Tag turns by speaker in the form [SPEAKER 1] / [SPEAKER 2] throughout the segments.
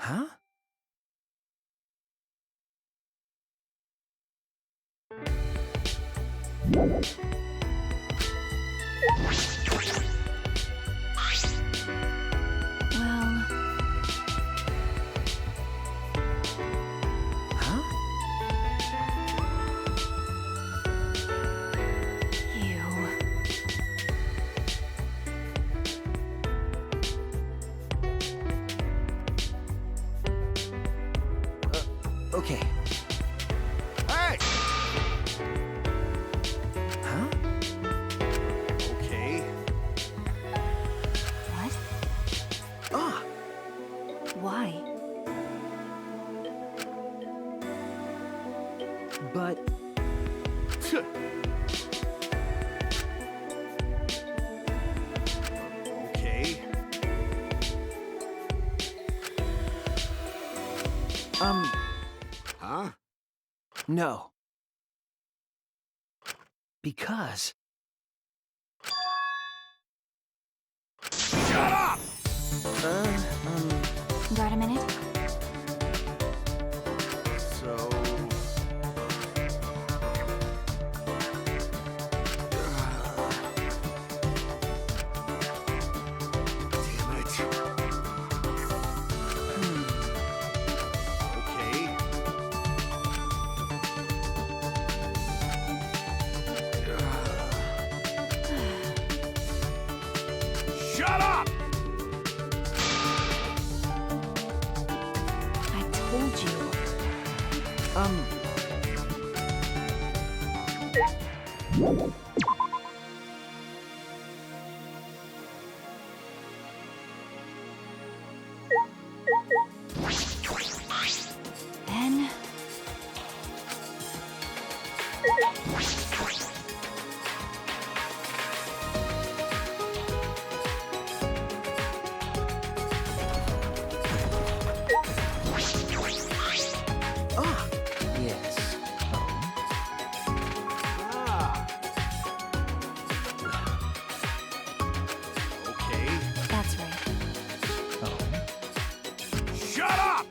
[SPEAKER 1] Huh?
[SPEAKER 2] Well...
[SPEAKER 1] Huh?
[SPEAKER 2] You...
[SPEAKER 1] Okay.
[SPEAKER 3] Hey!
[SPEAKER 1] Huh?
[SPEAKER 3] Okay.
[SPEAKER 2] What?
[SPEAKER 1] Ah!
[SPEAKER 2] Why?
[SPEAKER 1] But...
[SPEAKER 3] Tch. Okay. Huh?
[SPEAKER 1] No. Because...
[SPEAKER 3] Shut up!
[SPEAKER 2] Got a minute?
[SPEAKER 3] So... Damn it. Okay. Shut up!
[SPEAKER 2] I told you. Then...
[SPEAKER 1] Ah! Yes.
[SPEAKER 3] Ah. Okay.
[SPEAKER 2] That's right.
[SPEAKER 1] Oh.
[SPEAKER 3] Shut up!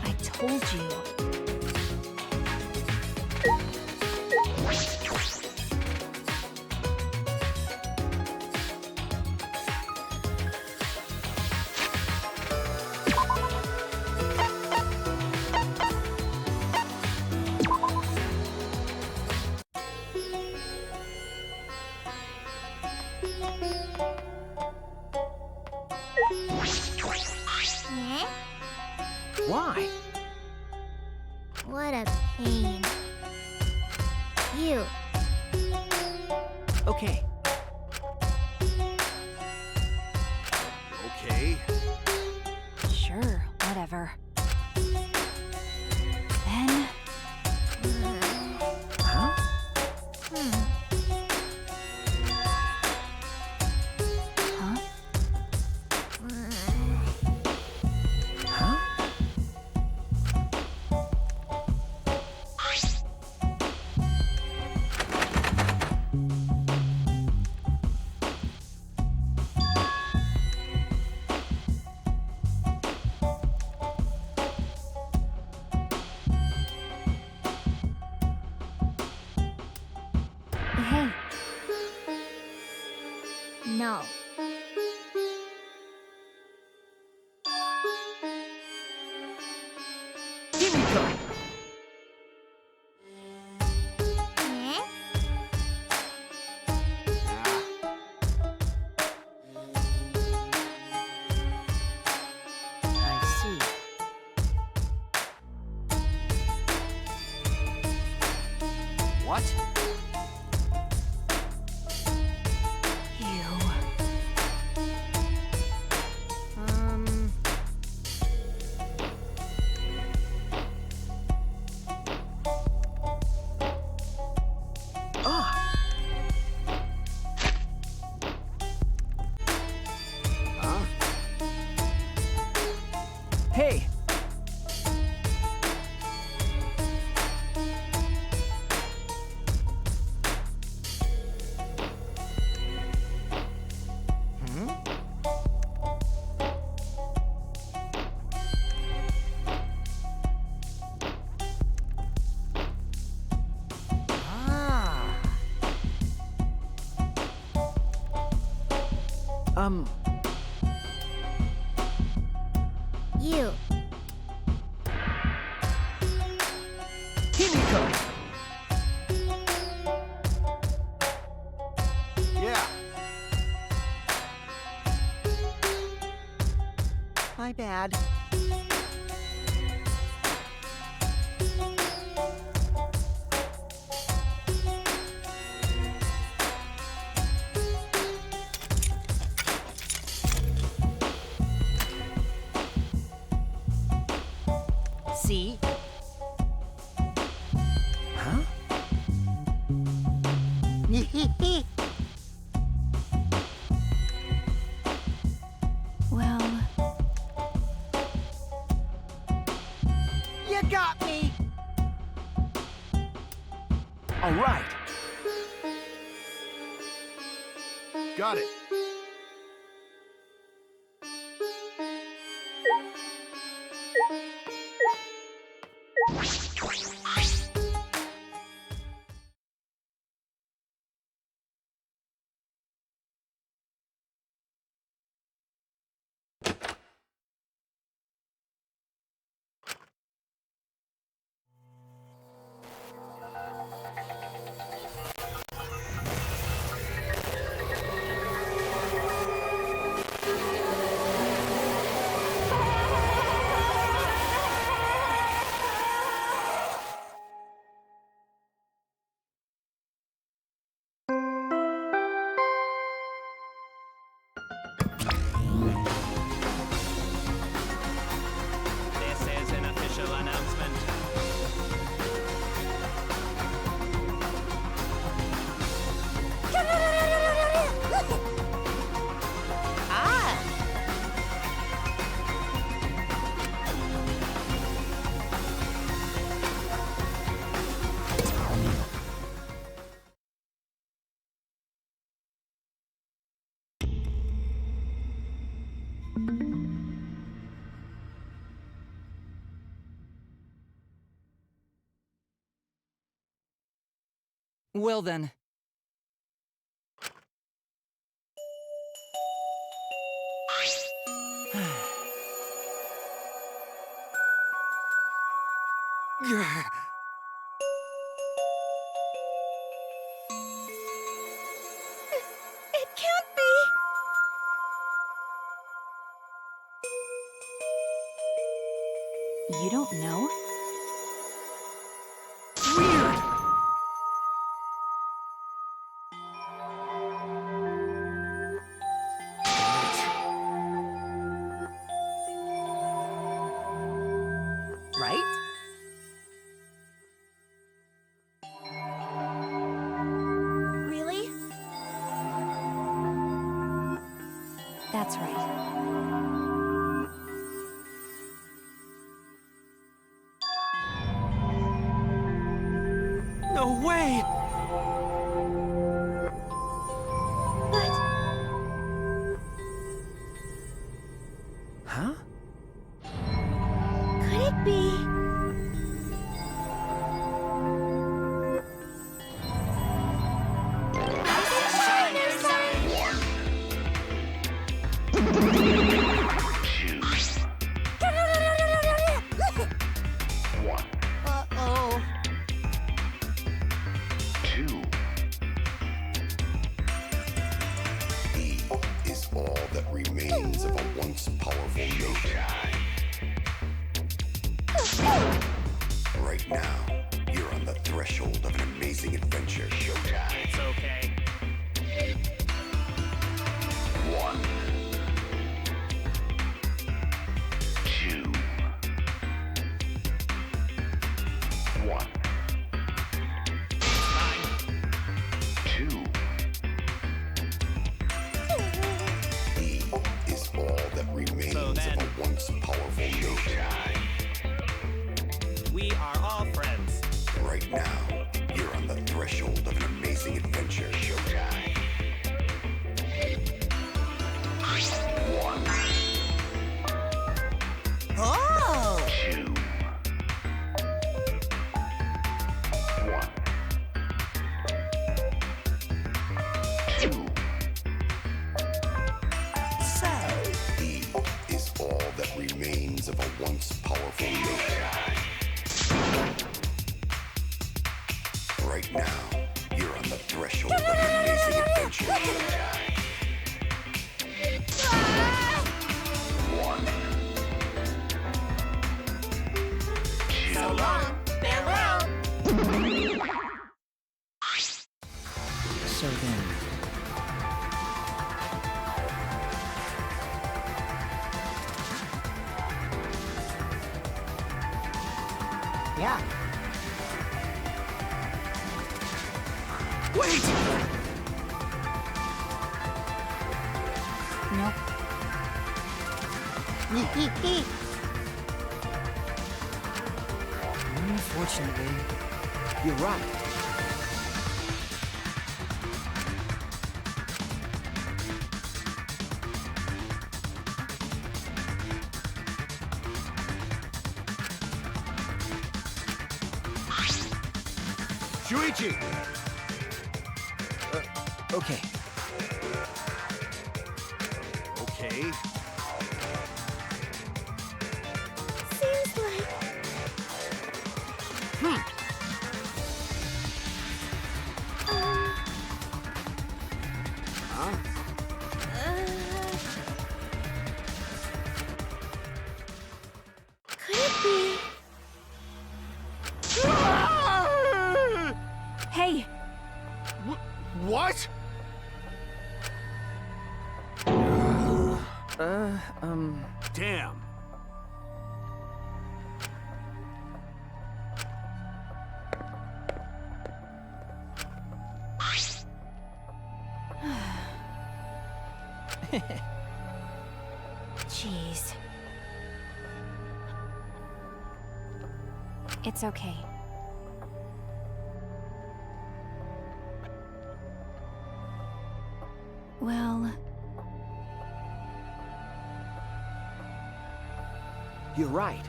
[SPEAKER 2] I told you.
[SPEAKER 1] Why?
[SPEAKER 4] What a pain. You.
[SPEAKER 1] Okay.
[SPEAKER 3] Okay.
[SPEAKER 2] Sure, whatever. Then...
[SPEAKER 1] Huh?
[SPEAKER 2] Huh?
[SPEAKER 1] Huh?
[SPEAKER 2] Hey,
[SPEAKER 4] No.
[SPEAKER 1] Here we go!
[SPEAKER 4] Eh?
[SPEAKER 1] I see.
[SPEAKER 3] What?
[SPEAKER 2] you...
[SPEAKER 1] Ah!
[SPEAKER 3] Huh?
[SPEAKER 1] Hey!
[SPEAKER 4] You.
[SPEAKER 1] Kimiko!
[SPEAKER 3] Yeah.
[SPEAKER 5] My bad. See?
[SPEAKER 1] Huh?
[SPEAKER 2] Well,
[SPEAKER 5] You got me!
[SPEAKER 1] All right.
[SPEAKER 3] Got it.
[SPEAKER 6] This is an official announcement.
[SPEAKER 5] Ah!
[SPEAKER 1] Well then.
[SPEAKER 5] It can't be!
[SPEAKER 2] you don't know?
[SPEAKER 1] Weird!
[SPEAKER 5] Right?
[SPEAKER 4] Really?
[SPEAKER 2] That's right.
[SPEAKER 1] No way!
[SPEAKER 4] But
[SPEAKER 1] Huh?
[SPEAKER 4] could it be?
[SPEAKER 5] Uh-oh.
[SPEAKER 7] E is all that remains of a once powerful nation. Right now, you're on the threshold of an amazing adventure. Showtime.
[SPEAKER 6] It's okay.
[SPEAKER 7] 1, 2, 1,
[SPEAKER 6] Fine.
[SPEAKER 7] 2. E is all that remains
[SPEAKER 6] So then-
[SPEAKER 7] of a once powerful nation.
[SPEAKER 6] We are all friends.
[SPEAKER 7] Right now, you're on the threshold of an amazing adventure. Showtime. 1,
[SPEAKER 5] Oh!
[SPEAKER 7] 2, 1, 2. remains of a once powerful nation. Right now, you're on the threshold of an amazing adventure.
[SPEAKER 5] So long. Farewell.
[SPEAKER 1] So then,
[SPEAKER 5] Yeah.
[SPEAKER 1] wait!
[SPEAKER 2] Nope.
[SPEAKER 1] Unfortunately, you're right.
[SPEAKER 3] Shuichi!
[SPEAKER 1] Okay.
[SPEAKER 3] Okay.
[SPEAKER 4] Seems like
[SPEAKER 3] Huh?
[SPEAKER 4] could it be?
[SPEAKER 2] Hey,
[SPEAKER 3] What? Damn.
[SPEAKER 2] jeez. It's okay. Well,
[SPEAKER 1] You're right.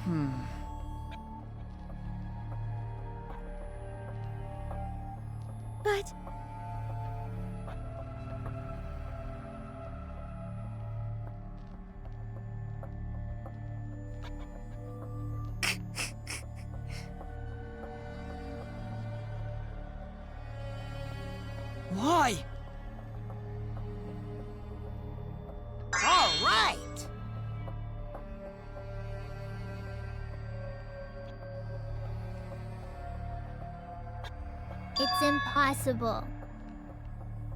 [SPEAKER 2] hmm.
[SPEAKER 4] But
[SPEAKER 1] Why?
[SPEAKER 5] All right.
[SPEAKER 4] it's impossible.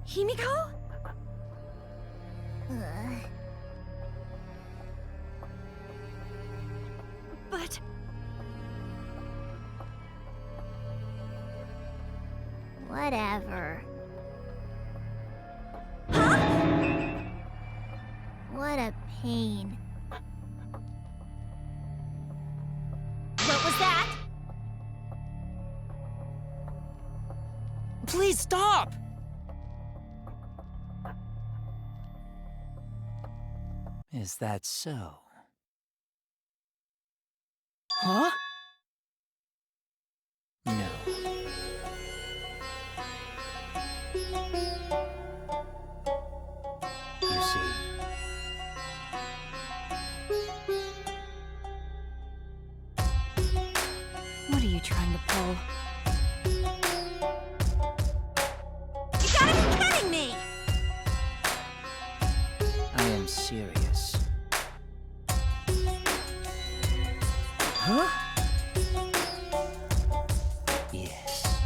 [SPEAKER 2] Himiko? But
[SPEAKER 4] Whatever. What a pain.
[SPEAKER 5] What was that?
[SPEAKER 1] Please stop! Is that so? Huh? No. You see,
[SPEAKER 2] what are you trying to pull?
[SPEAKER 5] You gotta be kidding me!
[SPEAKER 1] I am serious. Huh? Yes.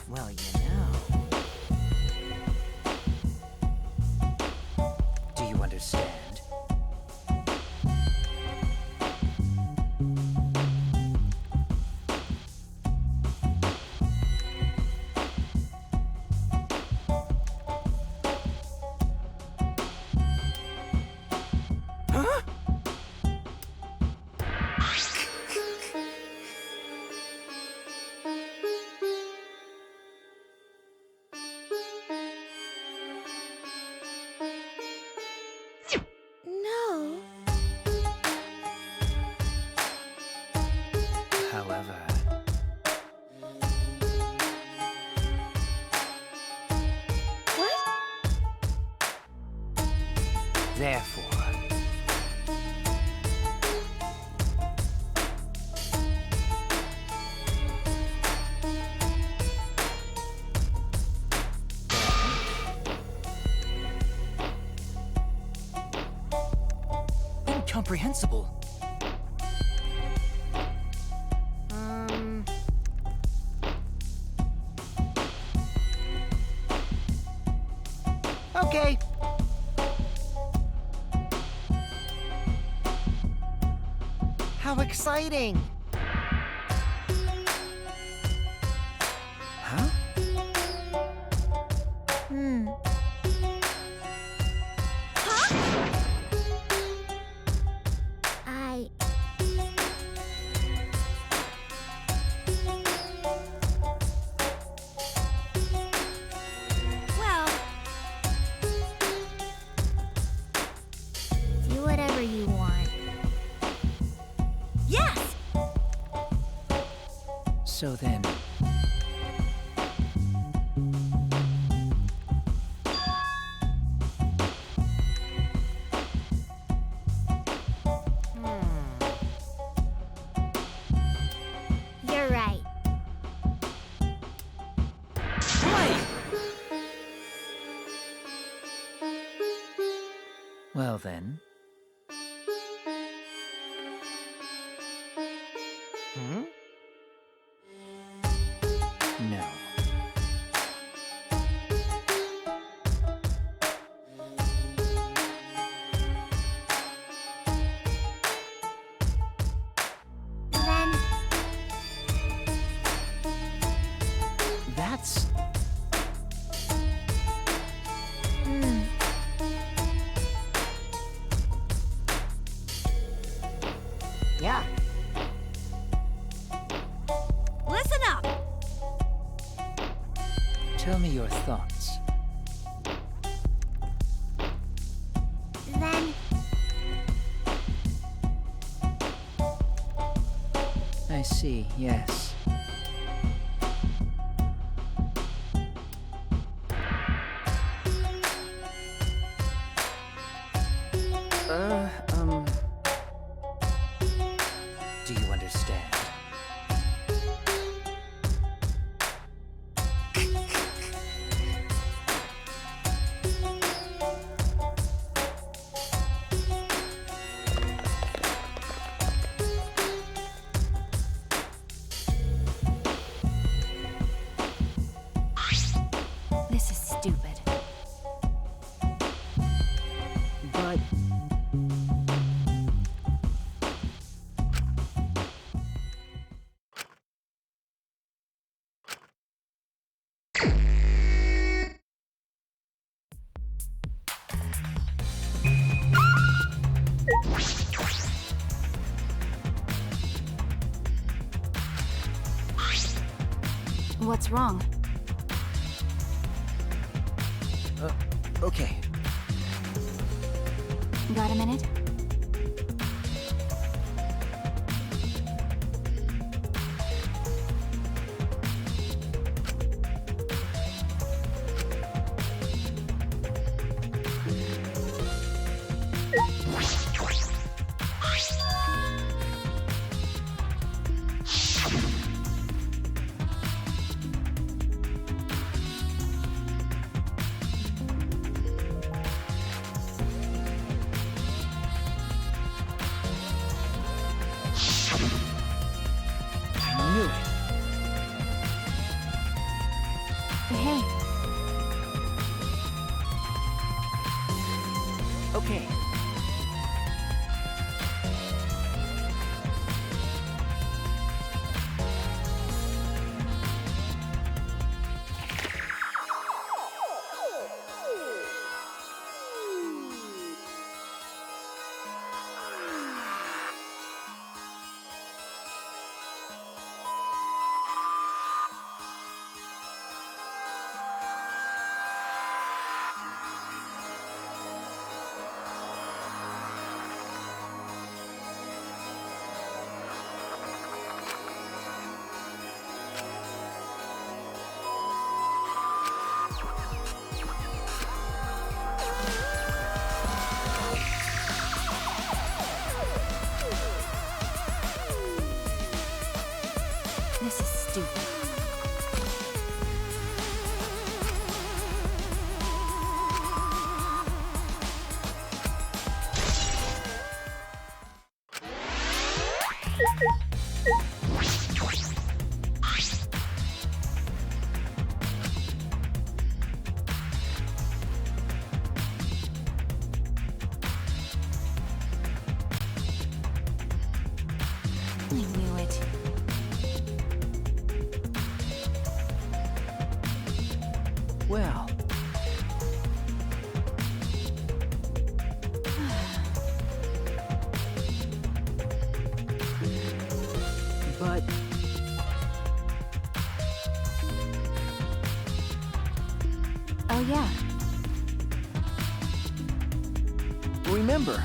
[SPEAKER 1] Well, you know. Do you understand? Therefore, incomprehensible.
[SPEAKER 8] Okay. How exciting!
[SPEAKER 1] Huh?
[SPEAKER 4] Hmm. I...
[SPEAKER 5] Well,
[SPEAKER 4] Do whatever you want.
[SPEAKER 5] yes!
[SPEAKER 1] So then,
[SPEAKER 4] You're right.
[SPEAKER 1] well then,
[SPEAKER 8] Hmm?
[SPEAKER 1] no.
[SPEAKER 4] Then...
[SPEAKER 1] That's...
[SPEAKER 4] Hmm.
[SPEAKER 8] Yeah.
[SPEAKER 5] Listen up!
[SPEAKER 1] Tell me your thoughts.
[SPEAKER 4] Then...
[SPEAKER 1] I see, yes.
[SPEAKER 8] Uh, um...
[SPEAKER 1] Do you understand?
[SPEAKER 2] This is stupid.
[SPEAKER 8] But...
[SPEAKER 2] What's wrong?
[SPEAKER 1] Okay.
[SPEAKER 2] Got a minute? I knew it.
[SPEAKER 1] Well, but
[SPEAKER 2] Oh yeah.
[SPEAKER 1] remember,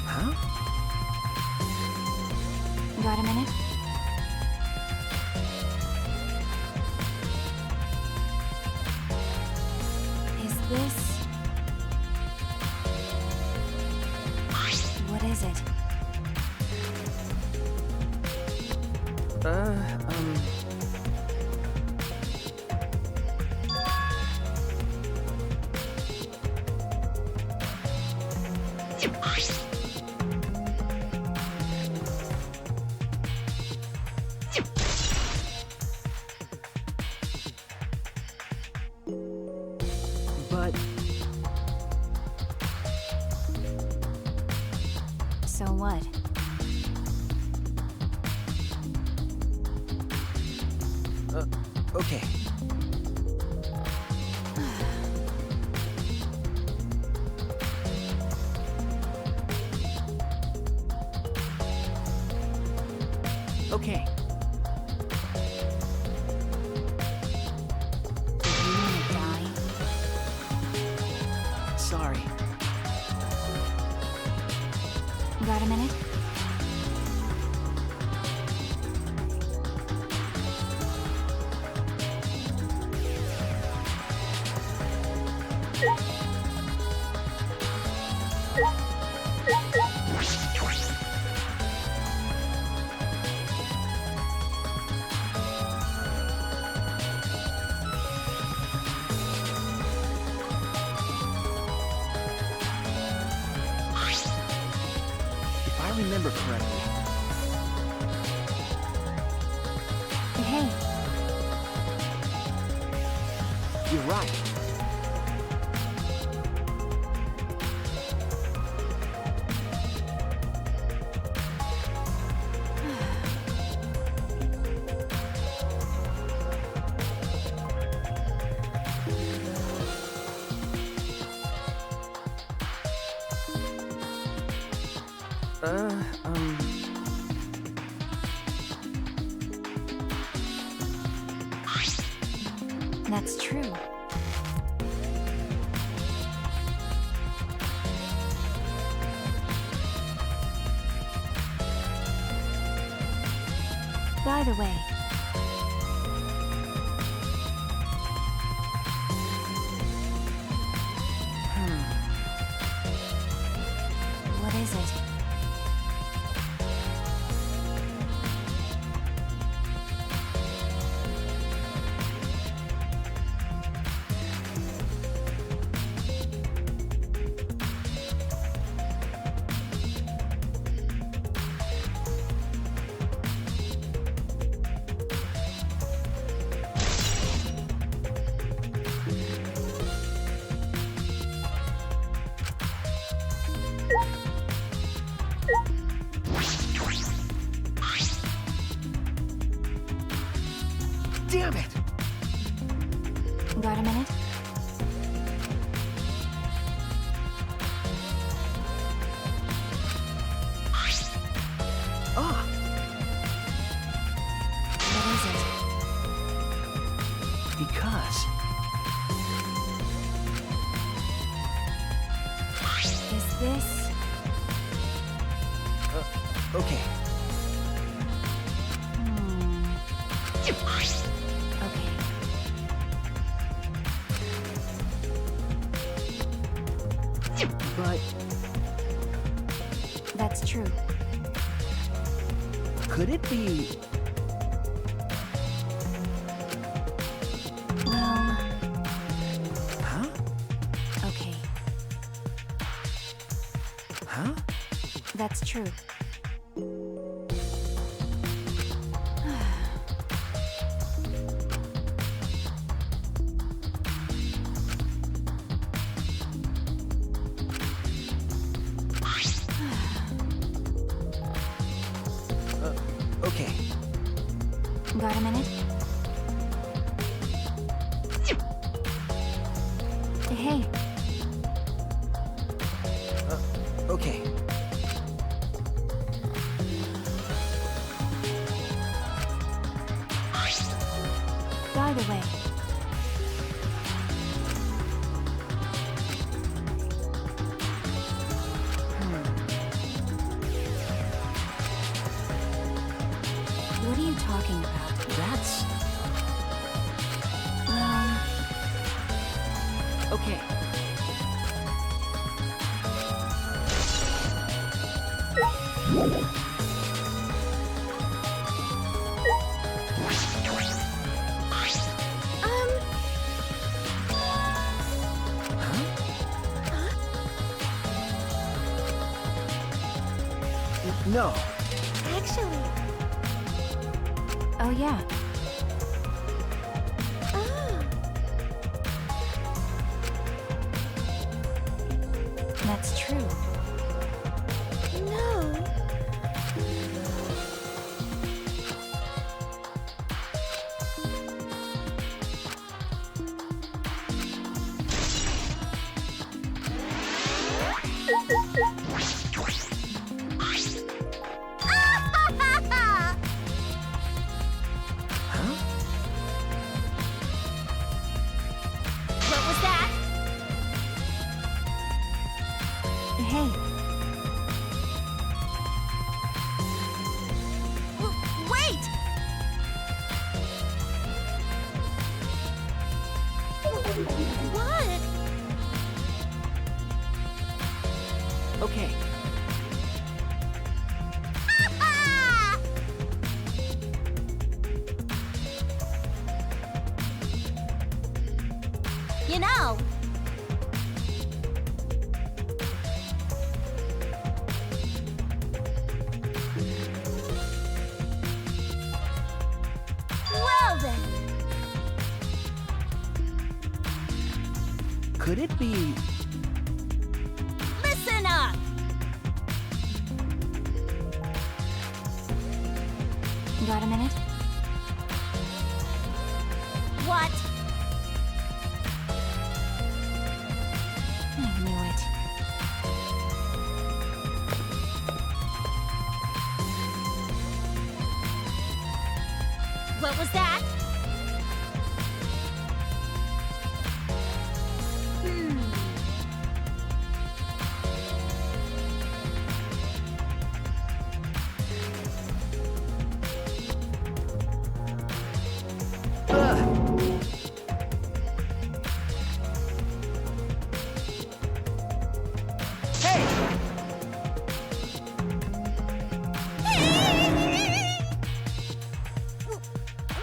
[SPEAKER 1] huh?
[SPEAKER 2] Got a minute? Is this... What is it?
[SPEAKER 1] But
[SPEAKER 2] So what?
[SPEAKER 1] okay. Okay.
[SPEAKER 2] Did you wanna die?
[SPEAKER 1] Sorry.
[SPEAKER 2] Got a minute?
[SPEAKER 1] If I remember correctly,
[SPEAKER 2] Hey,
[SPEAKER 1] you're right.
[SPEAKER 2] that's true. By the way, what is it?
[SPEAKER 1] Damn it!
[SPEAKER 2] Got a minute?
[SPEAKER 1] Ah!
[SPEAKER 2] What is it?
[SPEAKER 1] Because
[SPEAKER 2] Is this...
[SPEAKER 1] okay.
[SPEAKER 2] Okay.
[SPEAKER 1] But
[SPEAKER 2] That's true.
[SPEAKER 1] Could it be...
[SPEAKER 2] Well,
[SPEAKER 1] Huh?
[SPEAKER 2] okay.
[SPEAKER 1] Huh?
[SPEAKER 2] That's true.
[SPEAKER 1] Okay.
[SPEAKER 2] Got a minute? Hey,
[SPEAKER 1] Okay.
[SPEAKER 2] by the way, what are you talking about?
[SPEAKER 1] That's...
[SPEAKER 2] Well,
[SPEAKER 1] Okay. No.
[SPEAKER 4] Actually.
[SPEAKER 2] oh yeah.
[SPEAKER 4] Oh.
[SPEAKER 2] That's true.
[SPEAKER 4] No.
[SPEAKER 5] What was that?
[SPEAKER 2] Hey,
[SPEAKER 5] Wait!
[SPEAKER 4] What?
[SPEAKER 1] Okay.
[SPEAKER 5] Ah! You know, well then,
[SPEAKER 1] Could it be...
[SPEAKER 5] listen up!
[SPEAKER 2] got a minute?
[SPEAKER 5] What?
[SPEAKER 2] I knew it.
[SPEAKER 5] What was that?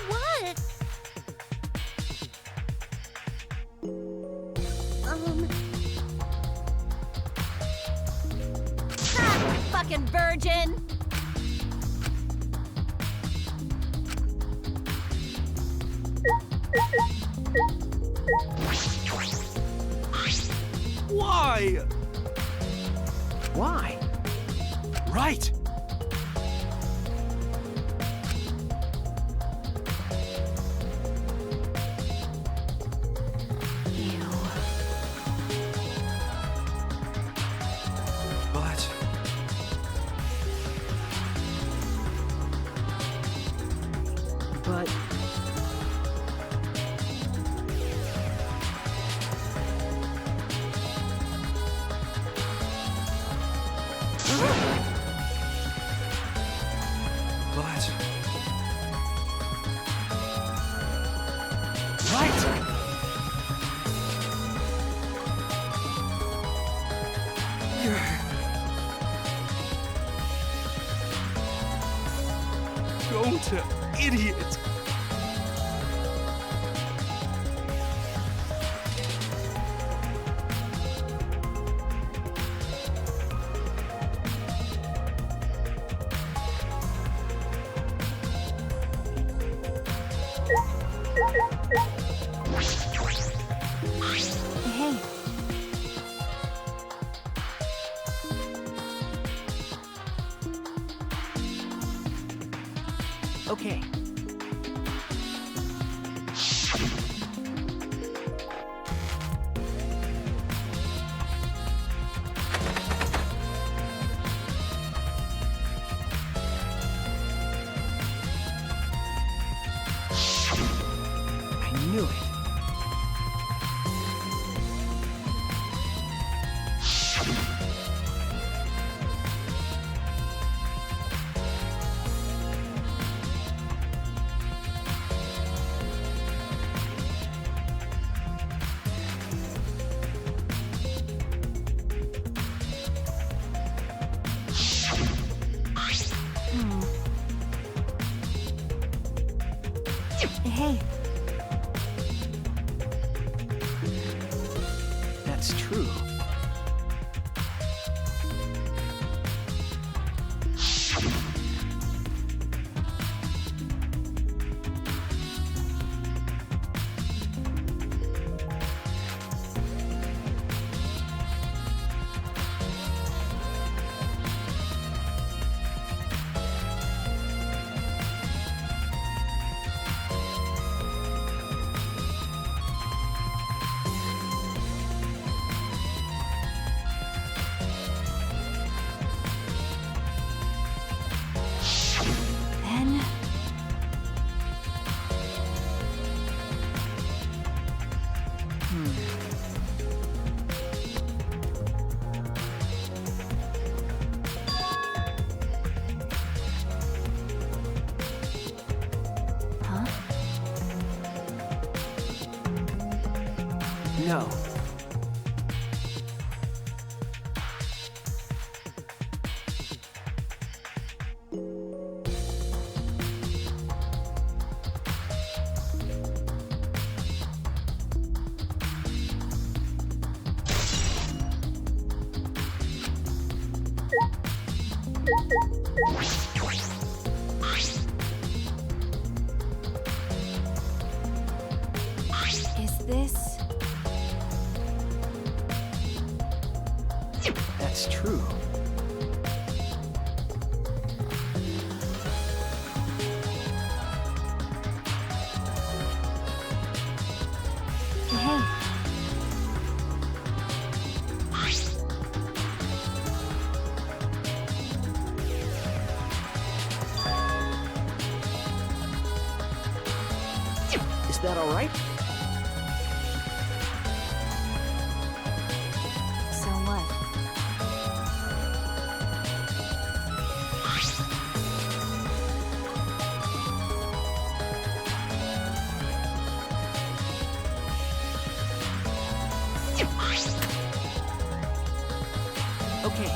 [SPEAKER 4] What?
[SPEAKER 5] Ha! Fucking virgin!
[SPEAKER 3] Why?
[SPEAKER 1] Why?
[SPEAKER 3] Right.
[SPEAKER 2] Ew.
[SPEAKER 3] But...
[SPEAKER 1] But...
[SPEAKER 3] But... Right! Don't, idiot!
[SPEAKER 2] Hey,
[SPEAKER 1] Okay. I knew it.
[SPEAKER 2] hey,
[SPEAKER 1] That's true.
[SPEAKER 2] then huh?
[SPEAKER 1] No.
[SPEAKER 2] Is this?
[SPEAKER 1] That's true.
[SPEAKER 2] Hey,
[SPEAKER 1] Is that all right?
[SPEAKER 2] so what?
[SPEAKER 1] Okay.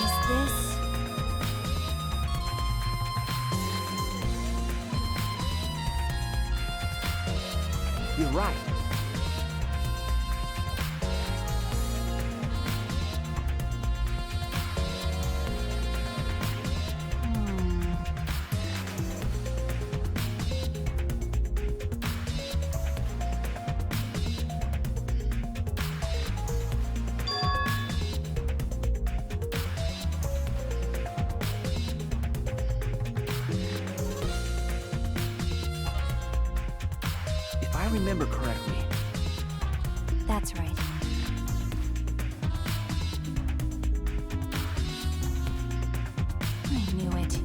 [SPEAKER 2] Is this?
[SPEAKER 1] You're right. I remember correctly,
[SPEAKER 2] That's right. I knew it.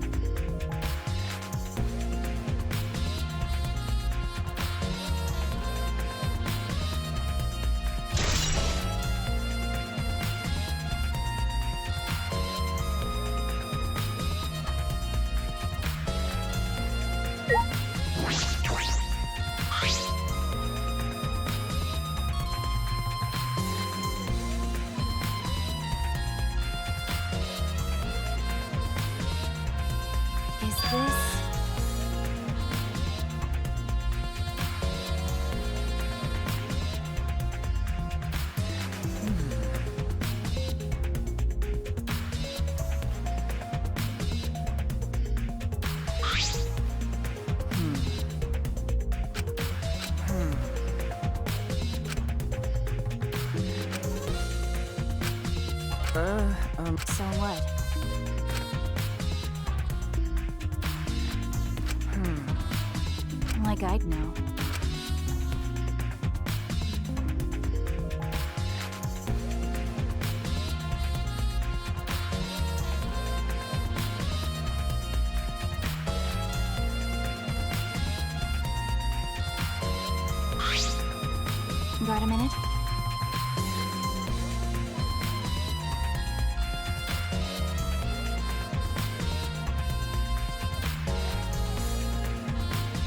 [SPEAKER 2] Is this... So what? Like I'd know. Got a minute?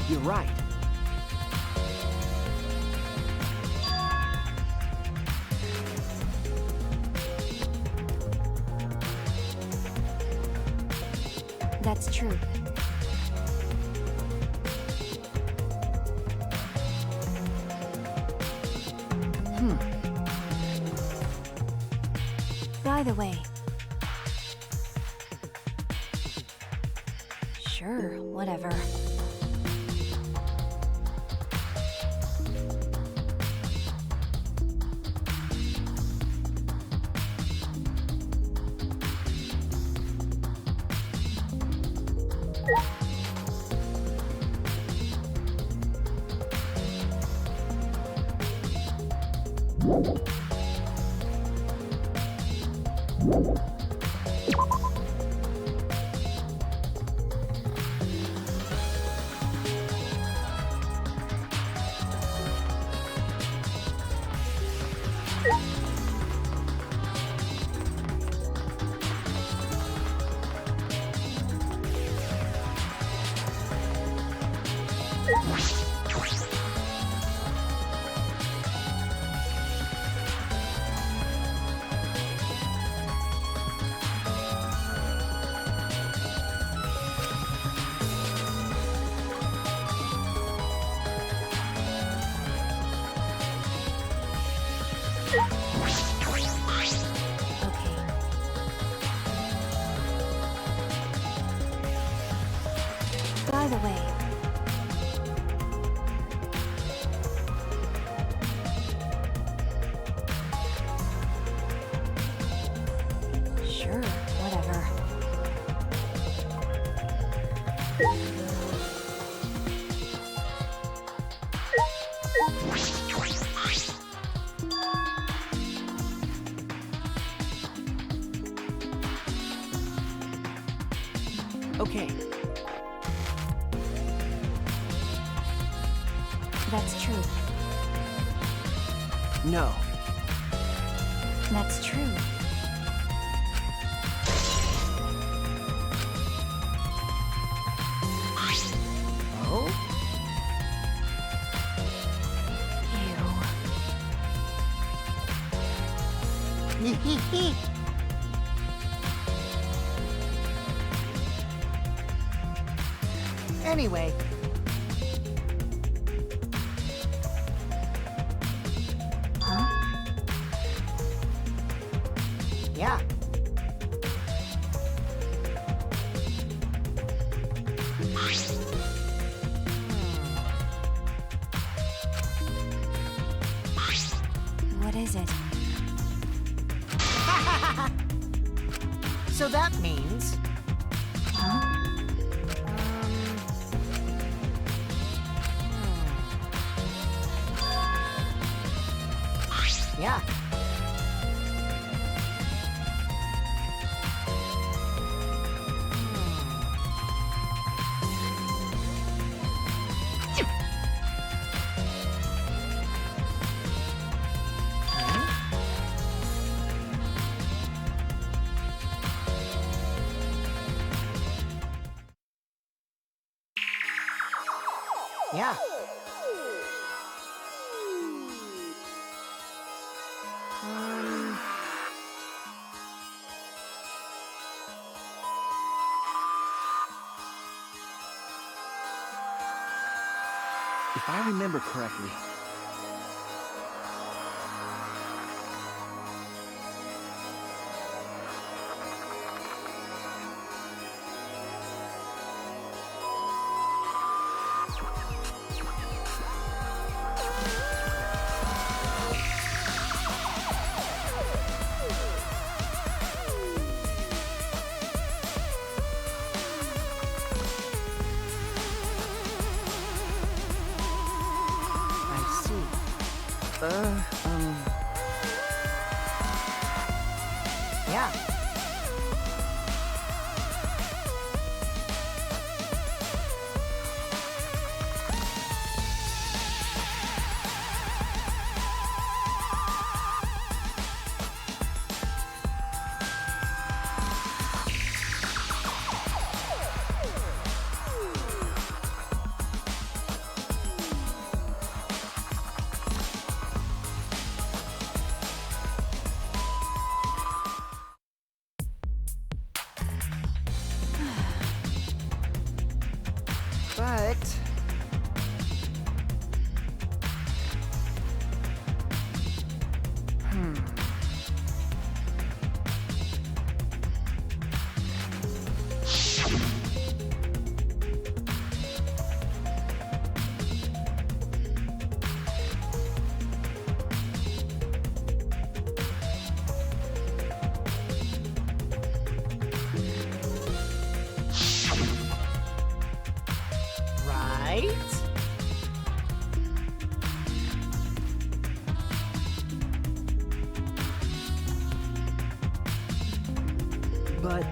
[SPEAKER 1] you're right.
[SPEAKER 2] That's true. By the way. Sure, whatever. By the way. Sure, whatever.
[SPEAKER 1] Okay,
[SPEAKER 2] That's true.
[SPEAKER 1] no.
[SPEAKER 2] That's true.
[SPEAKER 1] Oh?
[SPEAKER 2] Ew.
[SPEAKER 8] Anyway.
[SPEAKER 2] Huh?
[SPEAKER 8] Yeah.
[SPEAKER 2] What is it?
[SPEAKER 8] So that means...
[SPEAKER 2] Huh?
[SPEAKER 8] Yeah. Yeah.
[SPEAKER 1] If I remember correctly, I see.
[SPEAKER 8] Yeah. But right?
[SPEAKER 1] but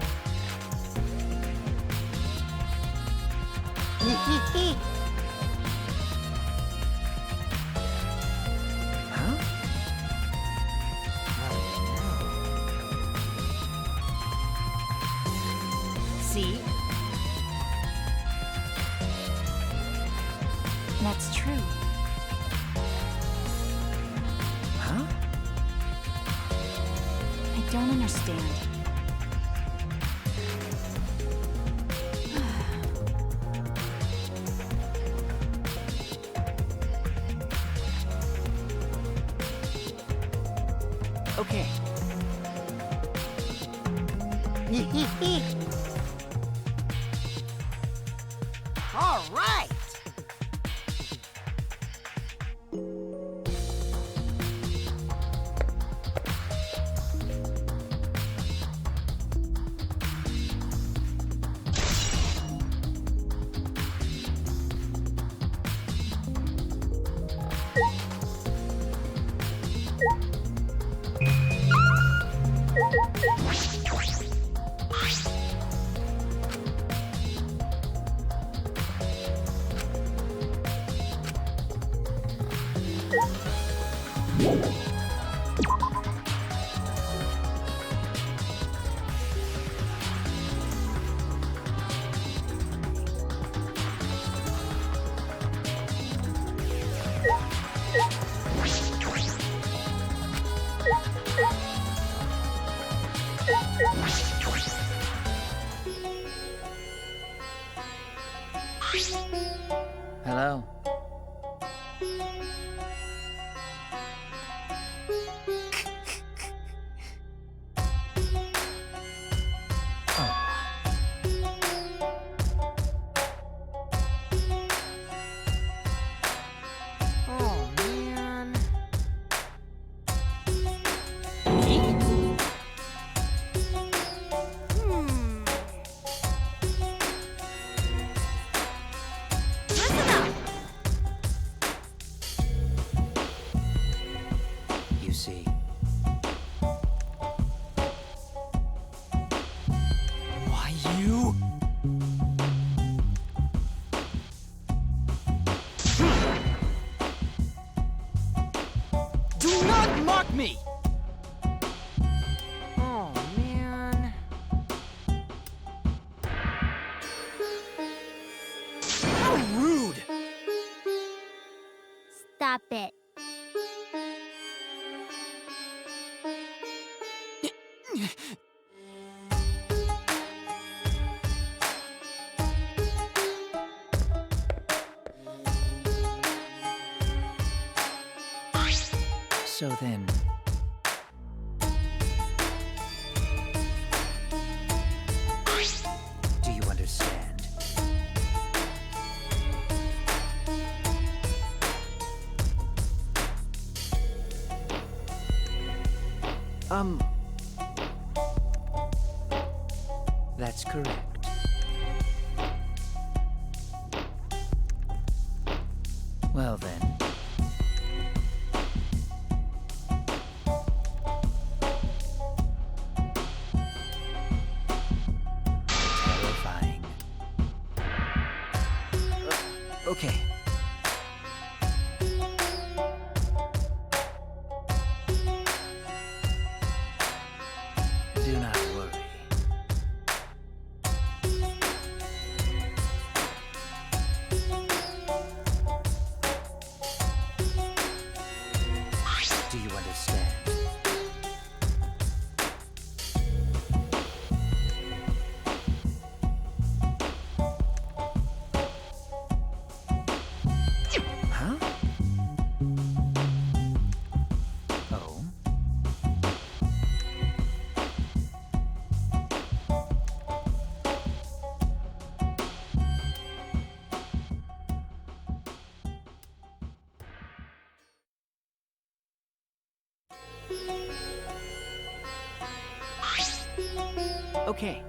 [SPEAKER 1] huh?
[SPEAKER 8] See?
[SPEAKER 2] That's true.
[SPEAKER 1] Huh?
[SPEAKER 2] I don't understand.
[SPEAKER 1] Okay.
[SPEAKER 8] All right.
[SPEAKER 1] Hello.
[SPEAKER 8] Oh man.
[SPEAKER 5] Listen up!
[SPEAKER 3] You.
[SPEAKER 1] Do not mock me!
[SPEAKER 8] Oh, man.
[SPEAKER 1] How rude!
[SPEAKER 5] Stop it.
[SPEAKER 1] So then... Do you understand? That's correct. Well then. Terrifying. Okay. Do not worry. Do you understand? Huh? Oh? Okay.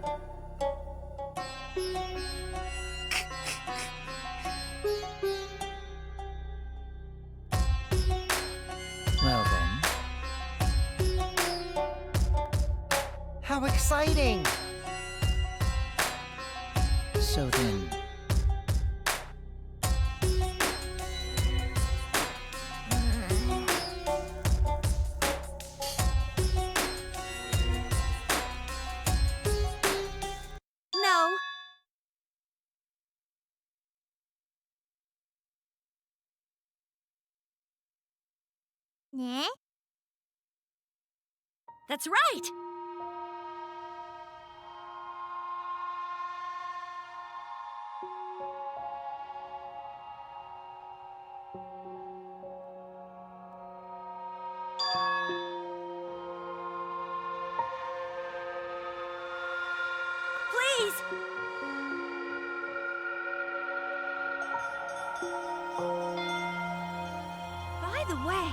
[SPEAKER 1] Well then.
[SPEAKER 8] How exciting!
[SPEAKER 1] So then.
[SPEAKER 5] No. Nah? That's right. Please. By the way,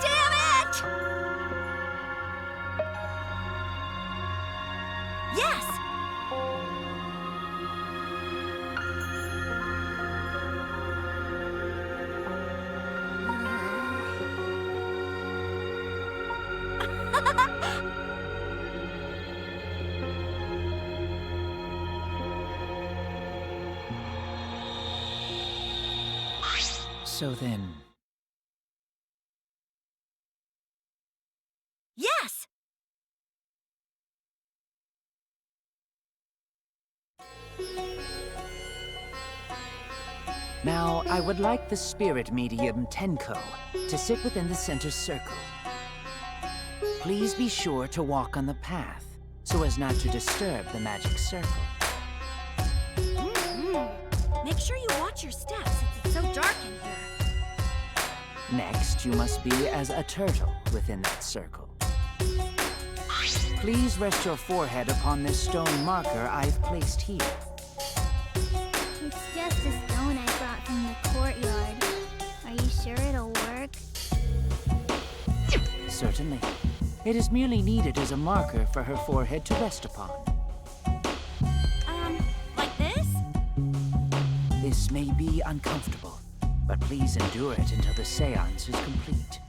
[SPEAKER 5] damn it! Yes!
[SPEAKER 1] So then.
[SPEAKER 5] Yes!
[SPEAKER 1] Now, I would like the spirit medium Tenko to sit within the center circle. Please be sure to walk on the path, so as not to disturb the magic circle.
[SPEAKER 5] Make sure you watch your steps since it's so dark in here.
[SPEAKER 1] Next, you must be as a turtle within that circle. Please rest your forehead upon this stone marker I've placed here.
[SPEAKER 4] It's just a stone I brought from the courtyard. Are you sure it'll work?
[SPEAKER 1] Certainly. It is merely needed as a marker for her forehead to rest upon.
[SPEAKER 5] Like this?
[SPEAKER 1] This may be uncomfortable, but please endure it until the seance is complete.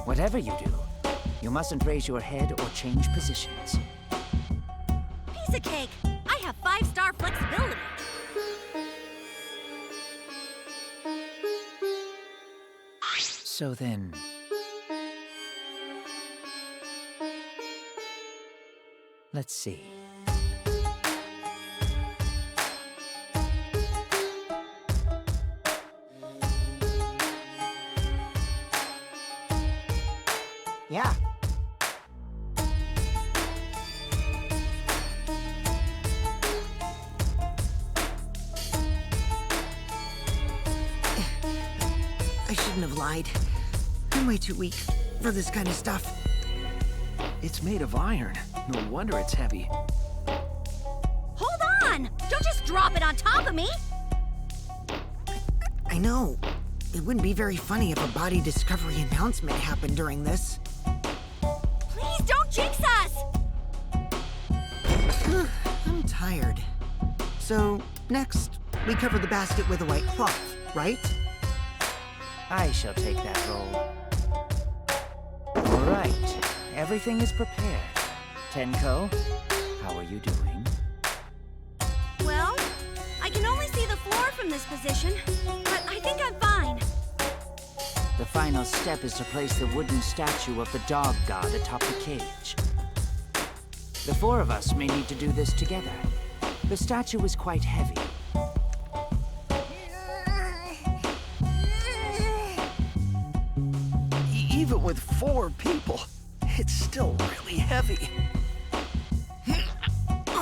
[SPEAKER 1] Whatever you do, you mustn't raise your head or change positions.
[SPEAKER 5] Piece of cake! I have 5-star flexibility.
[SPEAKER 1] So then... let's see.
[SPEAKER 8] Yeah.
[SPEAKER 9] I shouldn't have lied. I'm way too weak for this kind of stuff.
[SPEAKER 3] It's made of iron. No wonder it's heavy.
[SPEAKER 5] Hold on! Don't just drop it on top of me!
[SPEAKER 9] I know. It wouldn't be very funny if a body discovery announcement happened during this.
[SPEAKER 5] Please don't jinx us!
[SPEAKER 9] I'm tired. So, next, we cover the basket with a white cloth, right?
[SPEAKER 1] I shall take that role. All right. Everything is prepared. Tenko, how are you doing?
[SPEAKER 5] Well, I can only see the floor from this position, but I think I'm fine.
[SPEAKER 1] The final step is to place the wooden statue of the dog god atop the cage. The 4 of us may need to do this together. The statue is quite heavy.
[SPEAKER 3] Even with 4 people, it's still really heavy.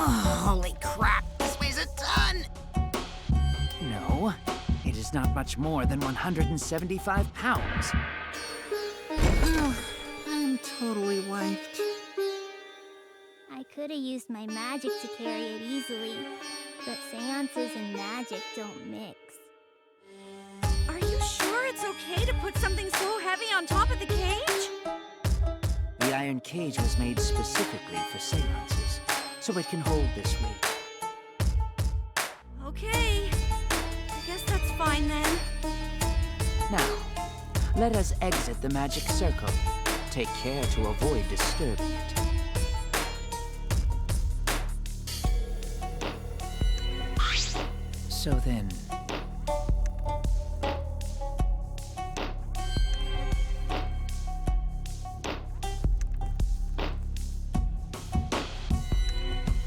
[SPEAKER 9] Oh, holy crap, this weighs a ton!
[SPEAKER 1] No, it is not much more than 175 pounds.
[SPEAKER 9] I'm totally wiped.
[SPEAKER 2] I could have used my magic to carry it easily, but seances and magic don't mix.
[SPEAKER 5] Are you sure it's okay to put something so heavy on top of the cage?
[SPEAKER 1] The iron cage was made specifically for seances, so it can hold this weight.
[SPEAKER 5] Okay. I guess that's fine then.
[SPEAKER 1] Now, let us exit the magic circle. Take care to avoid disturbing it. So then...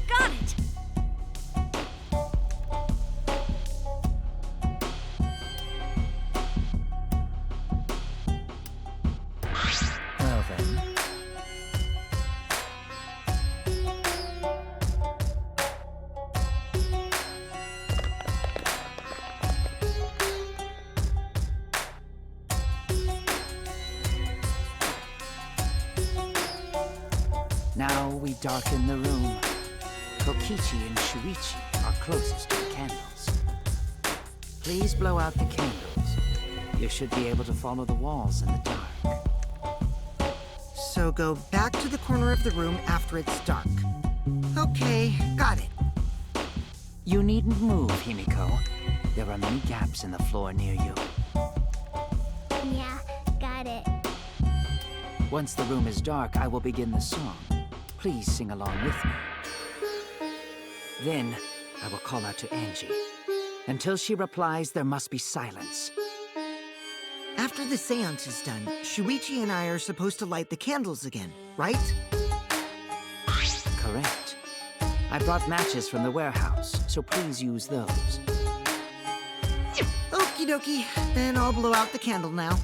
[SPEAKER 5] Got it!
[SPEAKER 1] well then... Now we darken the room. Kokichi and Shuichi are closest to the candles. Please blow out the candles. You should be able to follow the walls in the dark.
[SPEAKER 9] So go back to the corner of the room after it's dark. Okay, got it.
[SPEAKER 1] You needn't move, Himiko. There are many gaps in the floor near you.
[SPEAKER 2] Yeah, got it.
[SPEAKER 1] Once the room is dark, I will begin the song. Please sing along with me. Then, I will call out to Angie. Until she replies, there must be silence.
[SPEAKER 9] After the seance is done, Shuichi and I are supposed to light the candles again, right?
[SPEAKER 1] Correct. I brought matches from the warehouse, so please use those.
[SPEAKER 9] Okie dokie, then I'll blow out the candle now.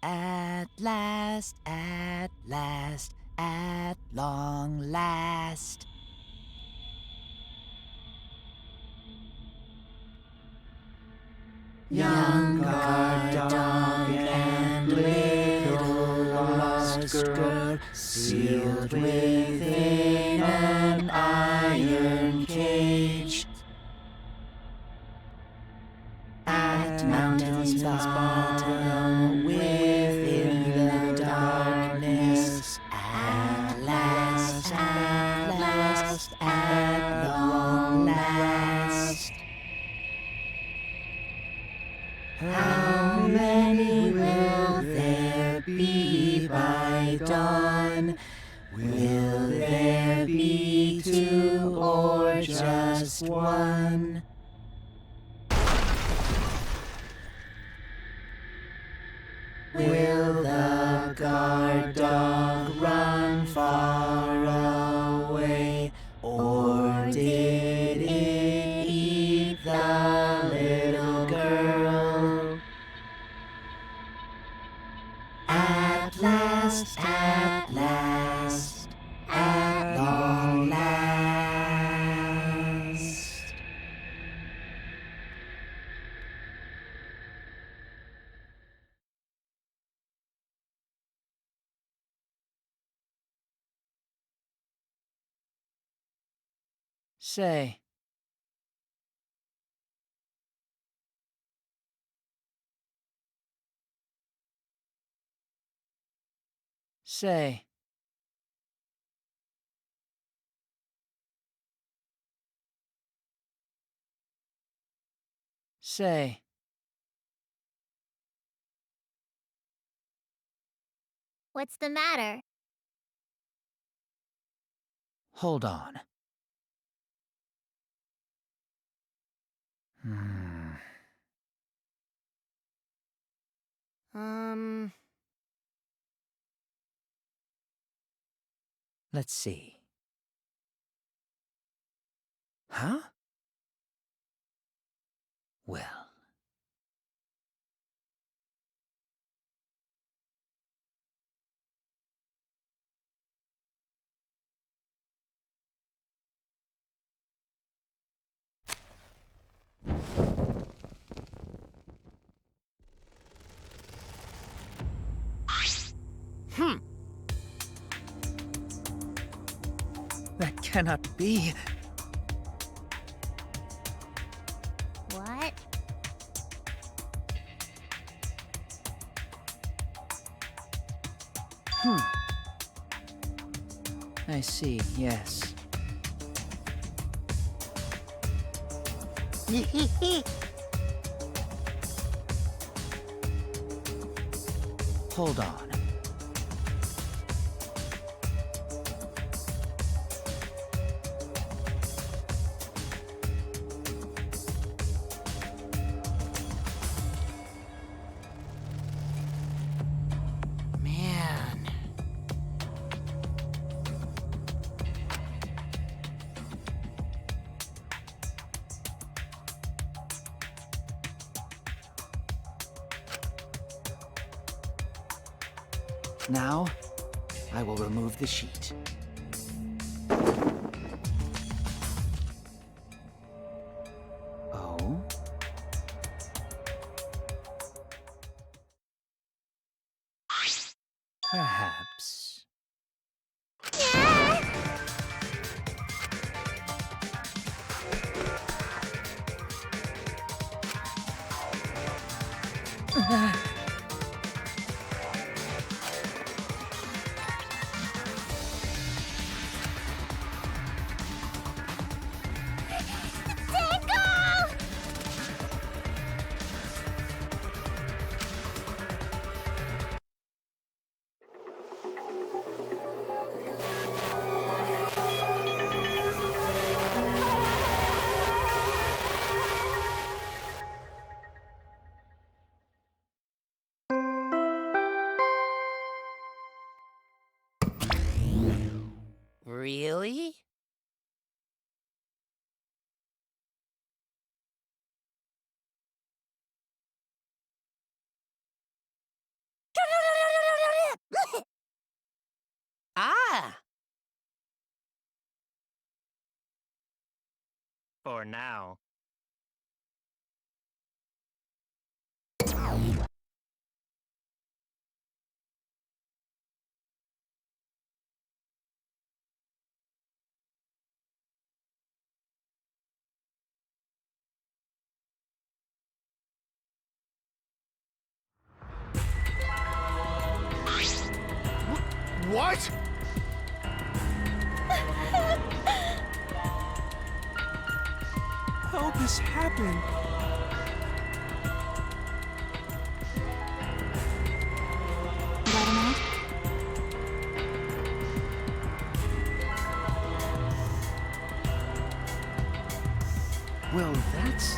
[SPEAKER 1] at last, at long last. Young guard dog and little lost girl, sealed within an iron cage. At mountain's bottom, within the darkness, at last, at long last. How many will there be by dawn? Will there be two or just one? Will the guard dog run far away, or did it eat the little girl? At last, at long last. Say. Say. Say.
[SPEAKER 2] What's the matter?
[SPEAKER 1] Hold on. Let's see. Huh? Well. That cannot be.
[SPEAKER 2] What?
[SPEAKER 1] I see, yes. Hold on.
[SPEAKER 9] Man.
[SPEAKER 1] Now, I will remove the sheet. Oh? Perhaps.
[SPEAKER 6] For now.
[SPEAKER 3] What? How'd this happen? Well, that's...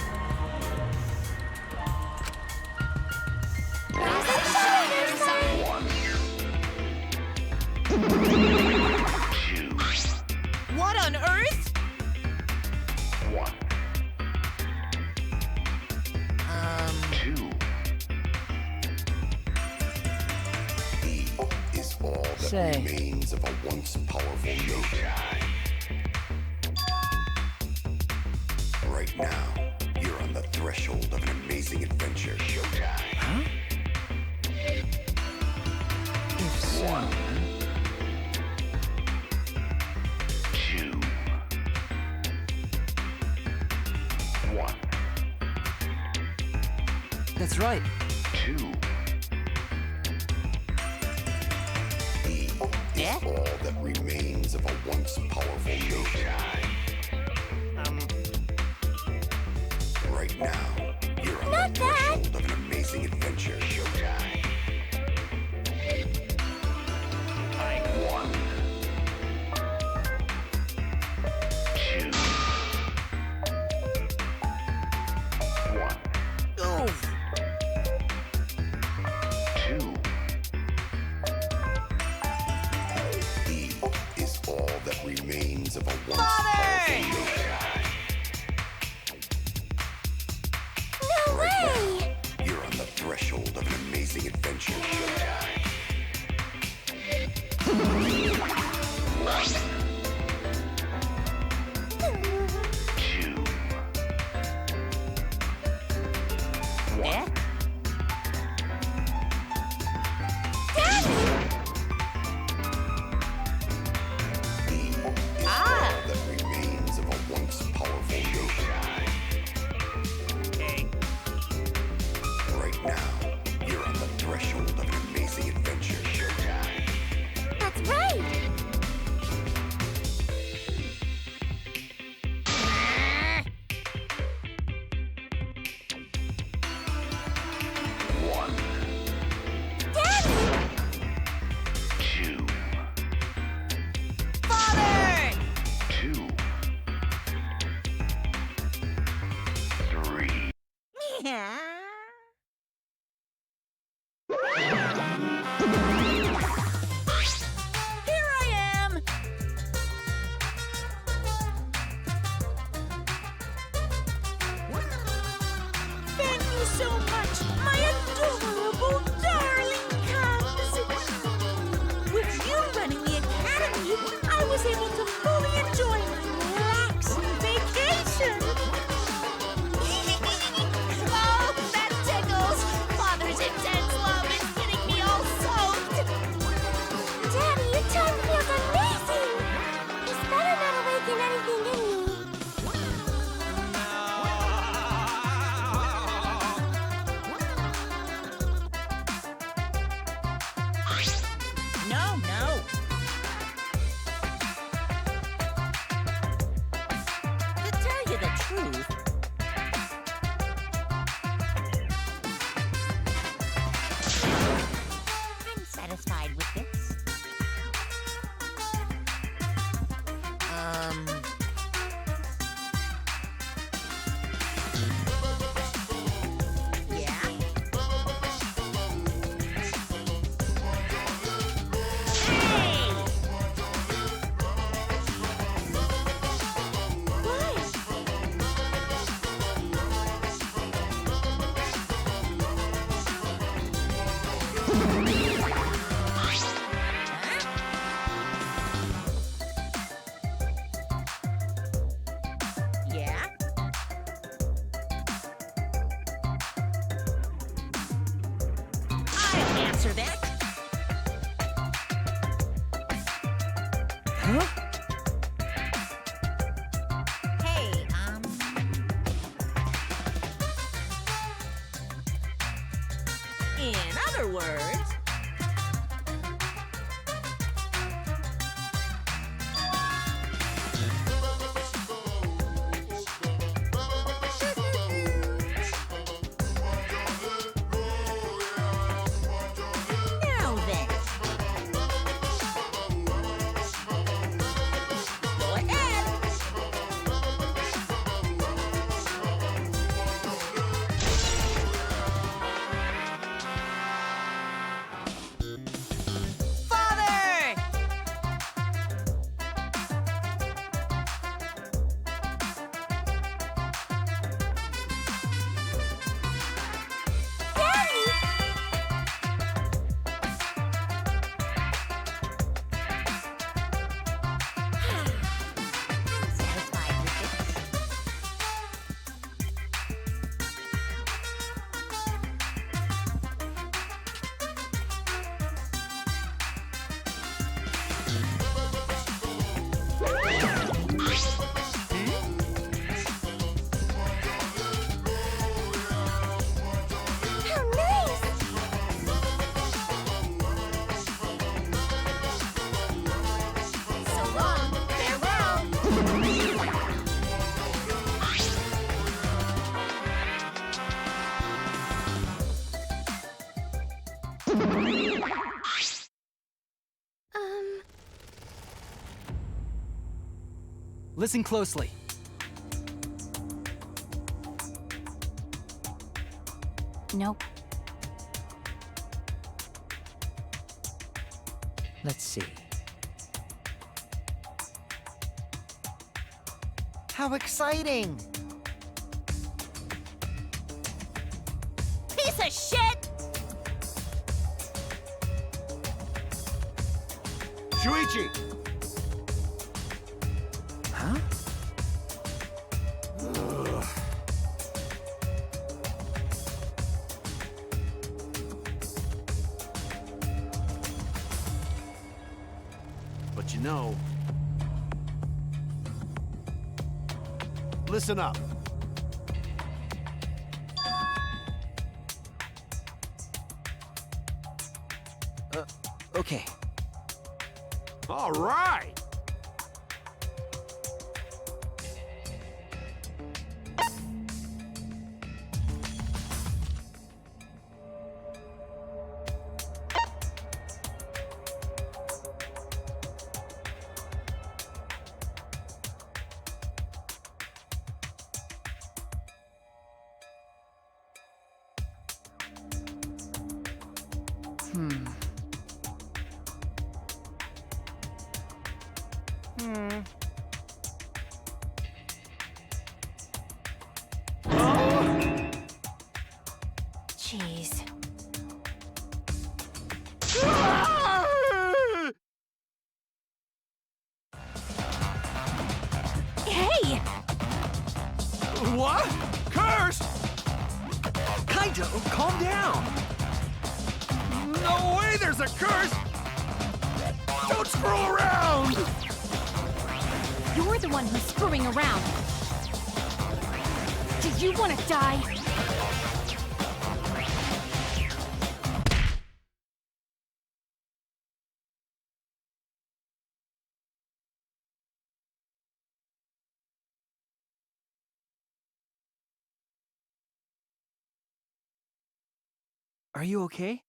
[SPEAKER 8] What on earth?
[SPEAKER 7] Two. E is all that
[SPEAKER 1] Say.
[SPEAKER 7] remains of a once powerful nation. Right now, you're on the threshold of an amazing adventure.
[SPEAKER 1] Huh? If so...
[SPEAKER 7] Two. One.
[SPEAKER 1] That's right.
[SPEAKER 7] Two. E is all that remains of a once powerful nation. Right now, you're on the threshold of an amazing adventure. One. Two. One.
[SPEAKER 8] Oof.
[SPEAKER 7] Two. E is all that remains of a once powerful nation.
[SPEAKER 4] No
[SPEAKER 7] Right
[SPEAKER 4] way!
[SPEAKER 7] now, you're on the threshold of an amazing adventure. Two. One. E is all that remains of a once powerful nation.
[SPEAKER 6] Okay.
[SPEAKER 7] Right now, you're on the threshold of an amazing adventure.
[SPEAKER 4] That's right!
[SPEAKER 7] One. Two.
[SPEAKER 8] Father!
[SPEAKER 7] Two. Three.
[SPEAKER 8] Yeah. Here I am! Thank you so much, my adorable, darling cubs! With you running the academy, I was able to fully enjoy my relaxing vacation! Oh, that tickles! Father's intense love is getting me all soaked!
[SPEAKER 4] Daddy, your tongue feels amazing! It's better not awaken anything in me.
[SPEAKER 8] No, no. To tell you the truth, I'm satisfied with this. Yeah? Hey!
[SPEAKER 4] What?
[SPEAKER 8] should answer that.
[SPEAKER 1] Huh?
[SPEAKER 8] Hey, in other words... Now then. Go ahead.
[SPEAKER 9] Father!
[SPEAKER 8] Satisfied with this?
[SPEAKER 4] How nice!
[SPEAKER 8] So long. Farewell.
[SPEAKER 3] Listen closely.
[SPEAKER 1] Nope. Let's see.
[SPEAKER 9] How exciting!
[SPEAKER 8] Piece of shit!
[SPEAKER 3] Shuichi!
[SPEAKER 1] Huh?
[SPEAKER 3] But you know... Listen up.
[SPEAKER 1] Okay.
[SPEAKER 3] All right!
[SPEAKER 8] Jeez. Hey!
[SPEAKER 3] What? Curse?
[SPEAKER 9] Kaito, calm down!
[SPEAKER 3] No way there's a curse! Don't screw around!
[SPEAKER 8] You're the one who's screwing around. Do you want to die?
[SPEAKER 3] Are you okay?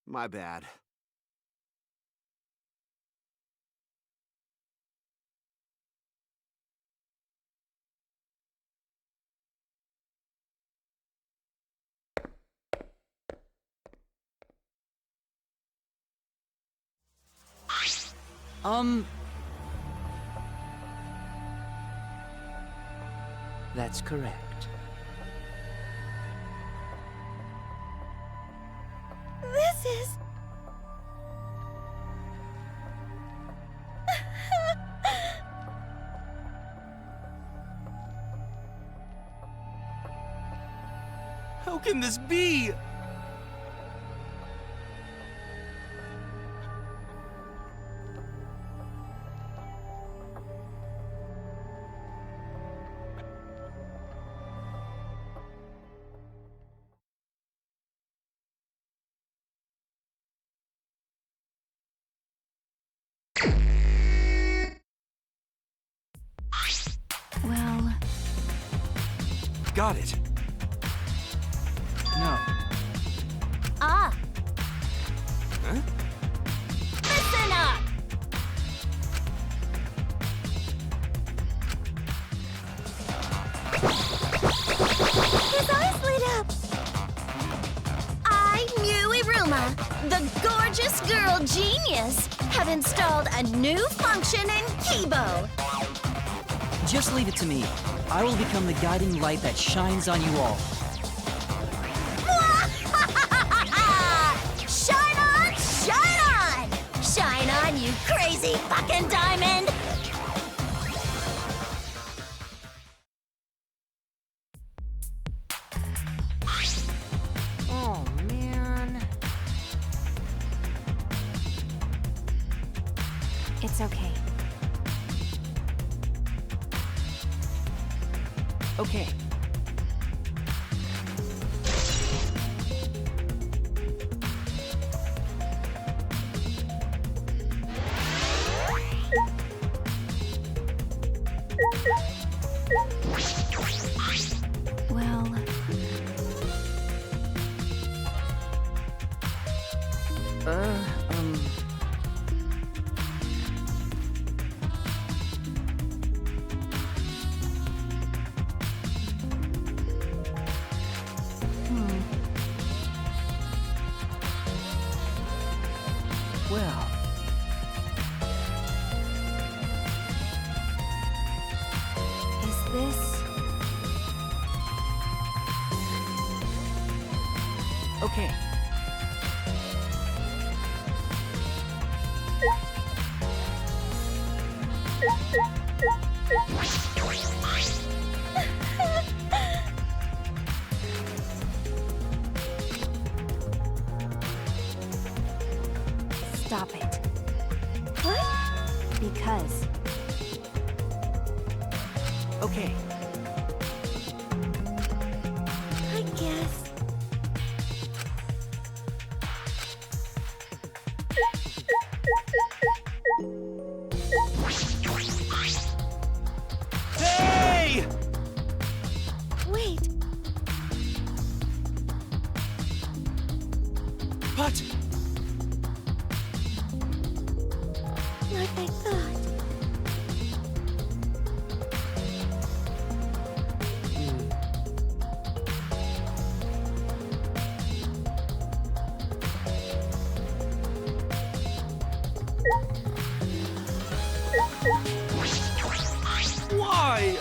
[SPEAKER 3] My bad.
[SPEAKER 1] That's correct.
[SPEAKER 4] This is...
[SPEAKER 3] How can this be? got it.
[SPEAKER 1] No.
[SPEAKER 2] Ah,
[SPEAKER 3] Huh?
[SPEAKER 2] listen up!
[SPEAKER 4] His eyes lit up. I, Muiruma, the gorgeous girl genius, have installed a new function in Kibo.
[SPEAKER 10] Just leave it to me. I will become the guiding light that shines on you all.
[SPEAKER 4] Shine on, shine on! Shine on, you crazy fucking diamond!
[SPEAKER 9] Oh, man.
[SPEAKER 2] It's okay.
[SPEAKER 1] Okay.
[SPEAKER 2] Well,
[SPEAKER 1] Well,
[SPEAKER 2] is this...
[SPEAKER 1] okay.
[SPEAKER 2] Stop it. What? Because...
[SPEAKER 1] Okay.
[SPEAKER 4] I guess.
[SPEAKER 3] Hey!
[SPEAKER 4] Wait,
[SPEAKER 3] What?
[SPEAKER 4] like I thought.
[SPEAKER 3] Why?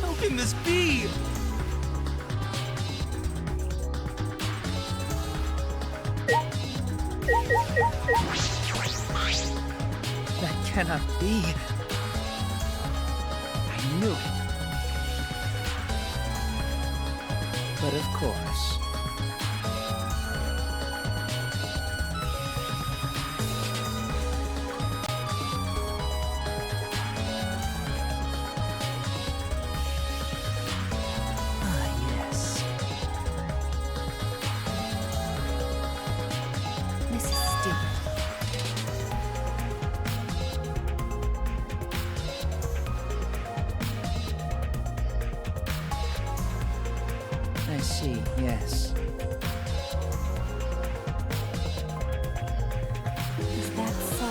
[SPEAKER 3] How can this be?
[SPEAKER 1] That cannot be. I knew it. But of course. Ah, yes.
[SPEAKER 2] This is stupid.
[SPEAKER 1] I see, yes.
[SPEAKER 2] Is that so?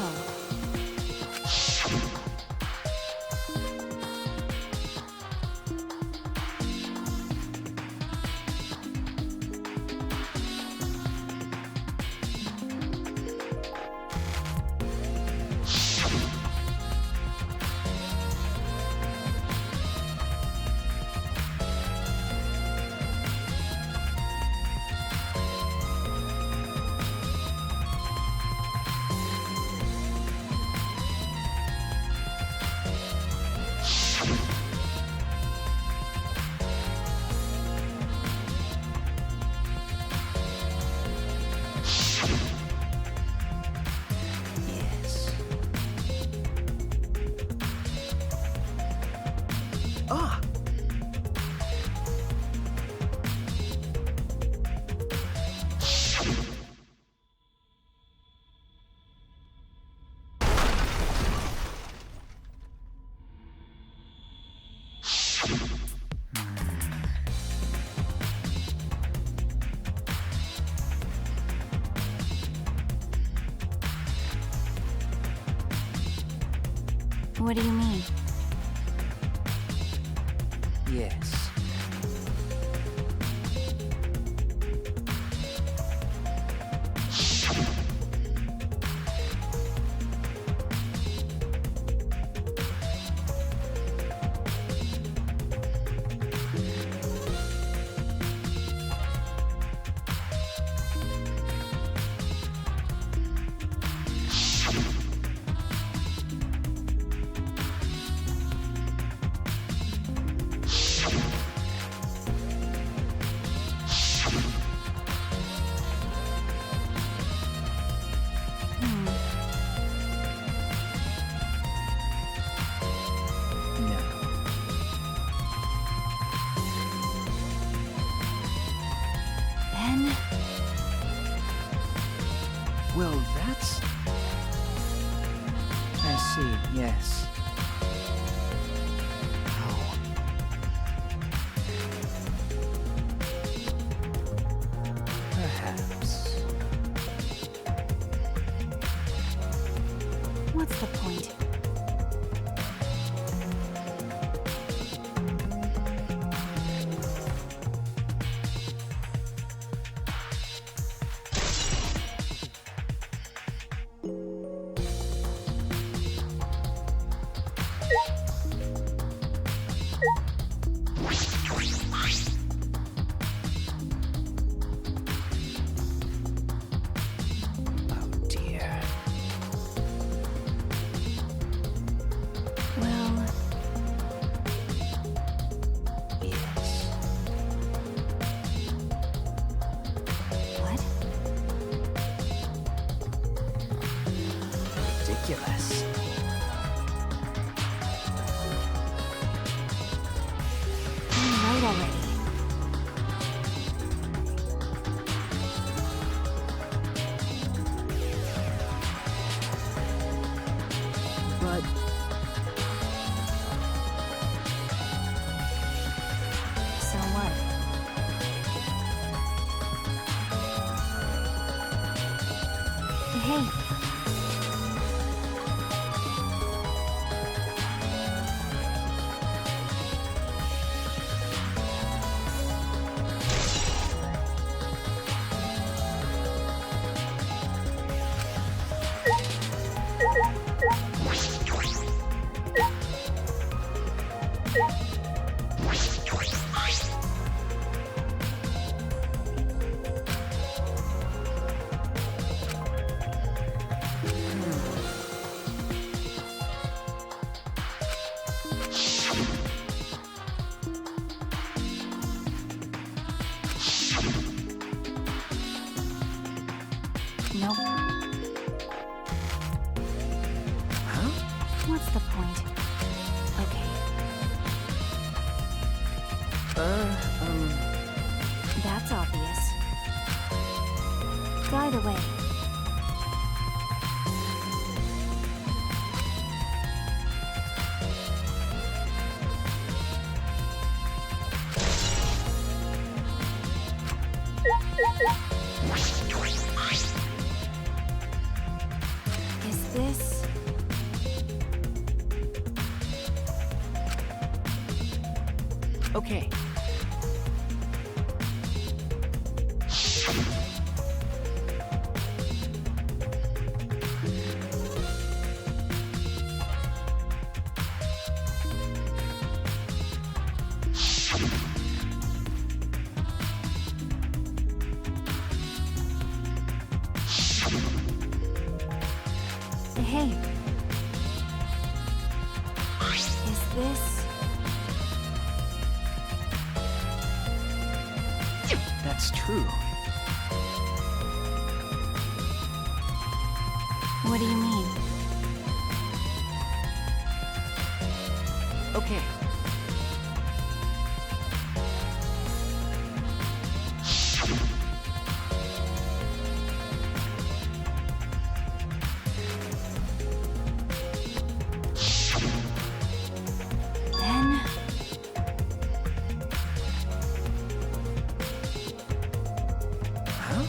[SPEAKER 5] What do you mean?
[SPEAKER 1] Yes. Well, that's... I see, yes. How? Perhaps.
[SPEAKER 5] What's the point?
[SPEAKER 1] Oh dear.
[SPEAKER 5] Well,
[SPEAKER 1] Yes.
[SPEAKER 5] what?
[SPEAKER 1] Ridiculous.
[SPEAKER 5] I'm right already.
[SPEAKER 1] But
[SPEAKER 5] So what? Hey, nope.
[SPEAKER 1] huh?
[SPEAKER 5] What's the point? Okay, that's obvious. By the way, is this...
[SPEAKER 1] Okay.
[SPEAKER 5] Hey. Is this...
[SPEAKER 1] That's true.
[SPEAKER 5] What do you mean?
[SPEAKER 1] Okay.
[SPEAKER 5] Then...
[SPEAKER 1] Huh?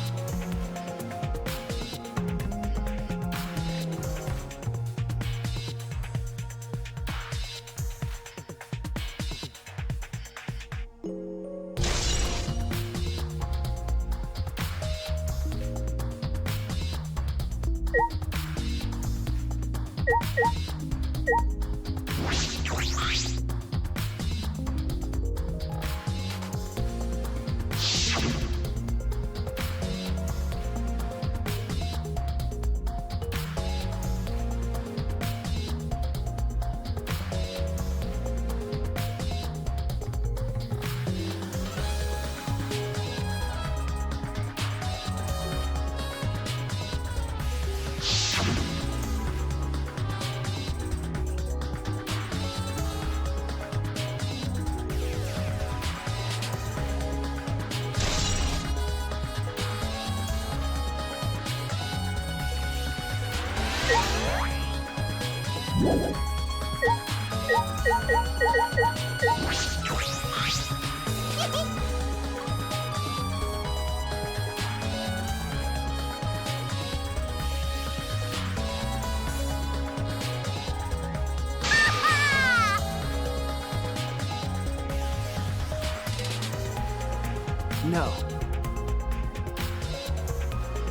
[SPEAKER 3] No.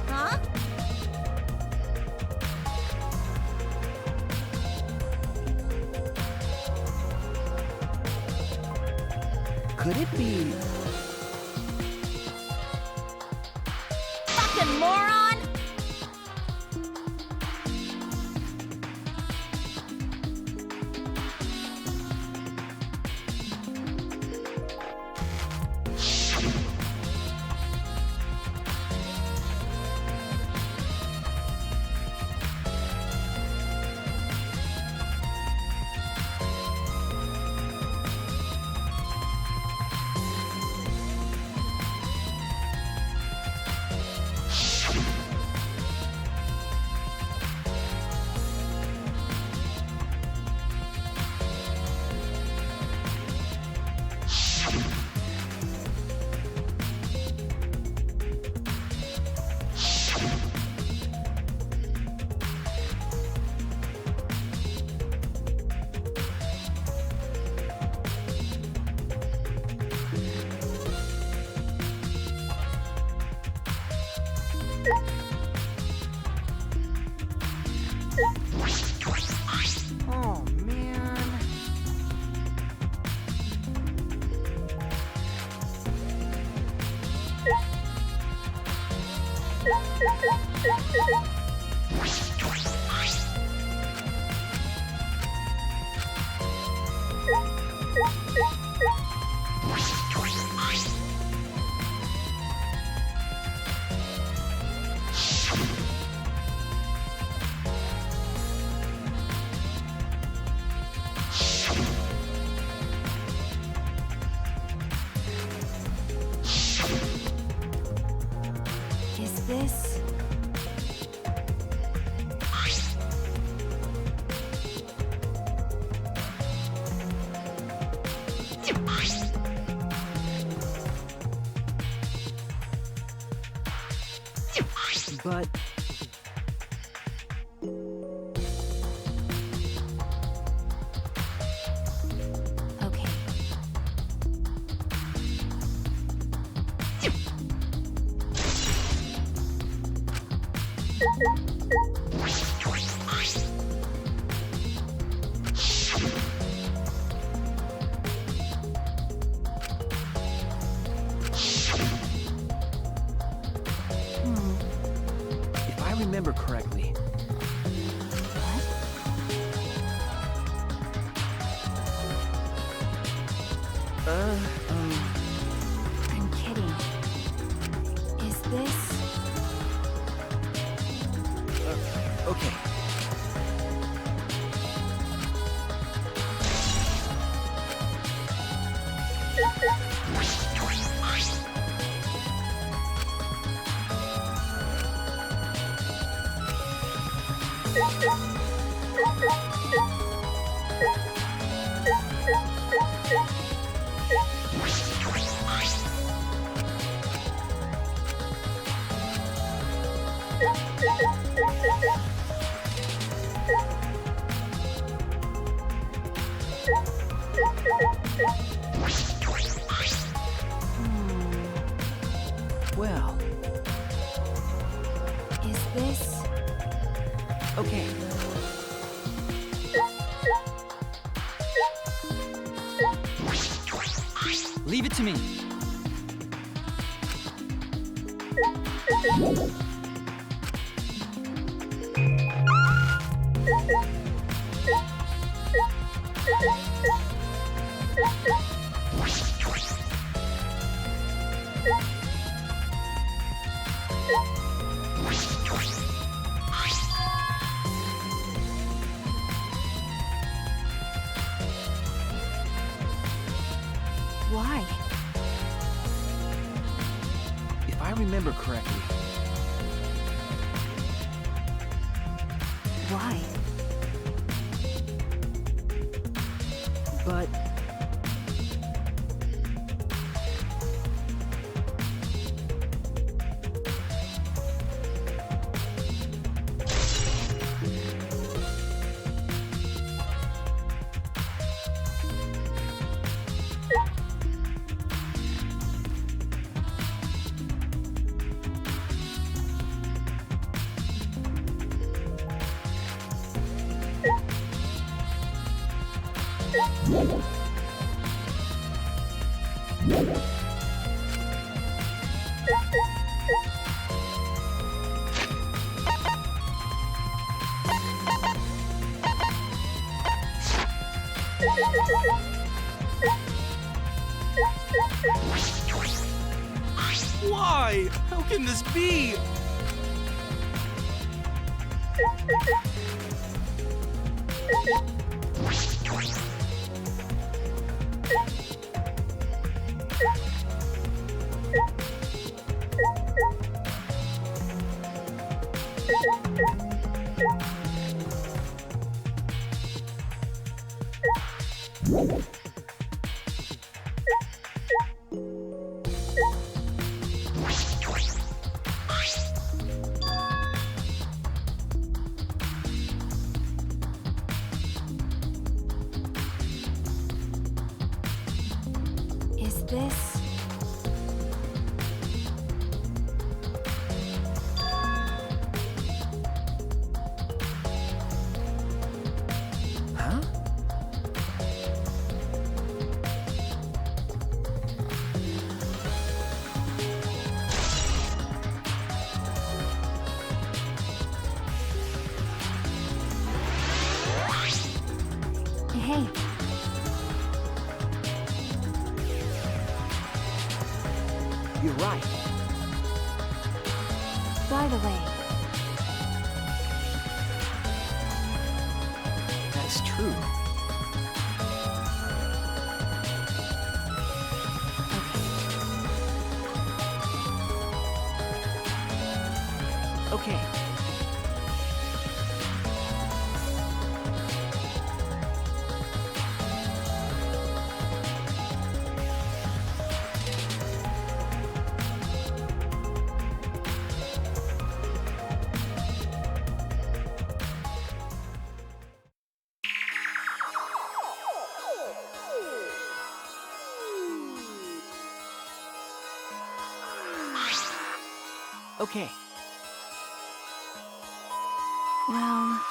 [SPEAKER 5] Huh?
[SPEAKER 3] Could it be...
[SPEAKER 5] Fucking moron!
[SPEAKER 1] Oh, man.
[SPEAKER 2] Is this...
[SPEAKER 3] But...
[SPEAKER 2] Okay.
[SPEAKER 3] If I remember correctly...
[SPEAKER 2] I'm kidding. Is this...
[SPEAKER 3] Okay. Well,
[SPEAKER 2] Is this...
[SPEAKER 3] okay.
[SPEAKER 10] Leave it to me.
[SPEAKER 2] Why?
[SPEAKER 3] If I remember correctly...
[SPEAKER 2] Why?
[SPEAKER 10] But...
[SPEAKER 3] Why? How can this be?
[SPEAKER 5] Is this...
[SPEAKER 3] Huh?
[SPEAKER 5] Hey,
[SPEAKER 1] You're right.
[SPEAKER 5] by the way,
[SPEAKER 1] That's true. Okay. Okay.
[SPEAKER 5] well...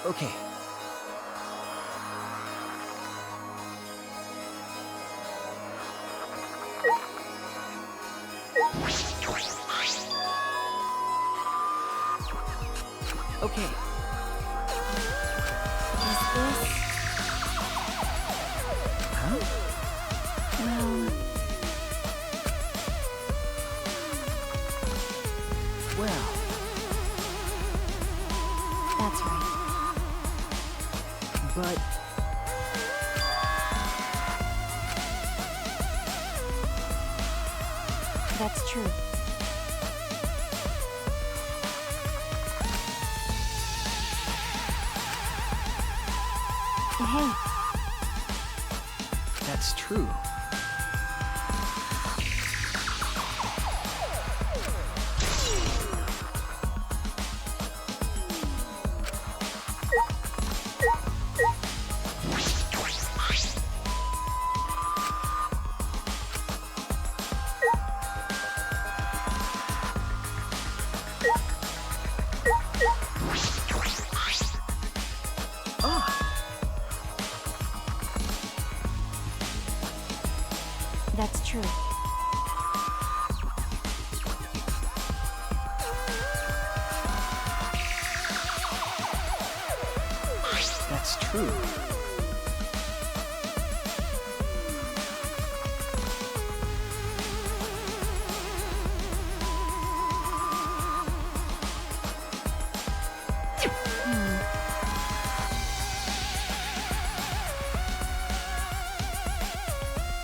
[SPEAKER 1] Okay. Okay.
[SPEAKER 5] Is this...
[SPEAKER 1] Huh?
[SPEAKER 5] well...
[SPEAKER 1] Well,
[SPEAKER 5] that's right.
[SPEAKER 1] but...
[SPEAKER 5] That's true. Hey,
[SPEAKER 1] That's true.
[SPEAKER 5] that's true.
[SPEAKER 1] That's true.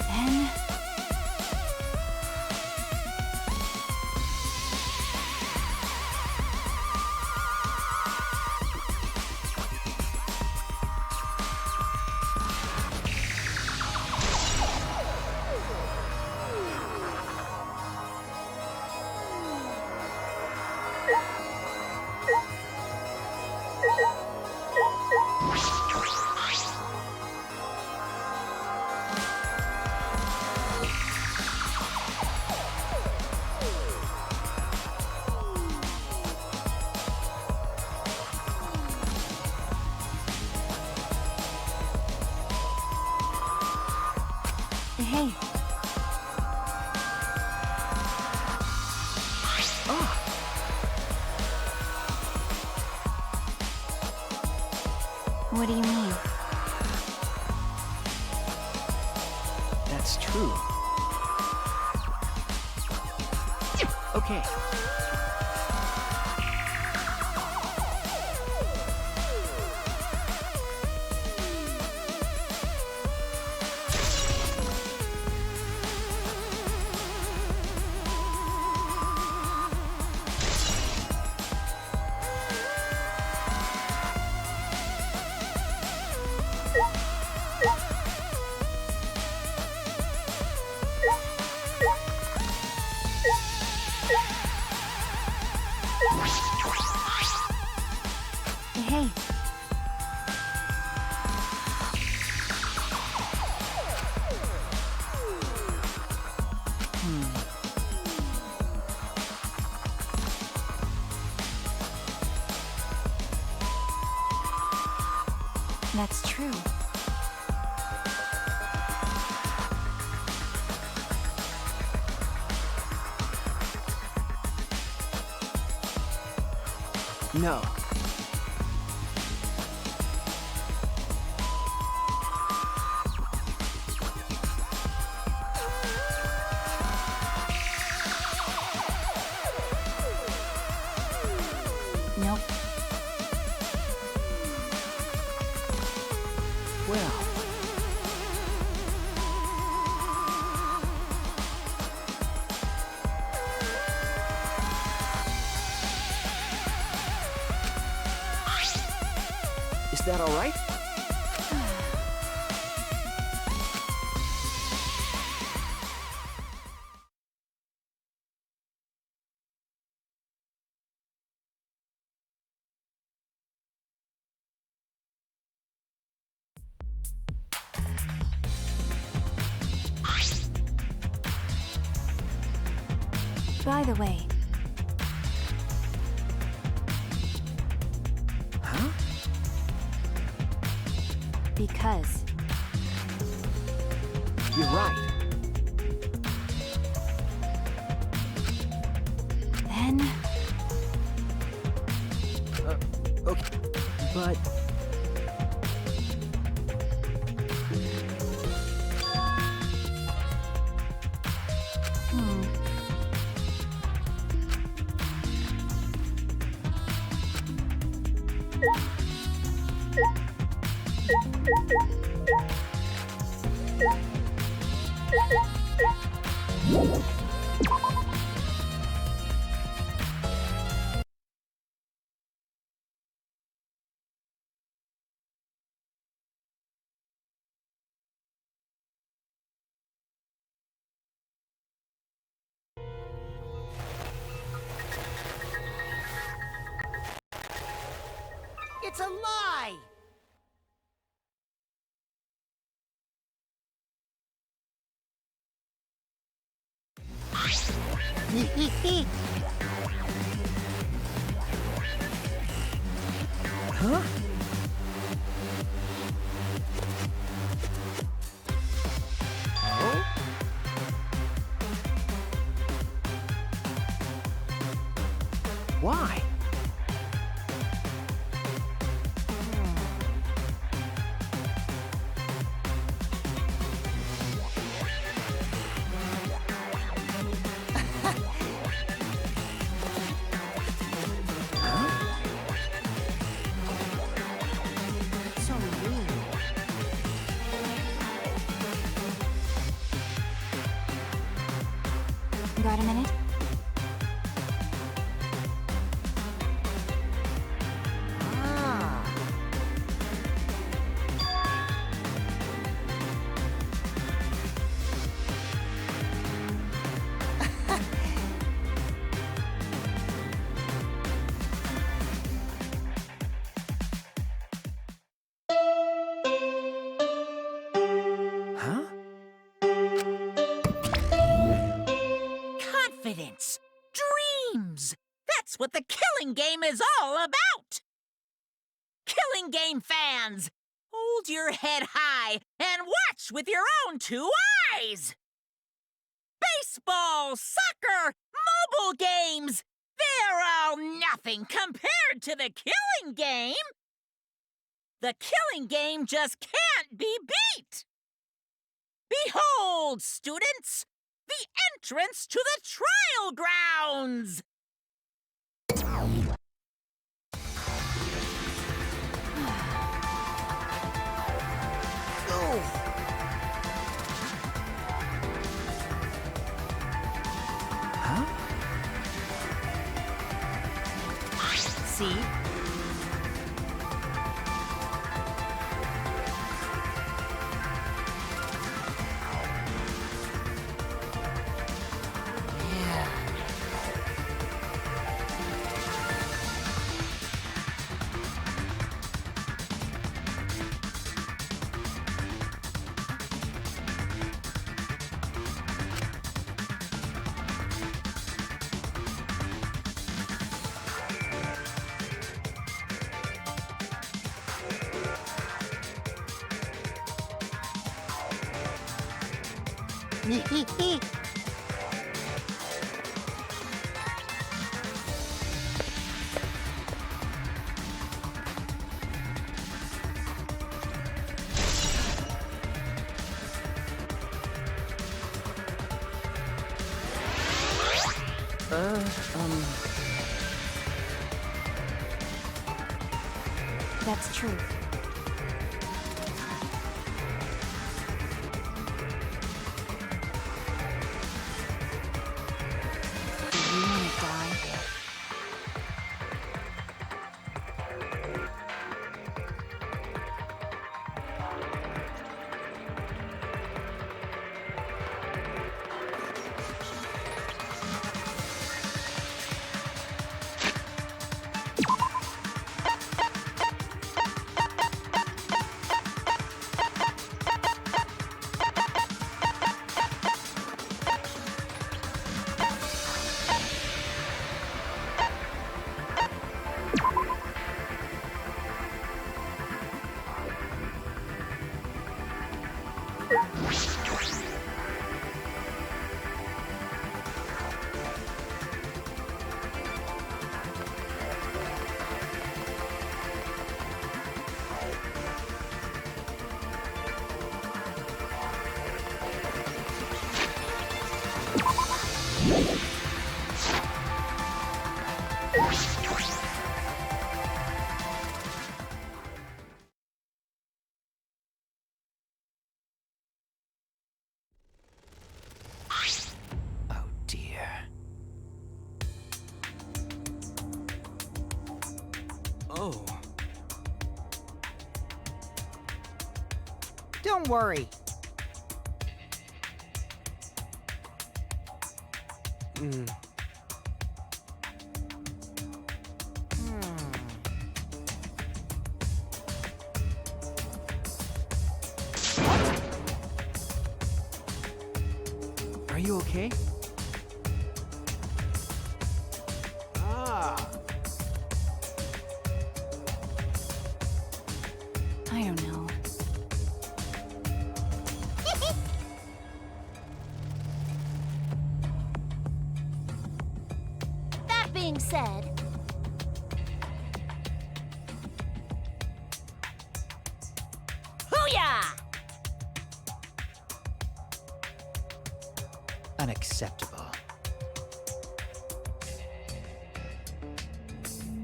[SPEAKER 5] Then... Hey. What do you mean?
[SPEAKER 3] That's true. Okay.
[SPEAKER 5] Hey. That's true.
[SPEAKER 3] No.
[SPEAKER 5] Nope.
[SPEAKER 3] Well. Is that all right?
[SPEAKER 5] By the way,
[SPEAKER 3] Huh?
[SPEAKER 5] because
[SPEAKER 3] You're right.
[SPEAKER 5] then
[SPEAKER 3] Okay. But
[SPEAKER 9] It's a lie!
[SPEAKER 3] huh? Oh? Why?
[SPEAKER 9] So mean.
[SPEAKER 5] got a minute?
[SPEAKER 9] Ah.
[SPEAKER 3] Huh?
[SPEAKER 8] Confidence. Dreams. That's what the Killing Game is all about. Killing Game fans, hold your head high and watch with your own two eyes! Baseball, soccer, mobile games, they're all nothing compared to the killing game! The killing game just can't be beat! Behold, students, the entrance to the trial grounds!
[SPEAKER 10] See?
[SPEAKER 2] That's true. Do you want to die?
[SPEAKER 1] Oh dear.
[SPEAKER 3] Oh.
[SPEAKER 9] Don't worry.
[SPEAKER 3] Are you okay? Ah.
[SPEAKER 2] I don't know.
[SPEAKER 4] That being said, hoo-yah!
[SPEAKER 1] Unacceptable.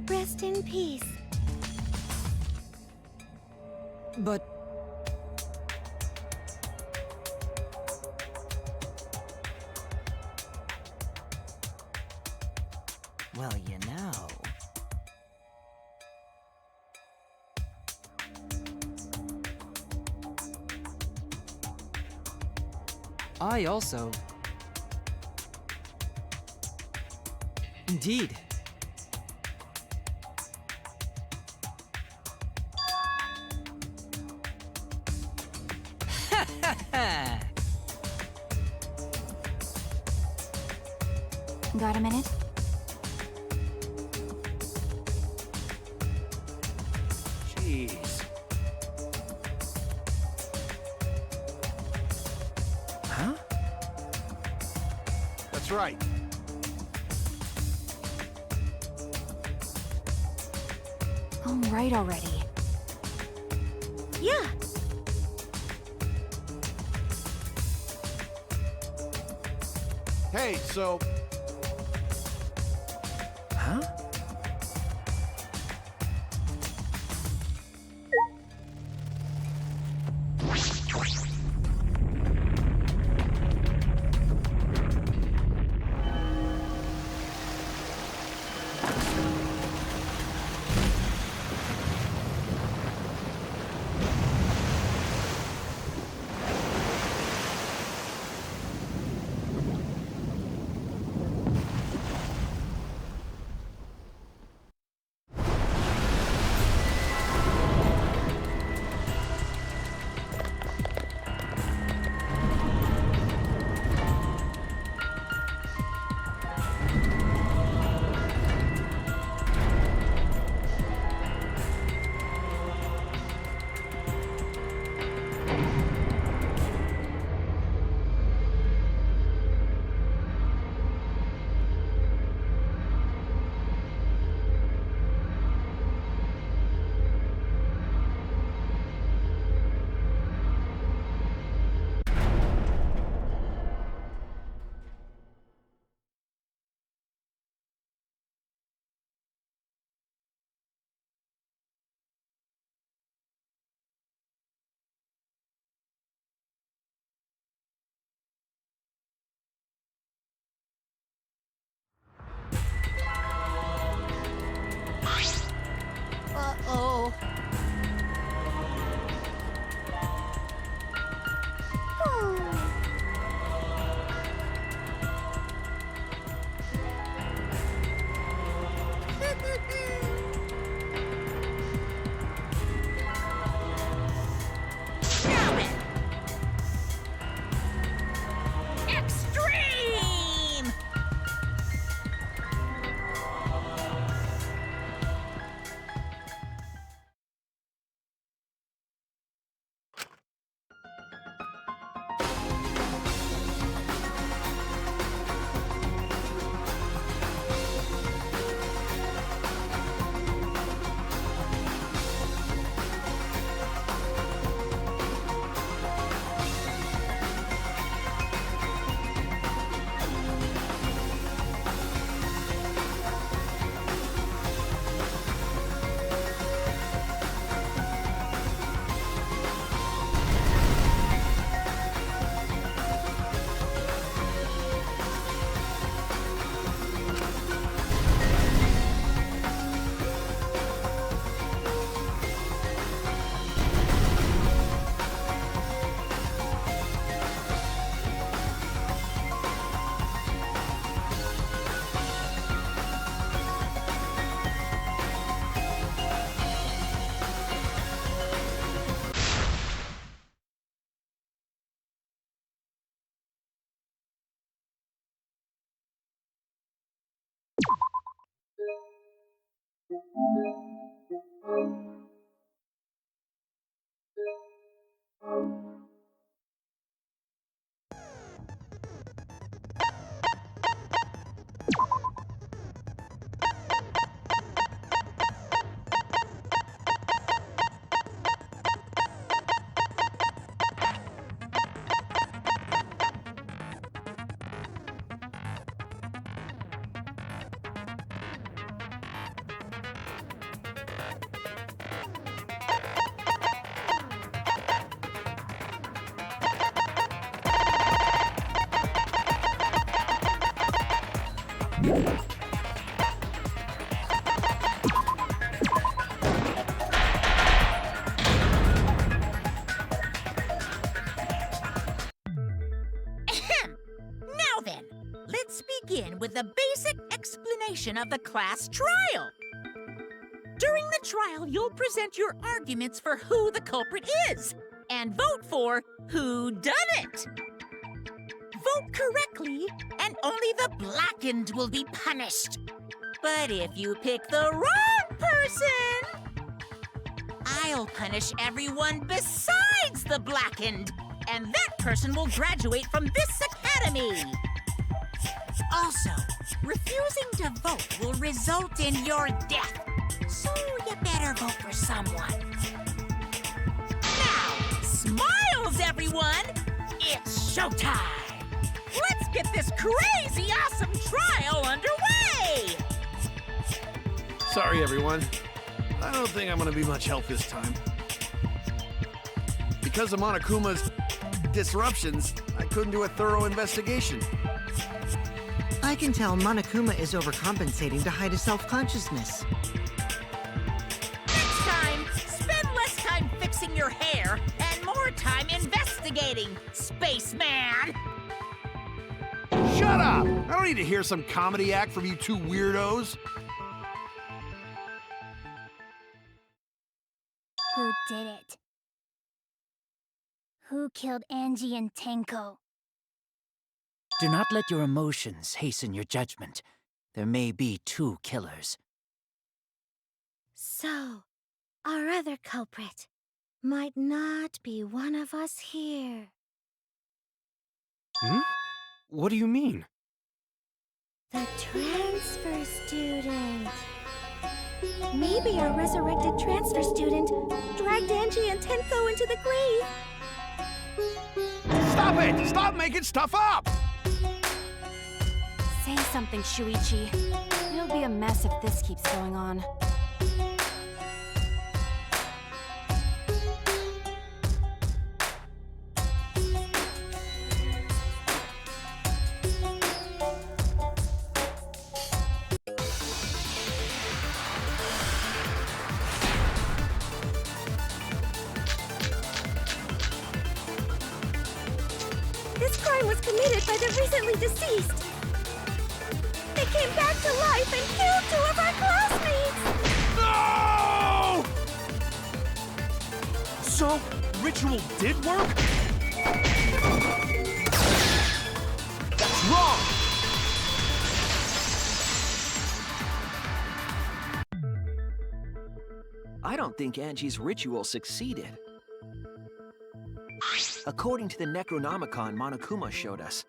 [SPEAKER 2] Rest in peace.
[SPEAKER 10] But
[SPEAKER 9] Well, you know.
[SPEAKER 10] I also... Indeed.
[SPEAKER 2] Got a minute?
[SPEAKER 3] Jeez. right.
[SPEAKER 8] All right already. Yeah.
[SPEAKER 3] Hey, so... Huh?
[SPEAKER 9] Uh-oh.
[SPEAKER 8] Extreme! Now then, let's begin with the basic explanation of the class trial. During the trial, you'll present your arguments for who the culprit is and vote for who done it. Vote correctly, and only the blackened will be punished. But if you pick the wrong person, I'll punish everyone besides the blackened, and that person will graduate from this academy. Also, refusing to vote will result in your death. So you better vote for someone. Now, smiles, everyone! It's showtime! Let's get this crazy awesome trial underway!
[SPEAKER 3] Sorry, everyone. I don't think I'm gonna be much help this time. Because of Monokuma's disruptions, I couldn't do a thorough investigation.
[SPEAKER 9] I can tell Monokuma is overcompensating to hide his self-consciousness.
[SPEAKER 8] Next time, spend less time fixing your hair and more time investigating, spaceman!
[SPEAKER 3] Shut up! I don't need to hear some comedy act from you two weirdos.
[SPEAKER 2] Who did it? Who killed Angie and Tenko?
[SPEAKER 1] Do not let your emotions hasten your judgment. There may be two killers.
[SPEAKER 4] So, our other culprit might not be one of us here.
[SPEAKER 3] Hmm? What do you mean?
[SPEAKER 4] The transfer student. Maybe our resurrected transfer student dragged Angie and Tenko into the grave.
[SPEAKER 3] Stop it! Stop making stuff up!
[SPEAKER 11] Say something, Shuichi. It'll be a mess if this keeps going on.
[SPEAKER 4] This crime was committed by the recently deceased. They came back to life and killed 2 of our classmates!
[SPEAKER 3] No! So, ritual did work? That's wrong!
[SPEAKER 12] I don't think Angie's ritual succeeded. According to the Necronomicon Monokuma showed us,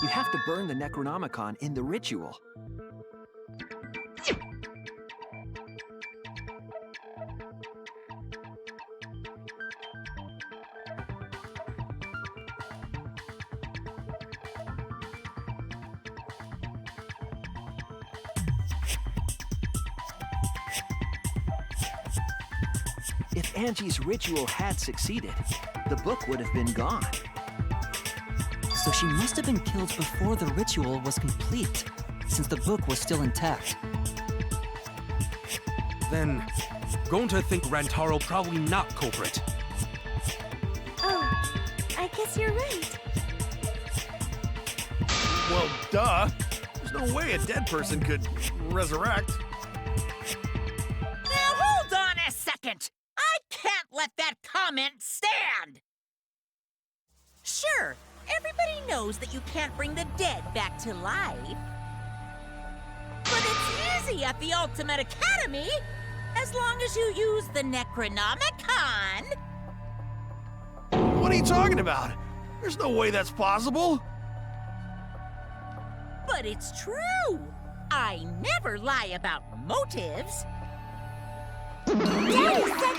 [SPEAKER 12] you have to burn the Necronomicon in the ritual. If Angie's ritual had succeeded, the book would have been gone.
[SPEAKER 10] So she must have been killed before the ritual was complete, since the book was still intact.
[SPEAKER 13] Then, going to think Rantaro probably not culprit.
[SPEAKER 4] Oh, I guess you're right.
[SPEAKER 3] Well, duh. There's no way a dead person could resurrect.
[SPEAKER 8] Now hold on a second! I can't let that comment stand! Sure, everybody knows that you can't bring the dead back to life. But it's easy at the Ultimate Academy, as long as you use the Necronomicon.
[SPEAKER 3] What are you talking about? There's no way that's possible.
[SPEAKER 8] But it's true. I never lie about motives.
[SPEAKER 2] Daddy said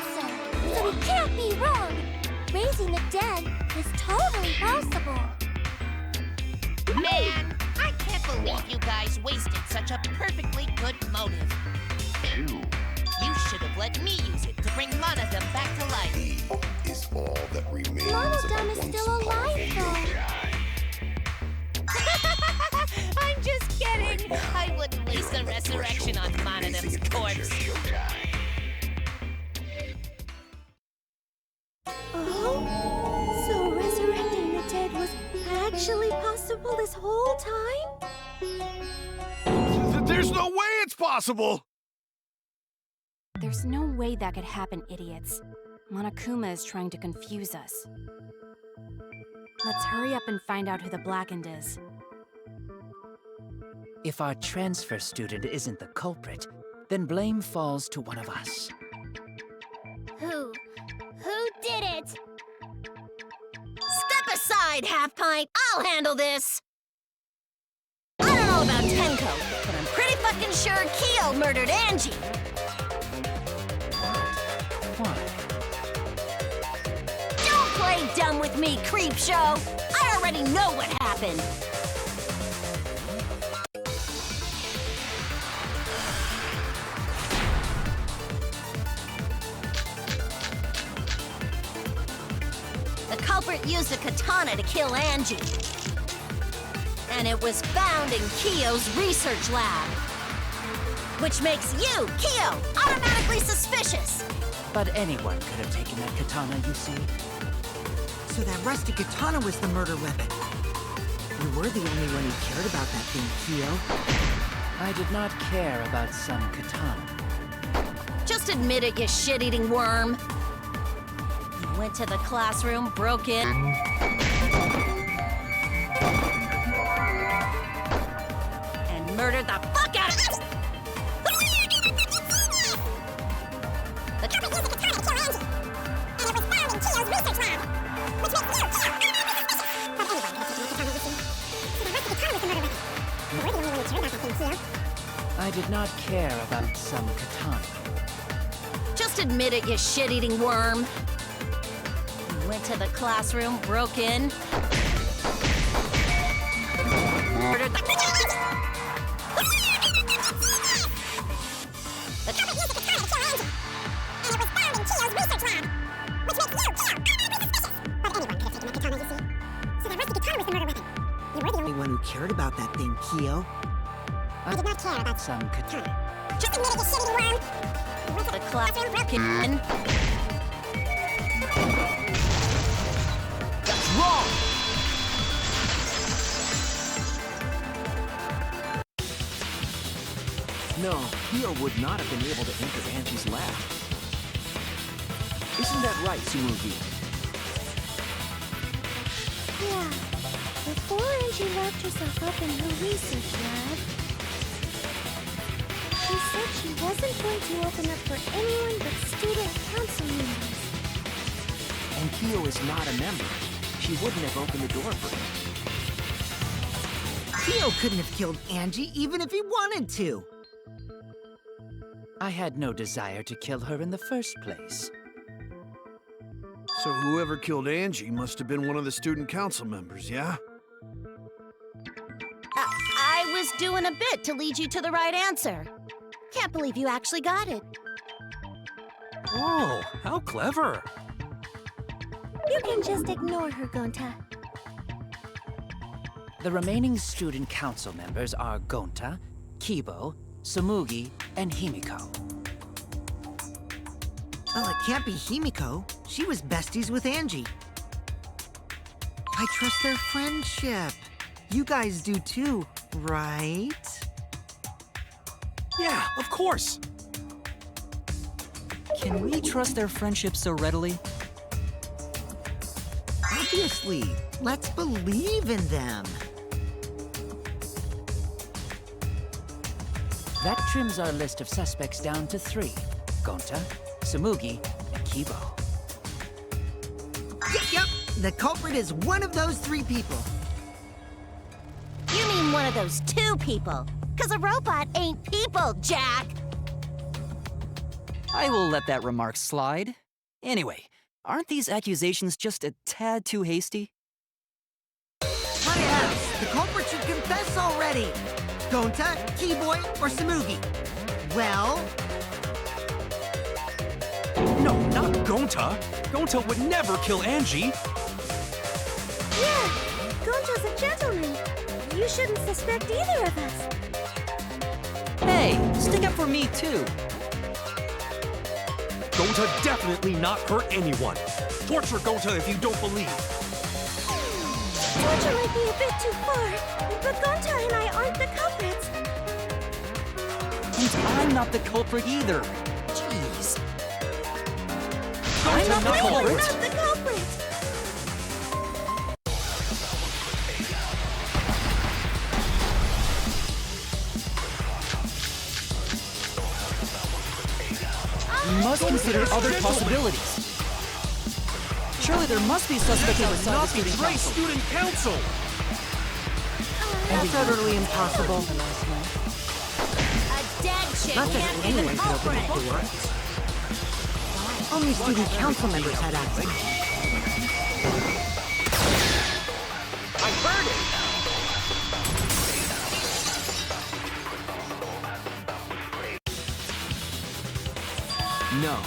[SPEAKER 2] so he can't be wrong. Raising the dead is totally possible.
[SPEAKER 14] Man, I can't believe you guys wasted such a perfectly good motive. You should have let me use it to bring Monodum back to life.
[SPEAKER 7] He is all that remains
[SPEAKER 2] Monodum
[SPEAKER 7] of
[SPEAKER 2] is
[SPEAKER 7] a once
[SPEAKER 2] still alive,
[SPEAKER 7] powerful
[SPEAKER 14] I'm just kidding. I wouldn't waste a resurrection on Monodum's corpse.
[SPEAKER 4] Oh? So resurrecting the dead was actually possible this whole time?
[SPEAKER 3] There's no way it's possible!
[SPEAKER 11] There's no way that could happen, idiots. Monokuma is trying to confuse us. Let's hurry up and find out who the Blackened is.
[SPEAKER 1] If our transfer student isn't the culprit, then blame falls to one of us.
[SPEAKER 2] Who? Who did it?
[SPEAKER 4] Step aside, Half Pint! I'll handle this!
[SPEAKER 5] fucking sure Kyo murdered Angie.
[SPEAKER 1] Why?
[SPEAKER 5] Don't play dumb with me, Creepshow. I already know what happened. The culprit used a katana to kill Angie. And it was found in Kyo's research lab. Which makes you, Kyo, automatically suspicious.
[SPEAKER 1] But anyone could have taken that katana, you see.
[SPEAKER 9] So that rusty katana was the murder weapon. You were the only one who cared about that thing, Kyo.
[SPEAKER 1] I did not care about some katana.
[SPEAKER 5] Just admit it, you shit-eating worm. You went to the classroom, broke in. And murdered the fuck out of us! The culprit used a katana to kill Angie. And it was found in Kyo's research lab. Which makes you, Kyo, automatically suspicious. But anyone could have taken that katana, you see. So the rusty katana was the murder weapon. You were the only one who cared about that thing, Kyo.
[SPEAKER 1] I did not care about some katana.
[SPEAKER 5] Just admit it, you shit-eating worm. You went to the classroom, broke in. Murdered the... The culprit used a katana to kill Angie. And it was found in Kyo's research lab. Which makes you, Kyo, automatically suspicious. But anyone could have taken that katana, you see. So that rusty katana was the murder weapon. You were the only
[SPEAKER 9] One who cared about that thing, Kyo.
[SPEAKER 5] I did not care about
[SPEAKER 1] some katana.
[SPEAKER 5] Just admit it, you shitty worm. You went to the classroom, broke in.
[SPEAKER 13] That's wrong!
[SPEAKER 12] No, Kyo would not have been able to enter Angie's lab. Isn't that right, Tsumugi?
[SPEAKER 4] Yeah. Before Angie locked herself up in her research lab, she said she wasn't going to open up for anyone but student council members.
[SPEAKER 12] And Kyo is not a member. She wouldn't have opened the door for him.
[SPEAKER 9] Kyo couldn't have killed Angie even if he wanted to.
[SPEAKER 1] I had no desire to kill her in the first place.
[SPEAKER 3] So whoever killed Angie must have been one of the student council members, yeah?
[SPEAKER 5] I was doing a bit to lead you to the right answer. Can't believe you actually got it.
[SPEAKER 13] Whoa, how clever.
[SPEAKER 4] You can just ignore her, Gonta.
[SPEAKER 1] The remaining student council members are Gonta, Kibo, Tsumugi, and Himiko.
[SPEAKER 9] Well, it can't be Himiko. She was besties with Angie. I trust their friendship. You guys do too, right?
[SPEAKER 13] Yeah, of course.
[SPEAKER 10] Can we trust their friendship so readily?
[SPEAKER 9] Obviously. Let's believe in them.
[SPEAKER 1] That trims our list of suspects down to 3. Gonta, Tsumugi, and Kibo.
[SPEAKER 9] Yep. The culprit is one of those 3 people.
[SPEAKER 5] You mean one of those 2 people? 'Cause a robot ain't people, Jack!
[SPEAKER 10] I will let that remark slide. Anyway, aren't these accusations just a tad too hasty?
[SPEAKER 9] Hi-Hats, the culprit should confess already. Gonta, Keyboy, or Tsumugi? Well...
[SPEAKER 13] No, not Gonta. Gonta would never kill Angie.
[SPEAKER 4] Yeah, Gonta's a gentleman. You shouldn't suspect either of us.
[SPEAKER 10] Hey, stick up for me too.
[SPEAKER 13] Gonta definitely not hurt anyone. Torture Gonta if you don't believe.
[SPEAKER 4] Torture might be a bit too far, but Gonta and I aren't the culprits.
[SPEAKER 10] And I'm not the culprit either. Jeez.
[SPEAKER 13] I'm not the culprit.
[SPEAKER 4] We're not the culprit.
[SPEAKER 10] We must consider other possibilities. Surely there must be suspects outside the student council.
[SPEAKER 13] Student council.
[SPEAKER 9] That's utterly impossible.
[SPEAKER 5] shit
[SPEAKER 9] Not
[SPEAKER 5] can't
[SPEAKER 9] that
[SPEAKER 5] be the
[SPEAKER 9] anyone could open
[SPEAKER 5] culprit.
[SPEAKER 9] the door. Only student council members had access.
[SPEAKER 12] I heard it! No,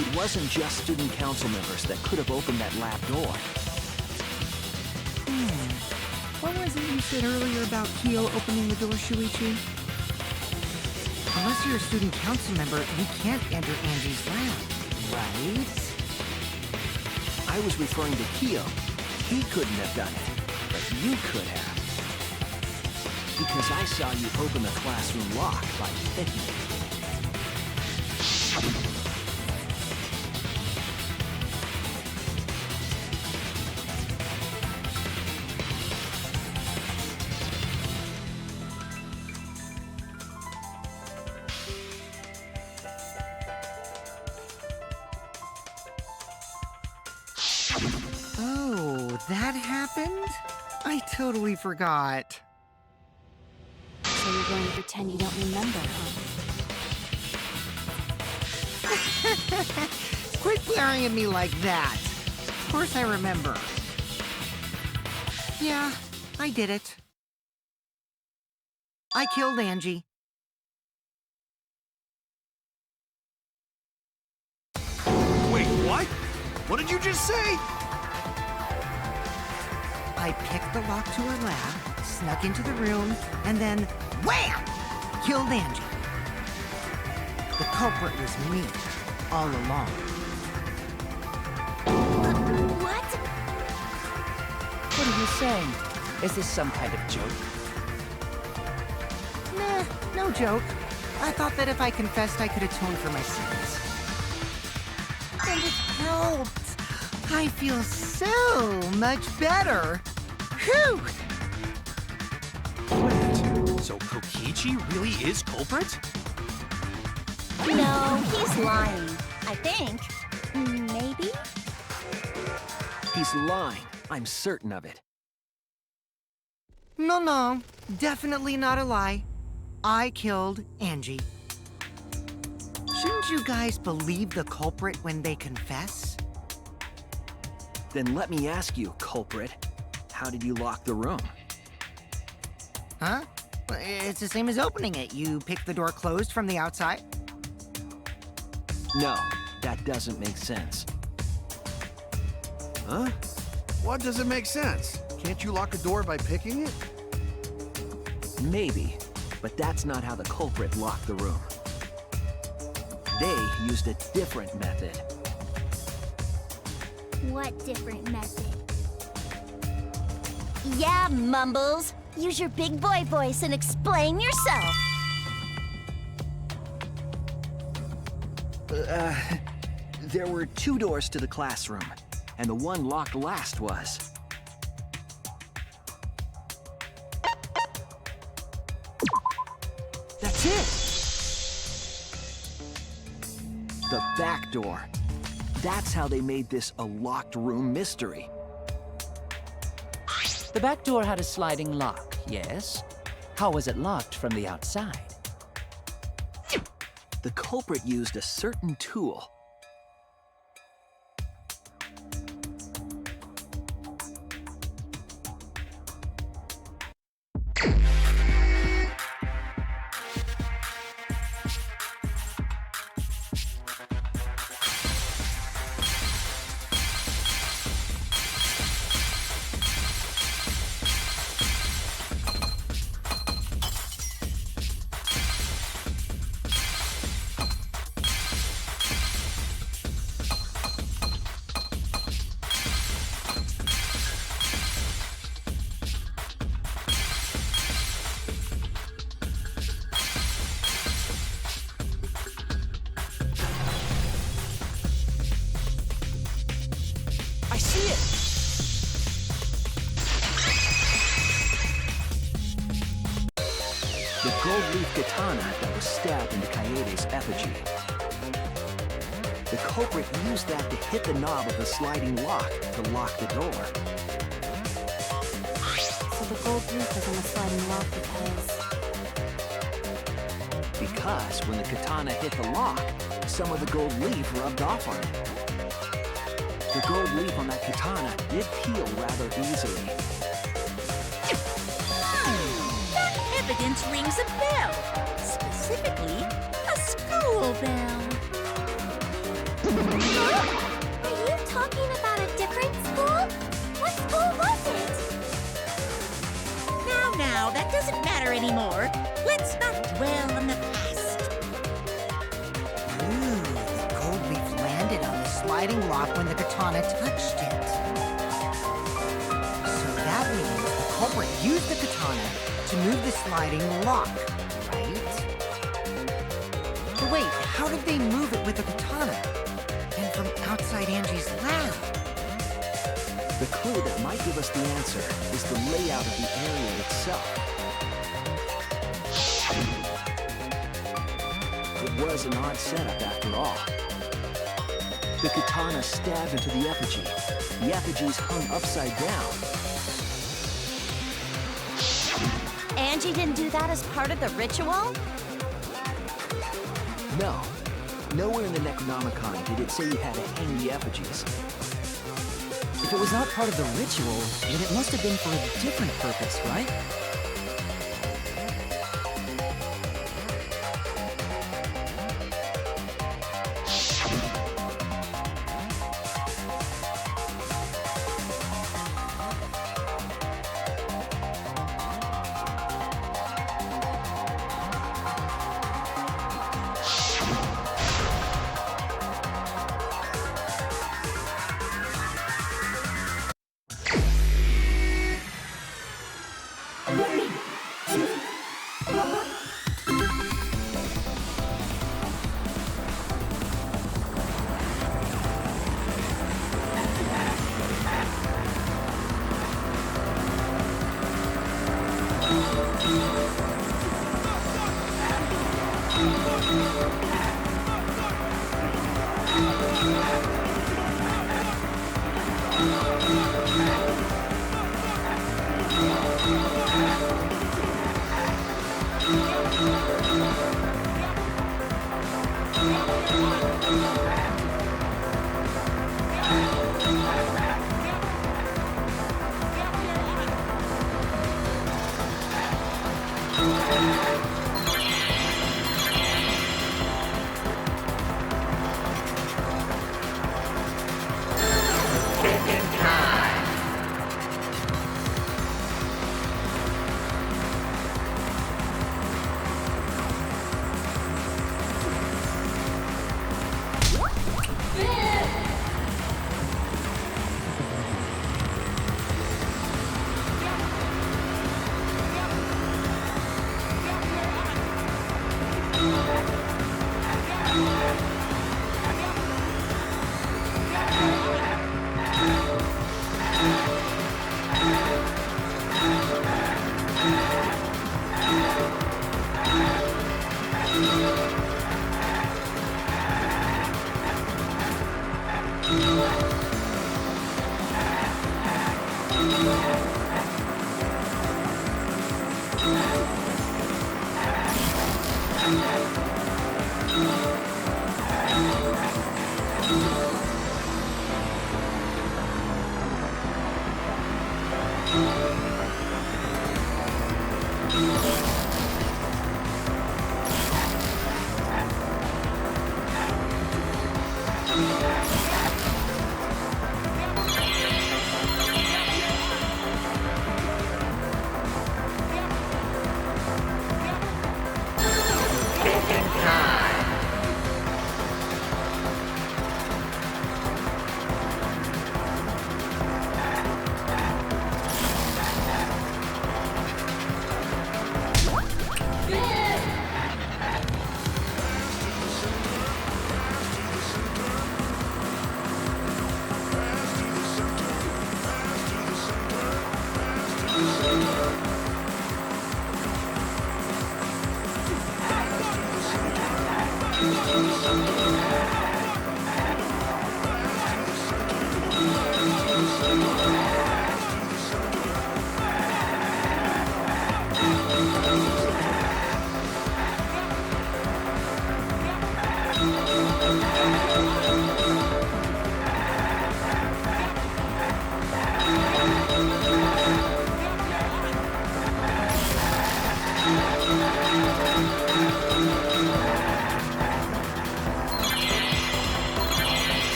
[SPEAKER 12] it wasn't just student council members that could have opened that lab door.
[SPEAKER 9] What was it you said earlier about Kyo opening the door, Shuichi? Unless you're a student council member, you can't enter Angie's lab, right?
[SPEAKER 12] I was referring to Kyo. He couldn't have done it, but you could have. Because I saw you open the classroom lock by picking it.
[SPEAKER 9] Oh, that happened? I totally forgot.
[SPEAKER 11] So you're going to pretend you don't remember, huh?
[SPEAKER 9] Quit glaring at me like that. Of course I remember. Yeah, I did it. I killed Angie.
[SPEAKER 3] Wait, what? What did you just say?
[SPEAKER 9] I picked the lock to her lab, snuck into the room, and then wham! Killed Angie. The culprit was me, all along.
[SPEAKER 2] What?
[SPEAKER 1] What are you saying? Is this some kind of joke?
[SPEAKER 9] Nah, no joke. I thought that if I confessed, I could atone for my sins. And it helped. I feel so much better. Whew!
[SPEAKER 13] Wait, so Kokichi really is culprit?
[SPEAKER 5] No, he's lying. I think.
[SPEAKER 2] Maybe?
[SPEAKER 12] He's lying. I'm certain of it.
[SPEAKER 9] No, definitely not a lie. I killed Angie. Shouldn't you guys believe the culprit when they confess?
[SPEAKER 12] Then let me ask you, culprit. How did you lock the room?
[SPEAKER 9] Huh? It's the same as opening it. You pick the door closed from the outside?
[SPEAKER 12] No, that doesn't make sense.
[SPEAKER 3] Huh? What doesn't make sense? Can't you lock a door by picking it?
[SPEAKER 12] Maybe, but that's not how the culprit locked the room. They used a different method.
[SPEAKER 2] What different method?
[SPEAKER 5] Yeah, Mumbles. Use your big boy voice and explain yourself.
[SPEAKER 12] There were 2 doors to the classroom, and the one locked last was. That's it! The back door. That's how they made this a locked room mystery.
[SPEAKER 1] The back door had a sliding lock, yes? How was it locked from the outside?
[SPEAKER 12] The culprit used a certain tool. I see it! The gold leaf katana that was stabbed into Kaede's effigy. The culprit used that to hit the knob of the sliding lock to lock the door.
[SPEAKER 11] So the gold leaf is on the sliding lock
[SPEAKER 12] because when the katana hit the lock, some of the gold leaf rubbed off on it. The gold leaf on that katana did peel rather easily.
[SPEAKER 8] That evidence rings a bell. Specifically, a school bell.
[SPEAKER 4] Huh? Are you talking about a different school? What school was it?
[SPEAKER 8] Now, that doesn't matter anymore. Let's not dwell on the past.
[SPEAKER 9] Ooh, the gold leaf landed on the sliding lock when the katana touched it. So that means the culprit used the katana to move the sliding lock, right? But wait, how did they move it with the katana? And from outside Angie's lab?
[SPEAKER 12] The clue that might give us the answer is the layout of the area itself. It was an odd setup after all. The katana stabbed into the effigy. The effigies hung upside down.
[SPEAKER 5] Angie didn't do that as part of the ritual?
[SPEAKER 12] No. Nowhere in the Necronomicon did it say you had to hang the effigies.
[SPEAKER 10] If it was not part of the ritual, then it must have been for a different purpose, right?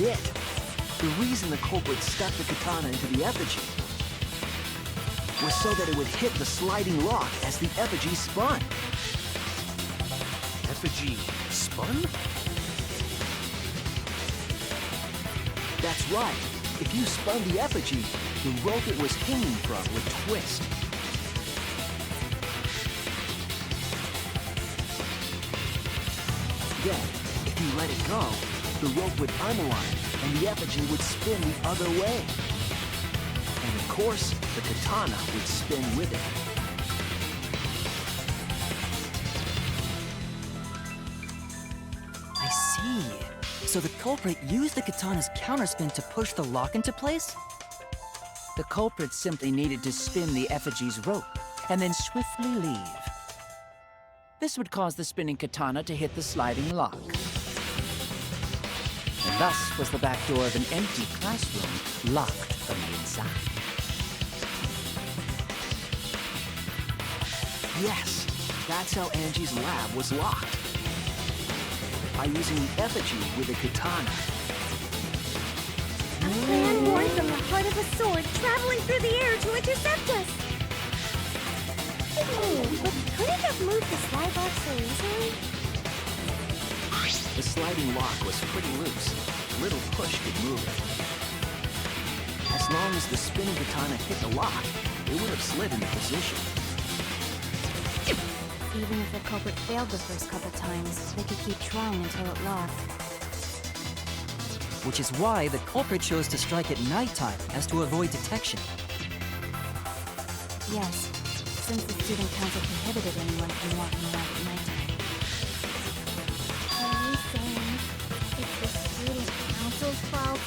[SPEAKER 12] did. The reason the culprit stuck the katana into the effigy was so that it would hit the sliding lock as the effigy spun.
[SPEAKER 13] Effigy spun?
[SPEAKER 12] That's right. If you spun the effigy, the rope it was hanging from would twist. Then, if you let it go, the rope would unwind and the effigy would spin the other way. And of course, the katana would spin with it.
[SPEAKER 10] I see. So the culprit used the katana's counterspin to push the lock into place?
[SPEAKER 1] The culprit simply needed to spin the effigy's rope and then swiftly leave. This would cause the spinning katana to hit the sliding lock. And thus was the back door of an empty classroom locked from the inside.
[SPEAKER 12] Yes, that's how Angie's lab was locked. By using the effigy with a katana.
[SPEAKER 4] A man born from the heart of a sword traveling through the air to intercept us! Oh, but could it have moved the slide lock so easily?
[SPEAKER 12] The sliding lock was pretty loose. A little push could move it. As long as the spinning katana hit the lock, it would have slid into position.
[SPEAKER 11] Even if the culprit failed the first couple times, they could keep trying until it locked.
[SPEAKER 10] Which is why the culprit chose to strike at nighttime, as to avoid detection.
[SPEAKER 11] Yes, since the student council prohibited anyone from walking around at nighttime.
[SPEAKER 2] Are you saying it's the student council's fault?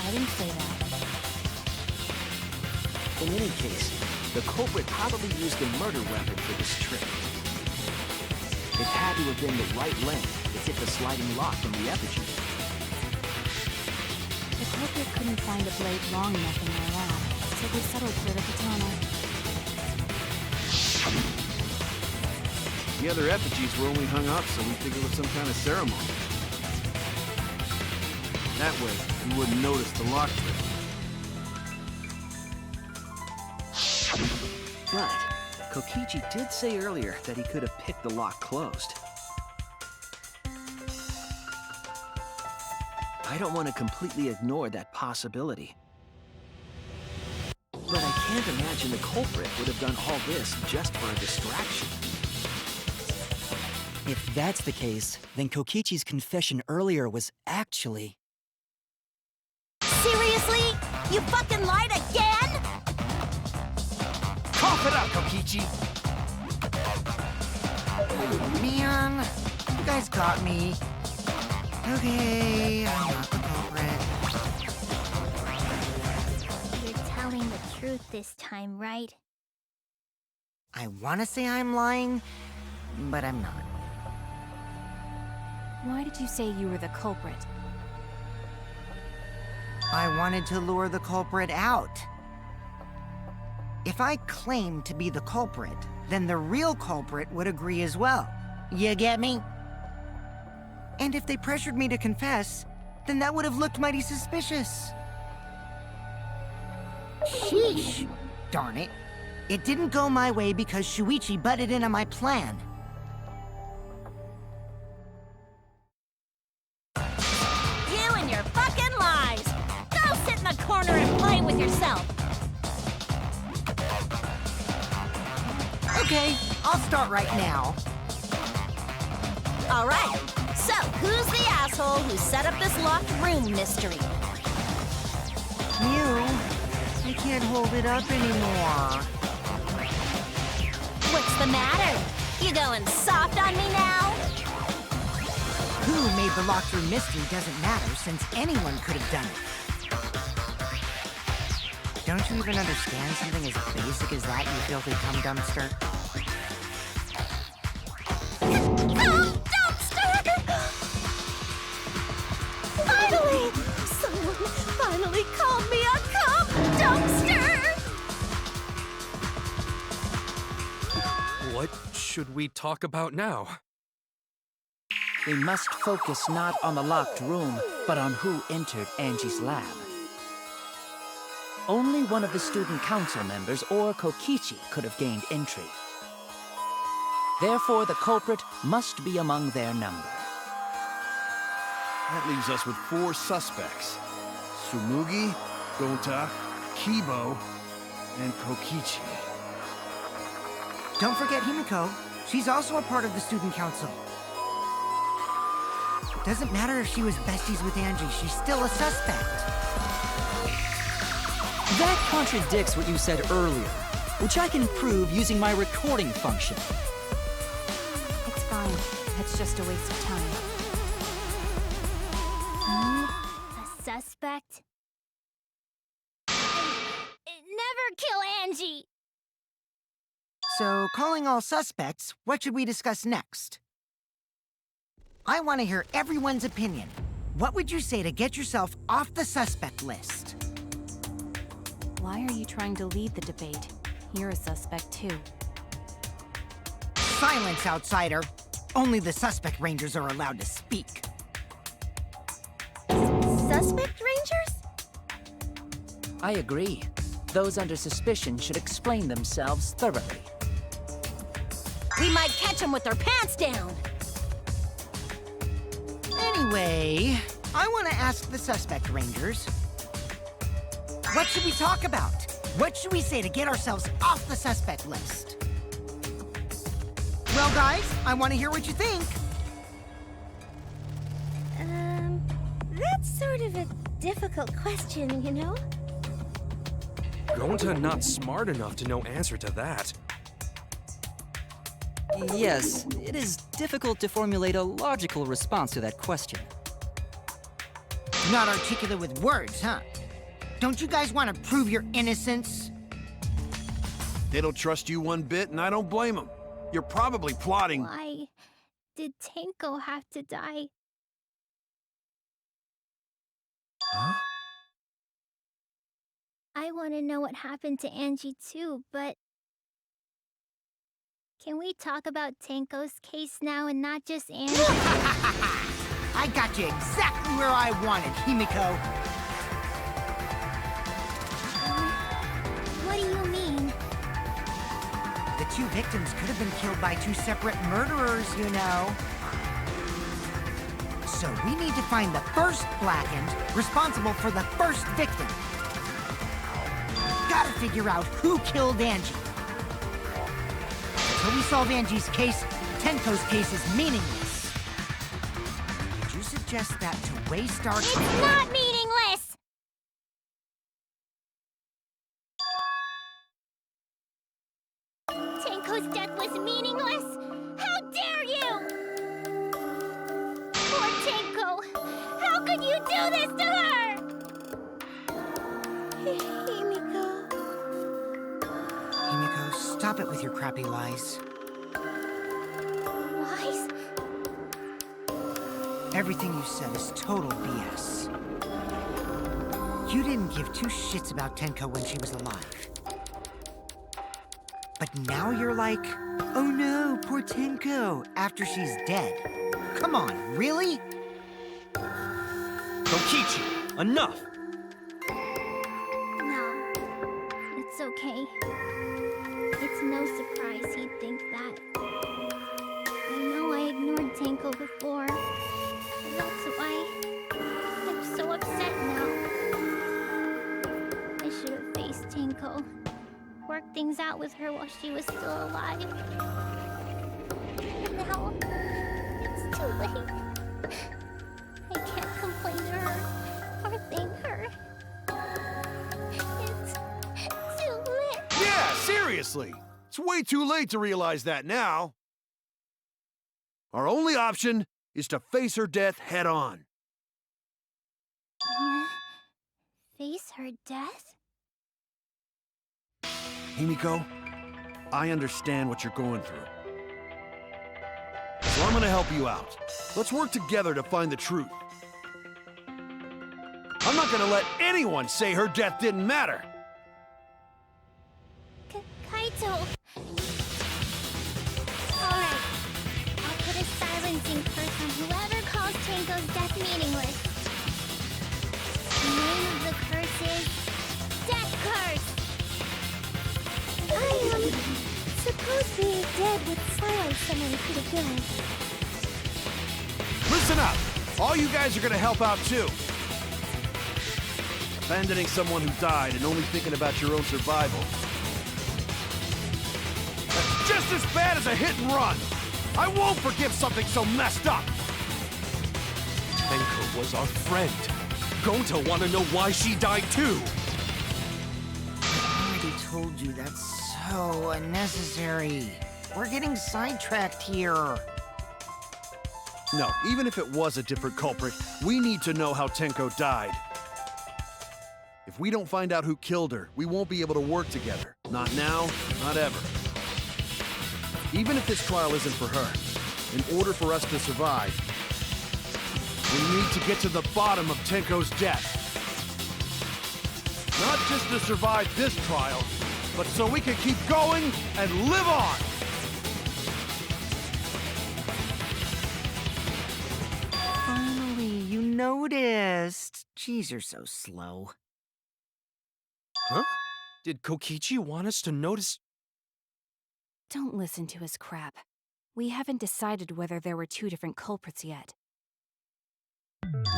[SPEAKER 11] I didn't say that.
[SPEAKER 12] In any case, the culprit probably used a murder weapon for this trick. It had to have been the right length to hit the sliding lock from the effigy.
[SPEAKER 11] The culprit couldn't find a blade long enough in their lab, so they settled for the katana.
[SPEAKER 3] The other effigies were only hung up, so we figured it was some kind of ceremony. That way, you wouldn't notice the lock trick.
[SPEAKER 12] But Kokichi did say earlier that he could have picked the lock closed. I don't want to completely ignore that possibility. But I can't imagine the culprit would have done all this just for a distraction.
[SPEAKER 10] If that's the case, then Kokichi's confession earlier was actually...
[SPEAKER 5] Seriously? You fucking lied again?
[SPEAKER 3] Cough it up, Kokichi!
[SPEAKER 9] Oh, man. You guys got me. Okay, I'm not the culprit.
[SPEAKER 2] You're telling the truth this time, right?
[SPEAKER 9] I want to say I'm lying, but I'm not.
[SPEAKER 11] Why did you say you were the culprit?
[SPEAKER 9] I wanted to lure the culprit out. If I claimed to be the culprit, then the real culprit would agree as well. You get me? And if they pressured me to confess, then that would have looked mighty suspicious. Sheesh! Darn it. It didn't go my way because Shuichi butted in on my plan.
[SPEAKER 5] You and your fucking lies! Go sit in the corner and play with yourself!
[SPEAKER 9] Okay, I'll start right now.
[SPEAKER 5] All right, so who's the asshole who set up this locked room mystery?
[SPEAKER 9] You, I can't hold it up anymore.
[SPEAKER 5] What's the matter? You going soft on me now?
[SPEAKER 9] Who made the locked room mystery doesn't matter, since anyone could have done it. Don't you even understand something as basic as that, you filthy cum dumpster?
[SPEAKER 5] Finally! Someone finally called me a cum dumpster!
[SPEAKER 13] What should we talk about now?
[SPEAKER 1] we must focus not on the locked room, but on who entered Angie's lab. Only one of the student council members or Kokichi could have gained entry. Therefore, the culprit must be among their number.
[SPEAKER 3] That leaves us with 4 suspects. Tsumugi, Gonta, Kibo, and Kokichi.
[SPEAKER 9] Don't forget Himiko. She's also a part of the student council. Doesn't matter if she was besties with Angie, she's still a suspect.
[SPEAKER 10] That contradicts what you said earlier, which I can prove using my recording function.
[SPEAKER 11] It's fine. It's just a waste of time.
[SPEAKER 2] A suspect? Never kill Angie!
[SPEAKER 9] So, calling all suspects, what should we discuss next? I want to hear everyone's opinion. What would you say to get yourself off the suspect list?
[SPEAKER 11] Why are you trying to lead the debate? You're a suspect too.
[SPEAKER 9] Silence, outsider! Only the suspect rangers are allowed to speak.
[SPEAKER 4] Suspect rangers?
[SPEAKER 1] I agree. Those under suspicion should explain themselves thoroughly.
[SPEAKER 5] We might catch them with their pants down.
[SPEAKER 9] Anyway, I want to ask the suspect rangers. What should we talk about? What should we say to get ourselves off the suspect list? Well, guys, I want to hear what you think.
[SPEAKER 4] That's sort of a difficult question, you know?
[SPEAKER 13] Gonta not smart enough to know answer to that.
[SPEAKER 10] Yes, it is difficult to formulate a logical response to that question.
[SPEAKER 9] Not articulate with words, huh? Don't you guys want to prove your innocence?
[SPEAKER 3] They don't trust you one bit, and I don't blame them. You're probably plotting...
[SPEAKER 2] Why did Tenko have to die?
[SPEAKER 3] Huh?
[SPEAKER 2] I want to know what happened to Angie too, but... Can we talk about Tenko's case now and not just Angie?
[SPEAKER 9] I got you exactly where I wanted, Himiko.
[SPEAKER 2] What do you mean?
[SPEAKER 9] The 2 victims could have been killed by 2 separate murderers, you know. So we need to find the first Blackened responsible for the first victim. Gotta figure out who killed Angie. Until we solve Angie's case, Tenko's case is meaningless. Did you suggest that to waste our...
[SPEAKER 2] It's not meaningless! Tenko's death was meaningless? How dare you! Poor Tenko! How could you do this to her?
[SPEAKER 4] Himiko.
[SPEAKER 9] Himiko, stop it with your crappy lies.
[SPEAKER 2] Lies?
[SPEAKER 9] Everything you said is total BS. You didn't give 2 shits about Tenko when she was alive. But now you're like, oh no, poor Tenko, after she's dead. Come on, really?
[SPEAKER 13] Kokichi, enough!
[SPEAKER 2] No. It's okay. It's no surprise he'd think that. I know I ignored Tenko before. That's why I'm so upset now. I should have faced Tenko. Worked things out with her while she was still alive. Now, it's too late. I can't complain to her or thank her. It's too late.
[SPEAKER 3] Yeah, seriously! It's way too late to realize that now. Our only option is to face her death head on.
[SPEAKER 2] Face her death?
[SPEAKER 3] Himiko, I understand what you're going through. So I'm gonna help you out. Let's work together to find the truth. I'm not gonna let anyone say her death didn't matter.
[SPEAKER 2] Kaito! Alright. I'll put a silencing curse And whoever calls Tenko's death meaningless, the name of the curse is Death Curse!
[SPEAKER 4] Suppose being dead would silence someone pretty good.
[SPEAKER 3] Listen up! All you guys are gonna help out too. Abandoning someone who died and only thinking about your own survival. That's just as bad as a hit and run! I won't forgive something so messed up!
[SPEAKER 13] Tenko was our friend. Gonta wanna know why she died too!
[SPEAKER 9] I already told you that's so unnecessary. We're getting sidetracked here.
[SPEAKER 3] No, even if it was a different culprit, we need to know how Tenko died. If we don't find out who killed her, we won't be able to work together. Not now, not ever. Even if this trial isn't for her, in order for us to survive, we need to get to the bottom of Tenko's death. Not just to survive this trial, but so we can keep going and live on!
[SPEAKER 9] Finally, you noticed. Jeez, you're so slow.
[SPEAKER 13] Huh? Did Kokichi want us to notice?
[SPEAKER 11] Don't listen to his crap. We haven't decided whether there were two different culprits yet.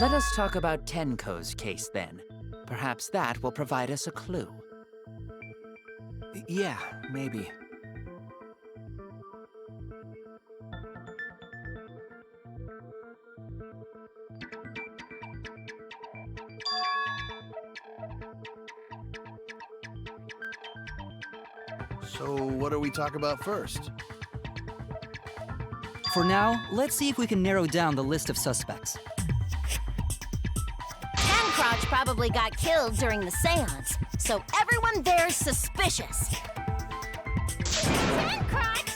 [SPEAKER 1] Let us talk about Tenko's case then. Perhaps that will provide us a clue.
[SPEAKER 12] Yeah, maybe.
[SPEAKER 3] So, what do we talk about first?
[SPEAKER 10] For now, let's see if we can narrow down the list of suspects.
[SPEAKER 5] Tancrotch probably got killed during the seance, so everyone there's suspicious.
[SPEAKER 2] Tancrotch!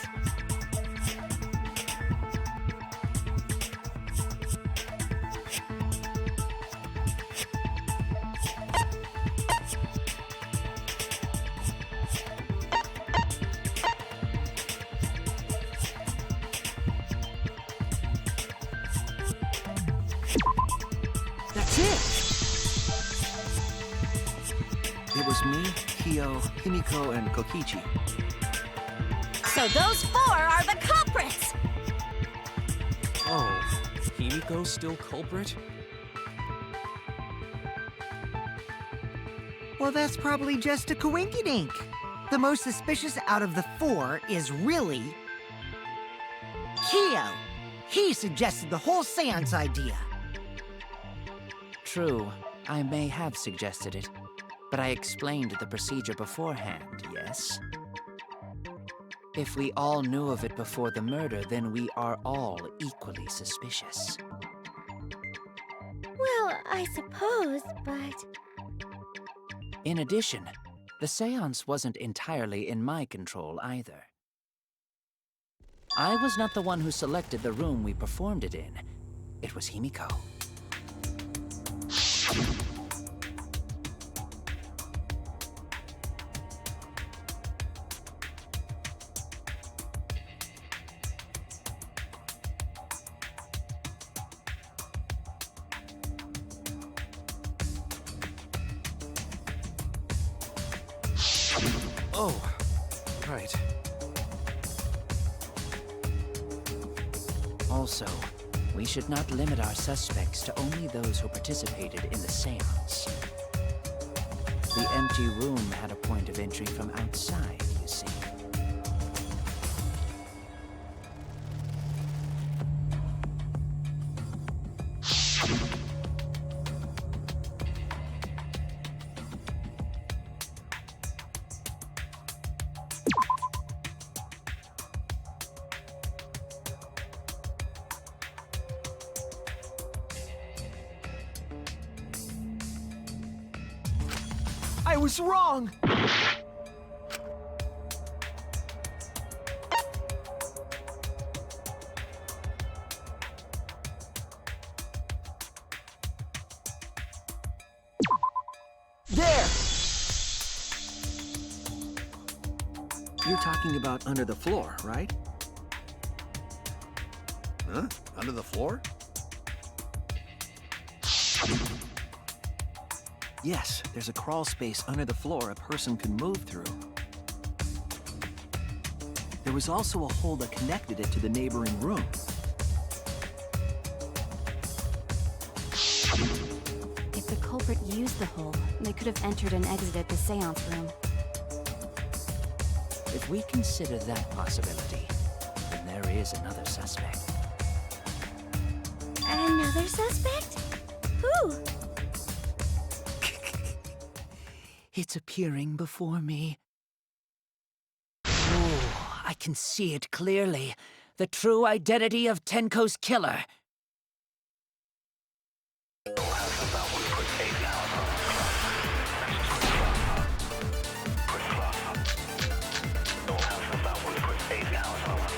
[SPEAKER 12] That's it! It was me, Kyo, Himiko, and Kokichi.
[SPEAKER 5] So those four are the culprits!
[SPEAKER 13] Oh, Himiko's still culprit?
[SPEAKER 9] Well, that's probably just a coinkydink. The most suspicious out of the four is really Kyo. He suggested the whole seance idea.
[SPEAKER 1] True, I may have suggested it, but I explained the procedure beforehand, yes? If we all knew of it before the murder, then we are all equally suspicious.
[SPEAKER 4] Well, I suppose, but...
[SPEAKER 1] In addition, the seance wasn't entirely in my control either. I was not the one who selected the room we performed it in. It was Himiko.
[SPEAKER 13] Oh, right.
[SPEAKER 1] Also, we should not limit our suspects to only those who participated in the seance. The empty room had a point of entry from outside, you see.
[SPEAKER 12] I was wrong! There! You're talking about under the floor, right?
[SPEAKER 3] Huh? Under the floor?
[SPEAKER 12] Yes, there's a crawl space under the floor a person can move through. There was also a hole that connected it to the neighboring room.
[SPEAKER 11] If the culprit used the hole, they could have entered and exited the seance room.
[SPEAKER 1] If we consider that possibility, then there is another suspect.
[SPEAKER 4] Another suspect? Who?
[SPEAKER 1] It's appearing before me. Oh, I can see it clearly. The true identity of Tenko's killer.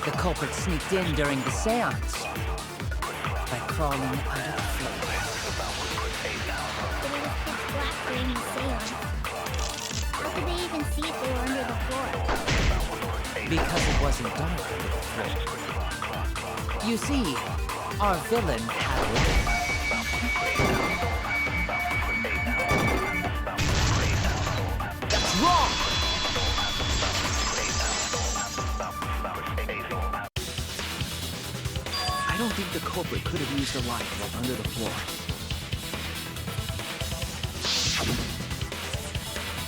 [SPEAKER 1] The culprit sneaked in during the seance by crawling under the floor.
[SPEAKER 2] But it was pitch black during the seance. How could they even see if they were under the floor?
[SPEAKER 1] Because it wasn't dark under the floor. You see, our villain had a light.
[SPEAKER 12] That's wrong! I don't think the culprit could have used a light while under the floor.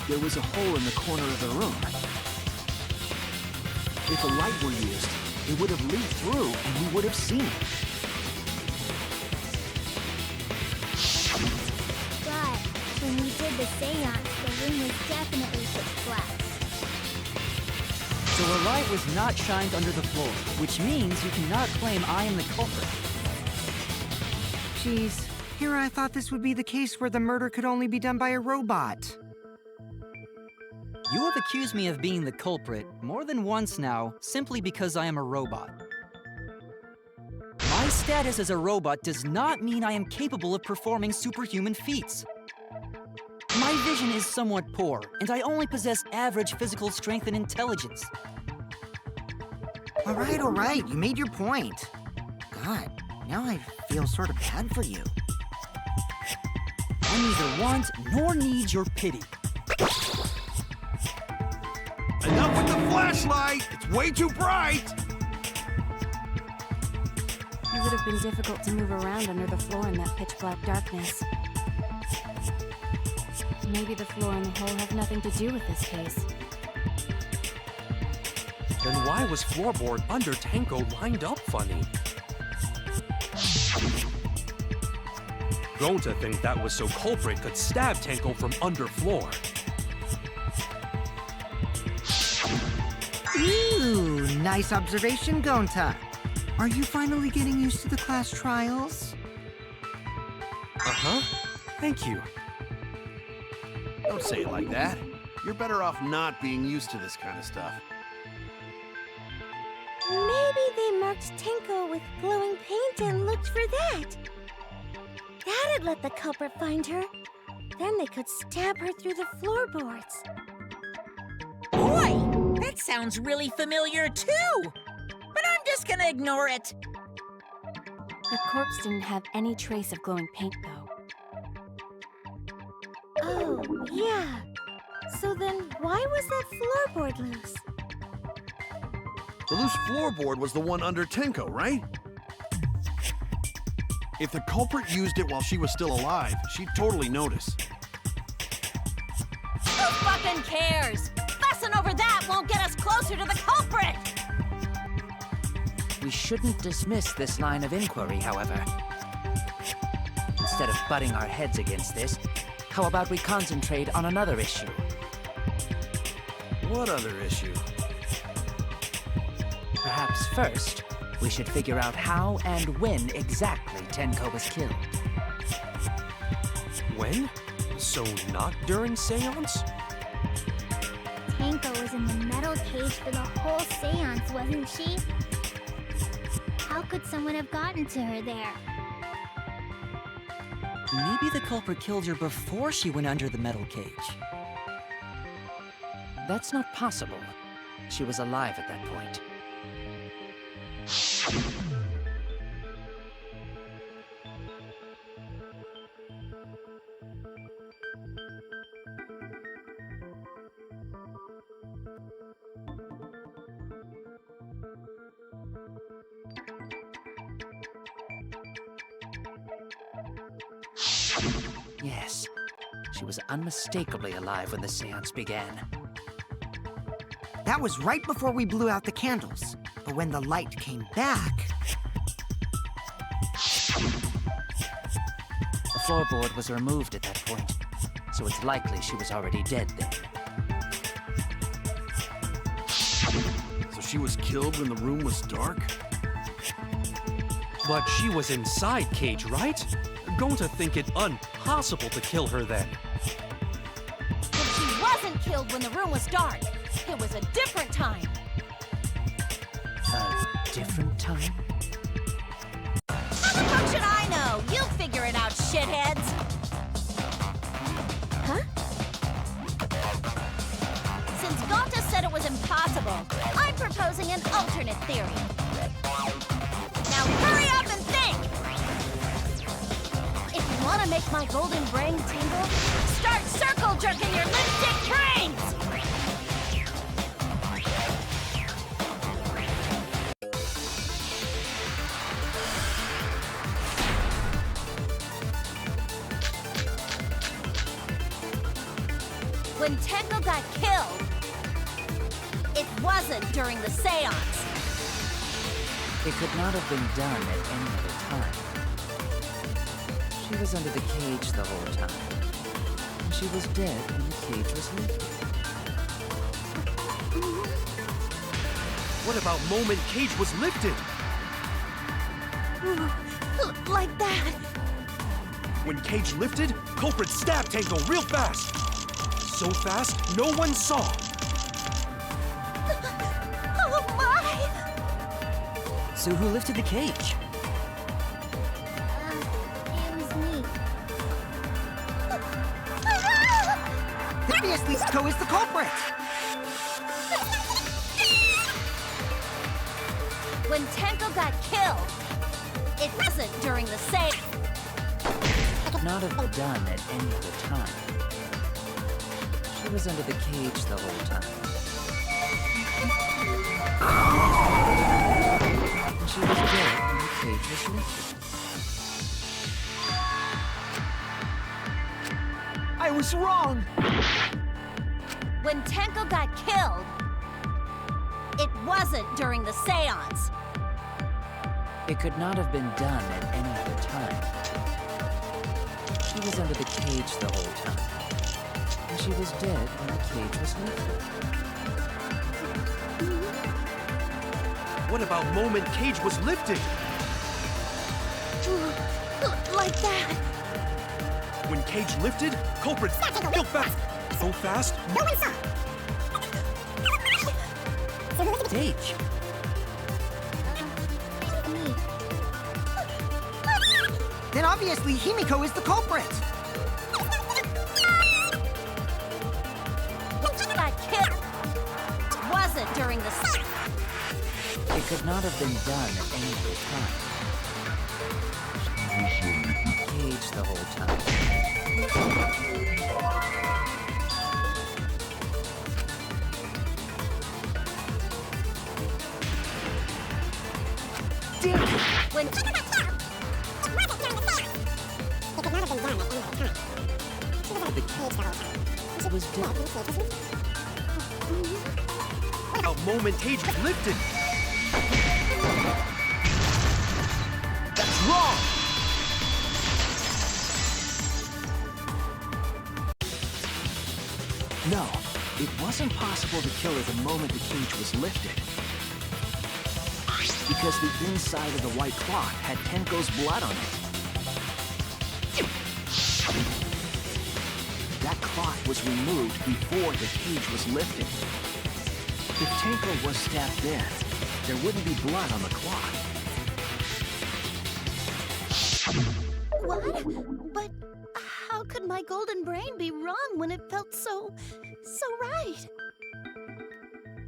[SPEAKER 12] There was a hole in the corner of the room. If a light were used, it would have leaked through and we would have seen it.
[SPEAKER 2] But when we did the seance, the room was definitely pitch black.
[SPEAKER 10] So a light was not shined under the floor, which means you cannot claim I am the culprit.
[SPEAKER 9] Jeez, here I thought this would be the case where the murder could only be done by a robot.
[SPEAKER 10] You have accused me of being the culprit more than once now, simply because I am a robot. My status as a robot does not mean I am capable of performing superhuman feats. My vision is somewhat poor, and I only possess average physical strength and intelligence.
[SPEAKER 9] All right, you made your point. God, now I feel sort of bad for you.
[SPEAKER 10] I neither want nor need your pity.
[SPEAKER 3] Enough with the flashlight! It's way too bright!
[SPEAKER 11] It would have been difficult to move around under the floor in that pitch black darkness. Maybe the floor and the hole have nothing to do with this case.
[SPEAKER 13] Then why was floorboard under Tenko lined up funny? Grown to think that was so culprit could stab Tenko from under floor.
[SPEAKER 9] Ooh, nice observation, Gonta. Are you finally getting used to the class trials?
[SPEAKER 13] Uh-huh. Thank you.
[SPEAKER 3] Don't say it like that. You're better off not being used to this kind of stuff.
[SPEAKER 4] Maybe they marked Tenko with glowing paint and looked for that. That'd let the culprit find her. Then they could stab her through the floorboards.
[SPEAKER 8] Boy, that sounds really familiar too. But I'm just gonna ignore it.
[SPEAKER 11] The corpse didn't have any trace of glowing paint, though.
[SPEAKER 4] Oh, yeah. So then why was that floorboard loose?
[SPEAKER 3] The loose floorboard was the one under Tenko, right? If the culprit used it while she was still alive, she'd totally notice.
[SPEAKER 5] Who fucking cares? Fussing over that won't get us closer to the culprit!
[SPEAKER 1] We shouldn't dismiss this line of inquiry, however. Instead of butting our heads against this, how about we concentrate on another issue?
[SPEAKER 3] What other issue?
[SPEAKER 1] Perhaps first, we should figure out how and when exactly Tenko was killed.
[SPEAKER 13] When? So not during seance?
[SPEAKER 2] Tenko was in the metal cage for the whole seance, wasn't she? How could someone have gotten to her there?
[SPEAKER 10] Maybe the culprit killed her before she went under the metal cage.
[SPEAKER 1] That's not possible. She was alive at that point. Yes, she was unmistakably alive when the seance began.
[SPEAKER 9] That was right before we blew out the candles. But when the light came back...
[SPEAKER 1] The floorboard was removed at that point, so it's likely she was already dead then.
[SPEAKER 3] So she was killed when the room was dark?
[SPEAKER 13] But she was inside Cage, right? Going to think it impossible to kill her then.
[SPEAKER 5] But she wasn't killed when the room was dark. It was a different time.
[SPEAKER 1] A different time?
[SPEAKER 5] How the fuck should I know? You figure it out, shitheads.
[SPEAKER 4] Huh?
[SPEAKER 5] Since Gonta said it was impossible, I'm proposing an alternate theory. Now hurry up and think! If you want to make my golden brain tingle, start circle jerking your lipstick brains! When Tenko got killed, it wasn't during the seance.
[SPEAKER 1] It could not have been done at any other time. She was under the cage the whole time. And she was dead when the cage was lifted.
[SPEAKER 13] What about moment Cage was lifted?
[SPEAKER 5] Like that.
[SPEAKER 13] When Cage lifted, culprit stabbed Tango real fast. So fast, no one saw.
[SPEAKER 5] Oh my!
[SPEAKER 10] So who lifted the cage?
[SPEAKER 2] It was me.
[SPEAKER 9] Obviously, Sto is the culprit!
[SPEAKER 5] When Tenko got killed, it wasn't during the seance.
[SPEAKER 1] Could not have been done at any other time. She was under the cage the whole time. And she was dead when the cage was lifted.
[SPEAKER 12] I was wrong!
[SPEAKER 5] When Tenko got killed, it wasn't during the seance.
[SPEAKER 1] It could not have been done at any other time. She was under the cage the whole time. And she was dead when the cage was lifted.
[SPEAKER 13] What about moment Cage was lifted?
[SPEAKER 5] Like that.
[SPEAKER 13] When Cage lifted, culprit real fast. So fast, no one saw.
[SPEAKER 10] Cage.
[SPEAKER 2] Me.
[SPEAKER 9] Then obviously Himiko is the culprit!
[SPEAKER 5] Got killed. It wasn't during the seance.
[SPEAKER 1] It could not have been done at any other time. Cage the whole time.
[SPEAKER 5] When
[SPEAKER 1] It was dead.
[SPEAKER 13] A moment Cage was lifted. That's wrong.
[SPEAKER 12] No, it wasn't possible to kill her the moment the cage was lifted. Because the inside of the white cloth had Tenko's blood on it. That cloth was removed before the cage was lifted. If Tenko was stabbed dead, there wouldn't be blood on the cloth.
[SPEAKER 5] what? But how could my golden brain be wrong when it felt so right?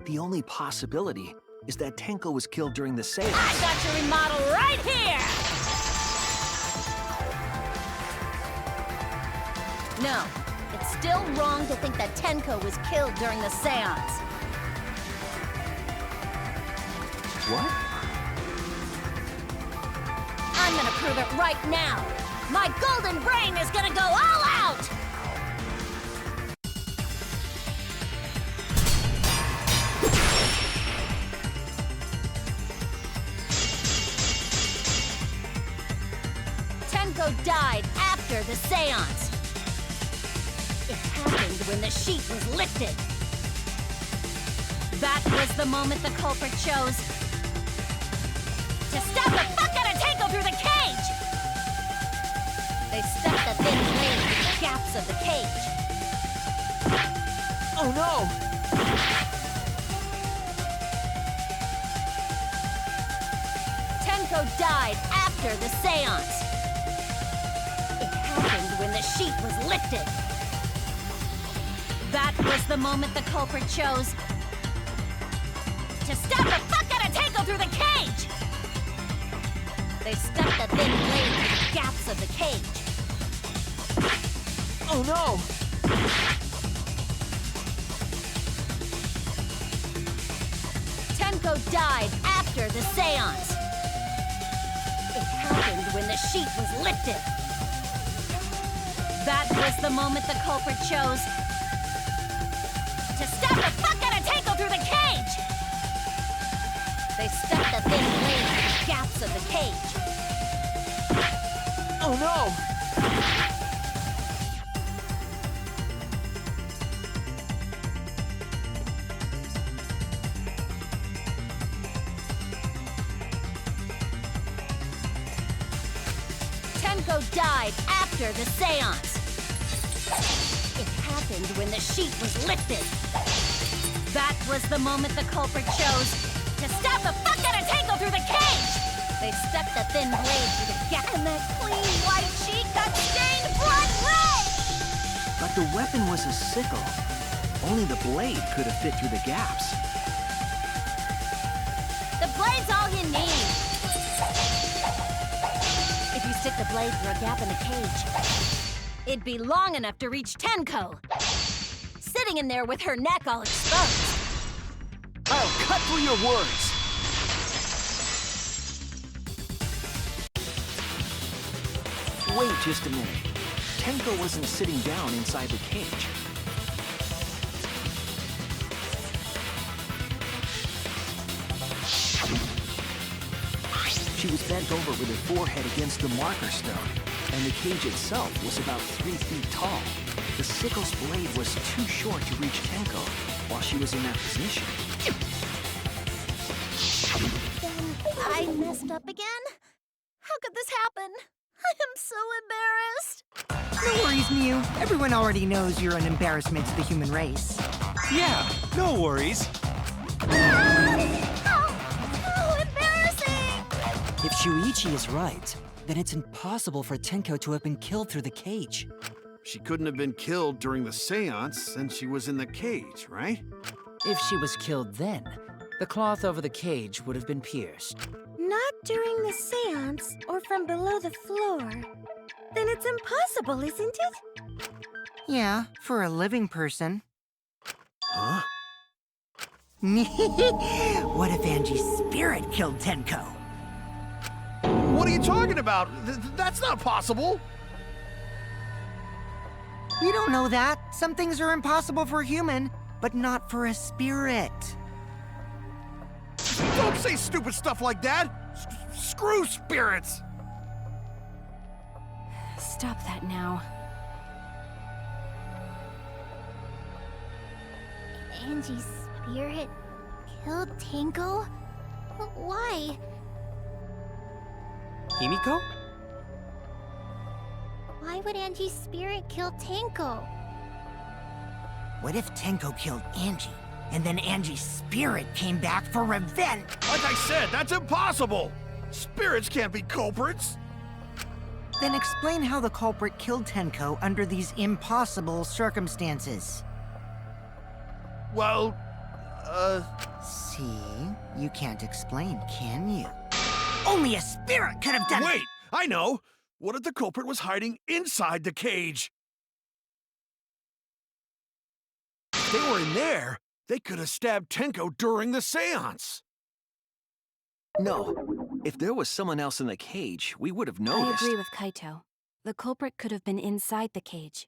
[SPEAKER 12] The only possibility is that Tenko was killed during the seance.
[SPEAKER 5] I got your remodel right here! No, it's still wrong to think that Tenko was killed during the seance.
[SPEAKER 12] What?
[SPEAKER 5] I'm gonna prove it right now. My golden brain is gonna go all out! Tenko died after the seance. It happened when the sheet was lifted. That was the moment the culprit chose to stab the fuck out of Tenko through the cage! They stuck the thin blade through the gaps of the cage.
[SPEAKER 12] Oh no!
[SPEAKER 5] Tenko died after the seance. It happened when the sheet was lifted. That was the moment the culprit chose to stab the fuck out of Tenko through the cage! They stuck the thin blade through the gaps of the cage.
[SPEAKER 12] Oh no!
[SPEAKER 5] Tenko died after the seance. It happened when the sheet was lifted. That was the moment the culprit chose to stab the fuck out of Tenko through the cage! They stuck the thin blade through the gaps of the cage.
[SPEAKER 12] Oh no!
[SPEAKER 5] Tenko died after the seance. It happened when the sheet was lifted. That was the moment the culprit chose to stab the fuck out of Tenko through the cage! They stuck the thin blade through the gap, and that clean white sheet got stained blood red!
[SPEAKER 12] But the weapon was a sickle. Only the blade could have fit through the gaps.
[SPEAKER 5] The blade's all you need. If you stick the blade through a gap in the cage, it'd be long enough to reach Tenko, sitting in there with her neck all exposed.
[SPEAKER 12] I'll cut through your words! Wait just a minute. Tenko wasn't sitting down inside the cage. She was bent over with her forehead against the marker stone, and the cage itself was about 3 feet tall. The sickle's blade was too short to reach Tenko while she was in that position.
[SPEAKER 5] Then I messed up again? How could this happen? I am so embarrassed.
[SPEAKER 9] No worries, Mew. Everyone already knows you're an embarrassment to the human race.
[SPEAKER 13] Yeah, no worries.
[SPEAKER 5] How embarrassing!
[SPEAKER 10] If Shuichi is right, then it's impossible for Tenko to have been killed through the cage.
[SPEAKER 3] She couldn't have been killed during the seance since she was in the cage, right?
[SPEAKER 1] If she was killed then, the cloth over the cage would have been pierced.
[SPEAKER 4] Not during the seance or from below the floor. Then it's impossible, isn't it?
[SPEAKER 9] Yeah, for a living person.
[SPEAKER 3] Huh?
[SPEAKER 9] What if Angie's spirit killed Tenko?
[SPEAKER 3] What are you talking about? That's not possible!
[SPEAKER 9] You don't know that. Some things are impossible for a human, but not for a spirit.
[SPEAKER 3] Don't say stupid stuff like that! Screw spirits!
[SPEAKER 11] Stop that now.
[SPEAKER 2] Angie's spirit killed Tenko? Why?
[SPEAKER 10] Himiko?
[SPEAKER 2] Why would Angie's spirit kill Tenko?
[SPEAKER 9] What if Tenko killed Angie, and then Angie's spirit came back for revenge?
[SPEAKER 3] Like I said, that's impossible! Spirits can't be culprits!
[SPEAKER 9] Then explain how the culprit killed Tenko under these impossible circumstances.
[SPEAKER 3] Well,
[SPEAKER 9] See? You can't explain, can you? Only a spirit could have done it!
[SPEAKER 3] Wait! I know! What if the culprit was hiding inside the cage? If they were in there, they could have stabbed Tenko during the seance.
[SPEAKER 12] No. If there was someone else in the cage, we would have
[SPEAKER 11] I
[SPEAKER 12] noticed.
[SPEAKER 11] agree with Kaito. The culprit could have been inside the cage.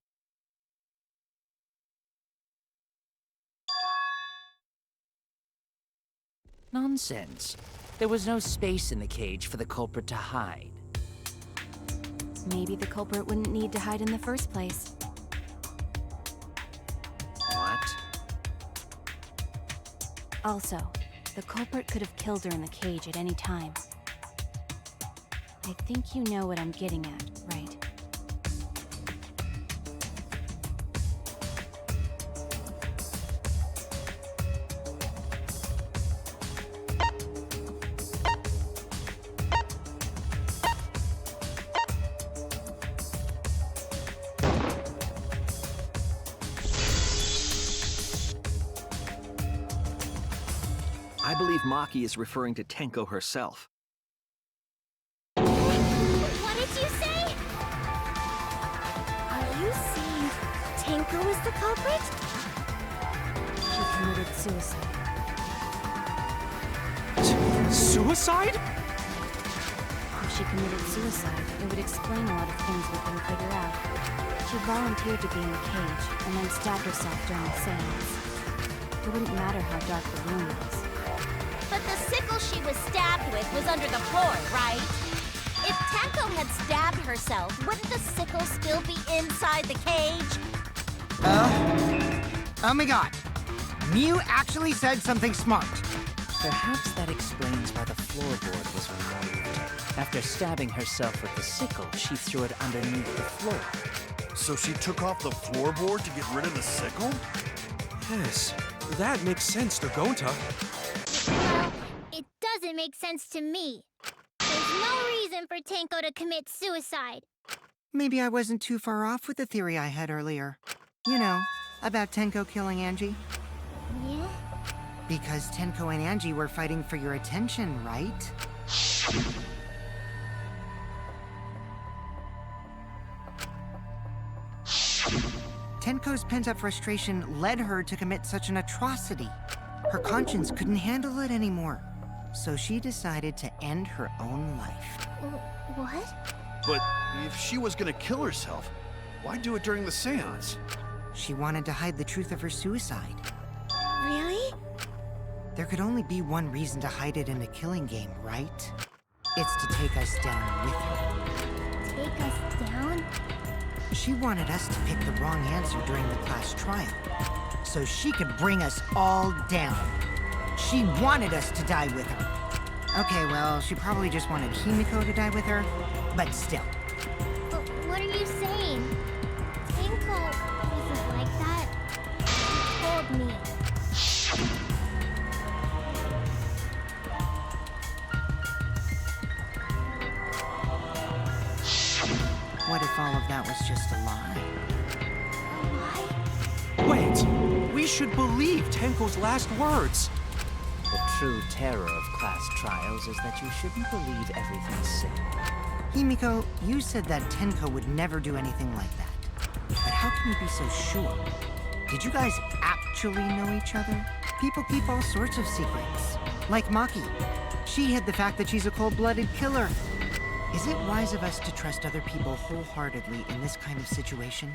[SPEAKER 1] Nonsense. There was no space in the cage for the culprit to hide.
[SPEAKER 11] Maybe the culprit wouldn't need to hide in the first place.
[SPEAKER 1] What?
[SPEAKER 11] Also, the culprit could have killed her in the cage at any time. I think you know what I'm getting at, right?
[SPEAKER 12] I believe Maki is referring to Tenko herself.
[SPEAKER 2] What did you say?
[SPEAKER 4] Are you saying Tenko is the culprit?
[SPEAKER 11] She committed suicide.
[SPEAKER 13] Suicide?
[SPEAKER 11] If she committed suicide, it would explain a lot of things we couldn't figure out. She volunteered to be in the cage, and then stabbed herself during the seance. It wouldn't matter how dark the room was.
[SPEAKER 5] But the sickle she was stabbed with was under the floor, right? If Tenko had stabbed herself, wouldn't the sickle still be inside the cage?
[SPEAKER 9] Oh my god. Mew actually said something smart.
[SPEAKER 1] Perhaps that explains why the floorboard was removed. After stabbing herself with the sickle, she threw it underneath the floor.
[SPEAKER 3] So she took off the floorboard to get rid of the sickle?
[SPEAKER 13] Yes, that makes sense, Dragonta.
[SPEAKER 2] Well, it doesn't make sense to me. There's no reason for Tenko to commit suicide.
[SPEAKER 9] Maybe I wasn't too far off with the theory I had earlier. You know, about Tenko killing Angie.
[SPEAKER 2] Yeah?
[SPEAKER 9] Because Tenko and Angie were fighting for your attention, right? Tenko's pent-up frustration led her to commit such an atrocity. Her conscience couldn't handle it anymore. So she decided to end her own life.
[SPEAKER 2] What?
[SPEAKER 3] But if she was gonna kill herself, why do it during the seance?
[SPEAKER 9] She wanted to hide the truth of her suicide.
[SPEAKER 4] Really?
[SPEAKER 9] There could only be one reason to hide it in a killing game, right? It's to take us down with her.
[SPEAKER 2] Take us down?
[SPEAKER 9] She wanted us to pick the wrong answer during the class trial, so she could bring us all down. She wanted us to die with her. Okay, well, she probably just wanted Himiko to die with her, but still.
[SPEAKER 2] But what are you saying? Tenko isn't like that. She told me.
[SPEAKER 9] What if all of that was just a lie?
[SPEAKER 13] Wait, we should believe Tenko's last words.
[SPEAKER 1] The true terror of class trials is that you shouldn't believe everything said.
[SPEAKER 9] Himiko, you said that Tenko would never do anything like that. But how can you be so sure? Did you guys actually know each other? People keep all sorts of secrets. Like Maki. She hid the fact that she's a cold-blooded killer. Is it wise of us to trust other people wholeheartedly in this kind of situation?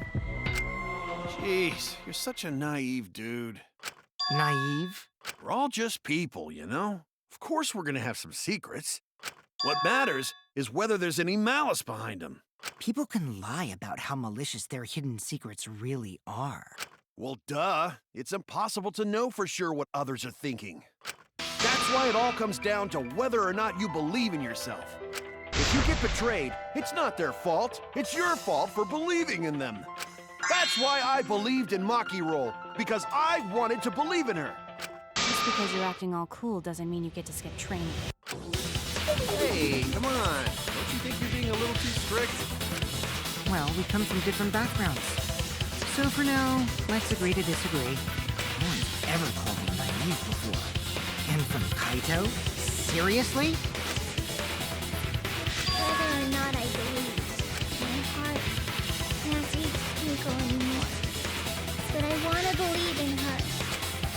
[SPEAKER 3] Jeez, you're such a naive dude.
[SPEAKER 9] Naive?
[SPEAKER 3] We're all just people, you know? Of course we're gonna have some secrets. What matters is whether there's any malice behind them.
[SPEAKER 9] People can lie about how malicious their hidden secrets really are.
[SPEAKER 3] Well, duh. It's impossible to know for sure what others are thinking. That's why it all comes down to whether or not you believe in yourself. If you get betrayed, it's not their fault. It's your fault for believing in them. That's why I believed in Maki Roll, because I wanted to believe in her.
[SPEAKER 11] Just because you're acting all cool doesn't mean you get to skip training.
[SPEAKER 3] Hey, come on. Don't you think you're being a little too strict?
[SPEAKER 9] Well, we come from different backgrounds. So for now, let's agree to disagree. No one's ever called me naive before. And from Kaito? Seriously?
[SPEAKER 2] Whether or not I believe, my heart can't reach Himiko anymore. But I want to believe in her.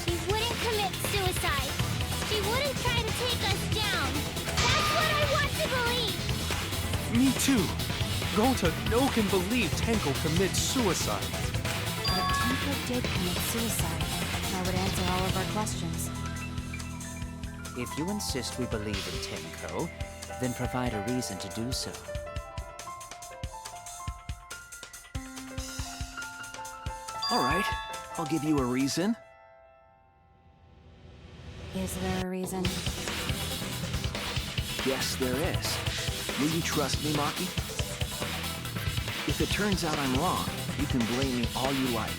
[SPEAKER 2] She wouldn't commit suicide. She wouldn't try to take us down.
[SPEAKER 13] too. Gota no can believe Tenko commits suicide.
[SPEAKER 11] But if Tenko did commit suicide, that would answer all of our questions.
[SPEAKER 1] If you insist we believe in Tenko, then provide a reason to do so.
[SPEAKER 12] All right, I'll give you a reason.
[SPEAKER 11] Is there a reason?
[SPEAKER 12] Yes, there is. Will you trust me, Maki? If it turns out I'm wrong, you can blame me all you like.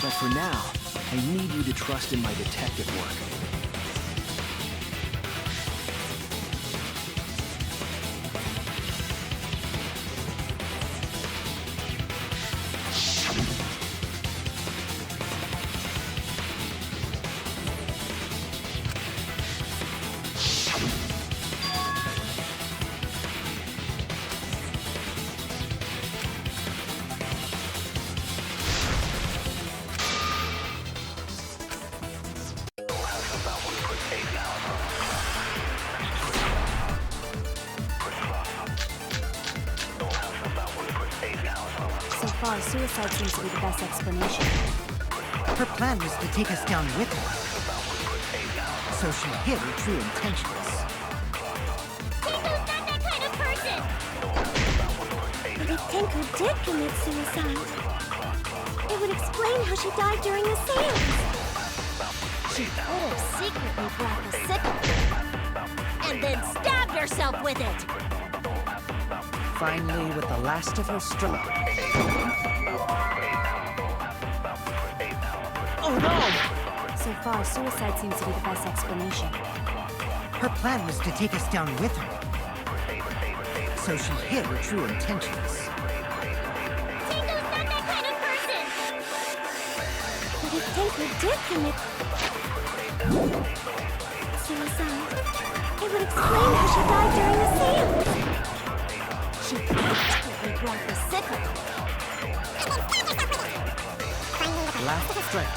[SPEAKER 12] But for now, I need you to trust in my detective work.
[SPEAKER 11] So far, suicide seems to be the best explanation.
[SPEAKER 9] Her plan was to take us down with her. So she hid her true intentions.
[SPEAKER 2] Tenko's not that kind of person!
[SPEAKER 4] But if Tenko did commit suicide, it would explain how she died during the seance.
[SPEAKER 5] She could have secretly brought the sickle and then stabbed herself with it.
[SPEAKER 1] Finally, with the last of her struggle.
[SPEAKER 9] Oh no!
[SPEAKER 11] So far, suicide seems to be the best explanation.
[SPEAKER 9] Her plan was to take us down with her. So she hid her true intentions.
[SPEAKER 2] Tenko's not that kind of person!
[SPEAKER 4] But if Tenko did commit suicide, it would explain how she died during the seance.
[SPEAKER 5] She secretly brought the sickle.
[SPEAKER 1] Last strike.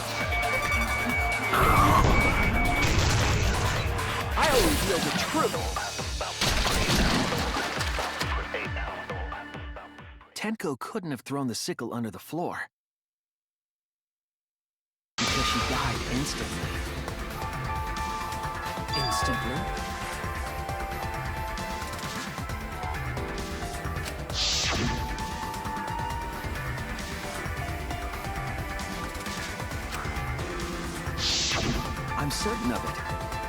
[SPEAKER 12] I always know the truth! Tenko couldn't have thrown the sickle under the floor. Because she died instantly.
[SPEAKER 1] Instantly?
[SPEAKER 12] I'm certain of it.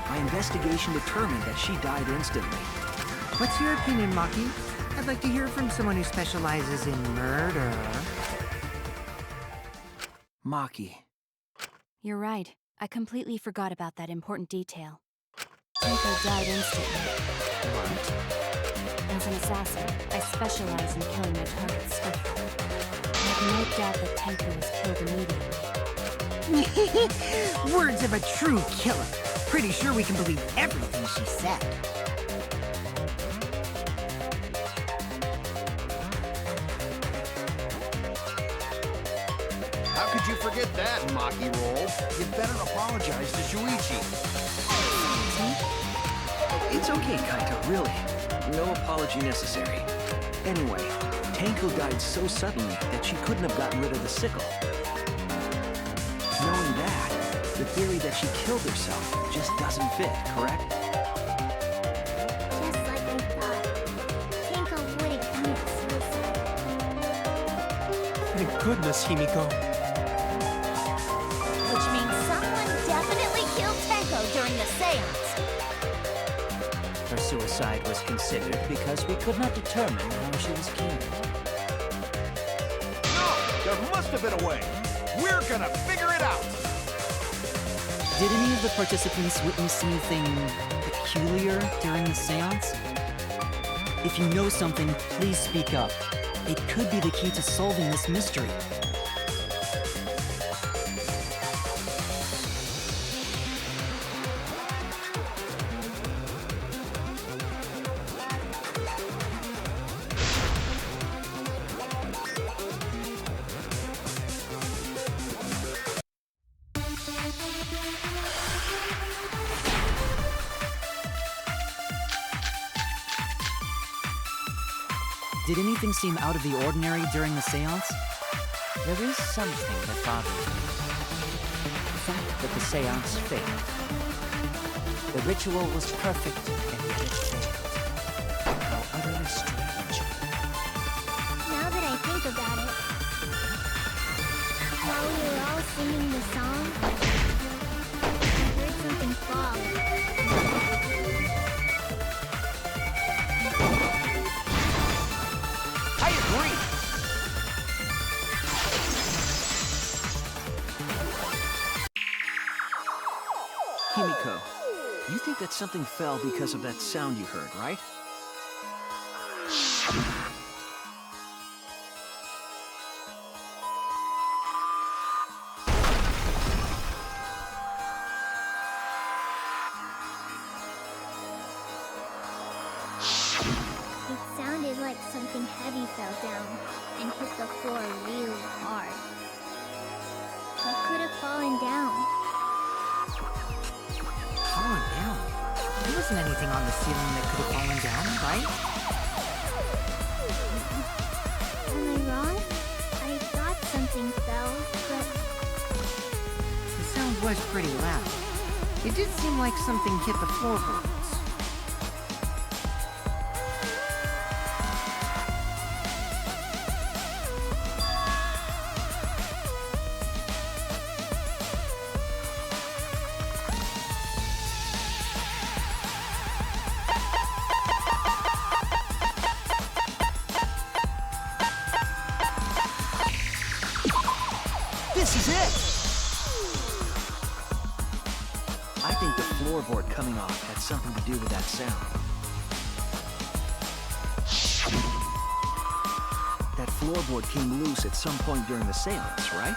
[SPEAKER 12] My investigation determined that she died instantly.
[SPEAKER 9] What's your opinion, Maki? I'd like to hear from someone who specializes in murder.
[SPEAKER 12] Maki.
[SPEAKER 11] You're right. I completely forgot about that important detail. Tenko died instantly.
[SPEAKER 1] What?
[SPEAKER 11] As an assassin, I specialize in killing my targets swiftly. I have no doubt that Tenko was killed immediately.
[SPEAKER 9] Words of a true killer. Pretty sure we can believe everything she said.
[SPEAKER 3] How could you forget that, Maki Roll? You better apologize to Shuichi.
[SPEAKER 12] It's okay, Kaito, really. No apology necessary. Anyway, Tenko died so suddenly that she couldn't have gotten rid of the sickle. Knowing that, the theory that she killed herself just doesn't fit, correct?
[SPEAKER 2] Just like I thought. Tenko wouldn't commit suicide.
[SPEAKER 13] Thank goodness, Himiko.
[SPEAKER 5] Which means someone definitely killed Tenko during the seance.
[SPEAKER 1] Her suicide was considered because we could not determine how she was killed.
[SPEAKER 3] No! There must have been a way! We're gonna figure it out!
[SPEAKER 10] Did any of the participants witness anything peculiar during the seance? If you know something, please speak up. It could be the key to solving this mystery. Did anything seem out of the ordinary during the seance?
[SPEAKER 1] There is something that bothers me. The fact that the seance failed. The ritual was perfect, and yet it failed. How utterly strange.
[SPEAKER 2] Now that I think about it, while we were all singing the song, I heard something fall.
[SPEAKER 12] I agree. Himiko, you think that something fell because of that sound you heard, right?
[SPEAKER 2] It sounded like something heavy fell down and hit the floor really hard. What could have fallen down?
[SPEAKER 9] Fallen down? There wasn't anything on the ceiling that could have fallen down, right?
[SPEAKER 2] Am I wrong? I thought something fell, but
[SPEAKER 9] The sound was pretty loud. It did seem like something hit the floorboards.
[SPEAKER 12] This is it! I think the floorboard coming off had something to do with that sound. That floorboard came loose at some point during the seance, right?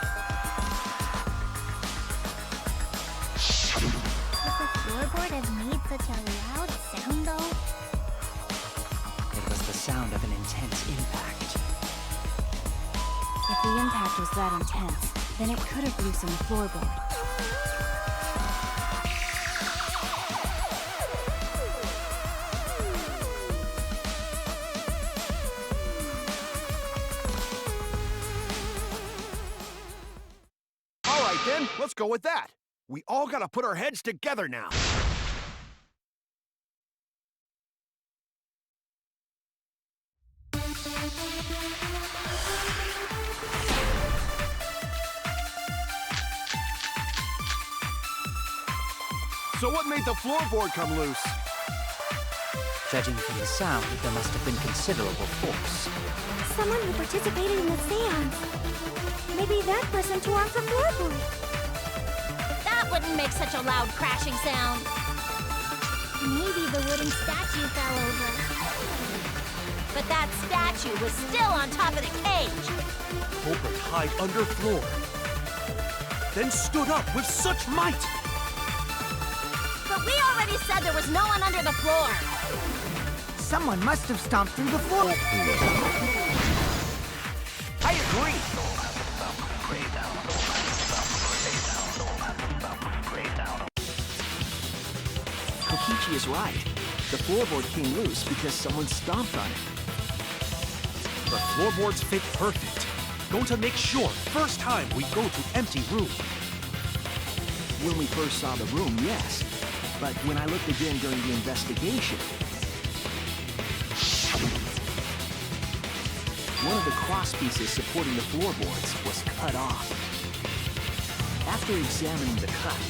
[SPEAKER 2] could the floorboard have made such a loud sound though?
[SPEAKER 1] It was the sound of an intense impact.
[SPEAKER 11] If the impact was that intense, then it could have loosened the floorboard.
[SPEAKER 3] All right then, let's go with that. We all gotta put our heads together now. So what made the floorboard come loose?
[SPEAKER 1] Judging from the sound, there must have been considerable force.
[SPEAKER 4] Someone who participated in the seance. Maybe that person tore off the floorboard.
[SPEAKER 5] That wouldn't make such a loud crashing sound.
[SPEAKER 2] Maybe the wooden statue fell over.
[SPEAKER 5] But that statue was still on top of the cage.
[SPEAKER 13] Culprit hide under floor. Then stood up with such might.
[SPEAKER 5] But we already said there was no one under the floor.
[SPEAKER 9] Someone must have stomped through the floor.
[SPEAKER 12] I agree. Kokichi is right. The floorboard came loose because someone stomped on it.
[SPEAKER 13] The floorboards fit perfect. Going to make sure first time we go to empty room.
[SPEAKER 12] When we first saw the room, yes. But when I looked again during the investigation, one of the cross pieces supporting the floorboards was cut off. After examining the cut,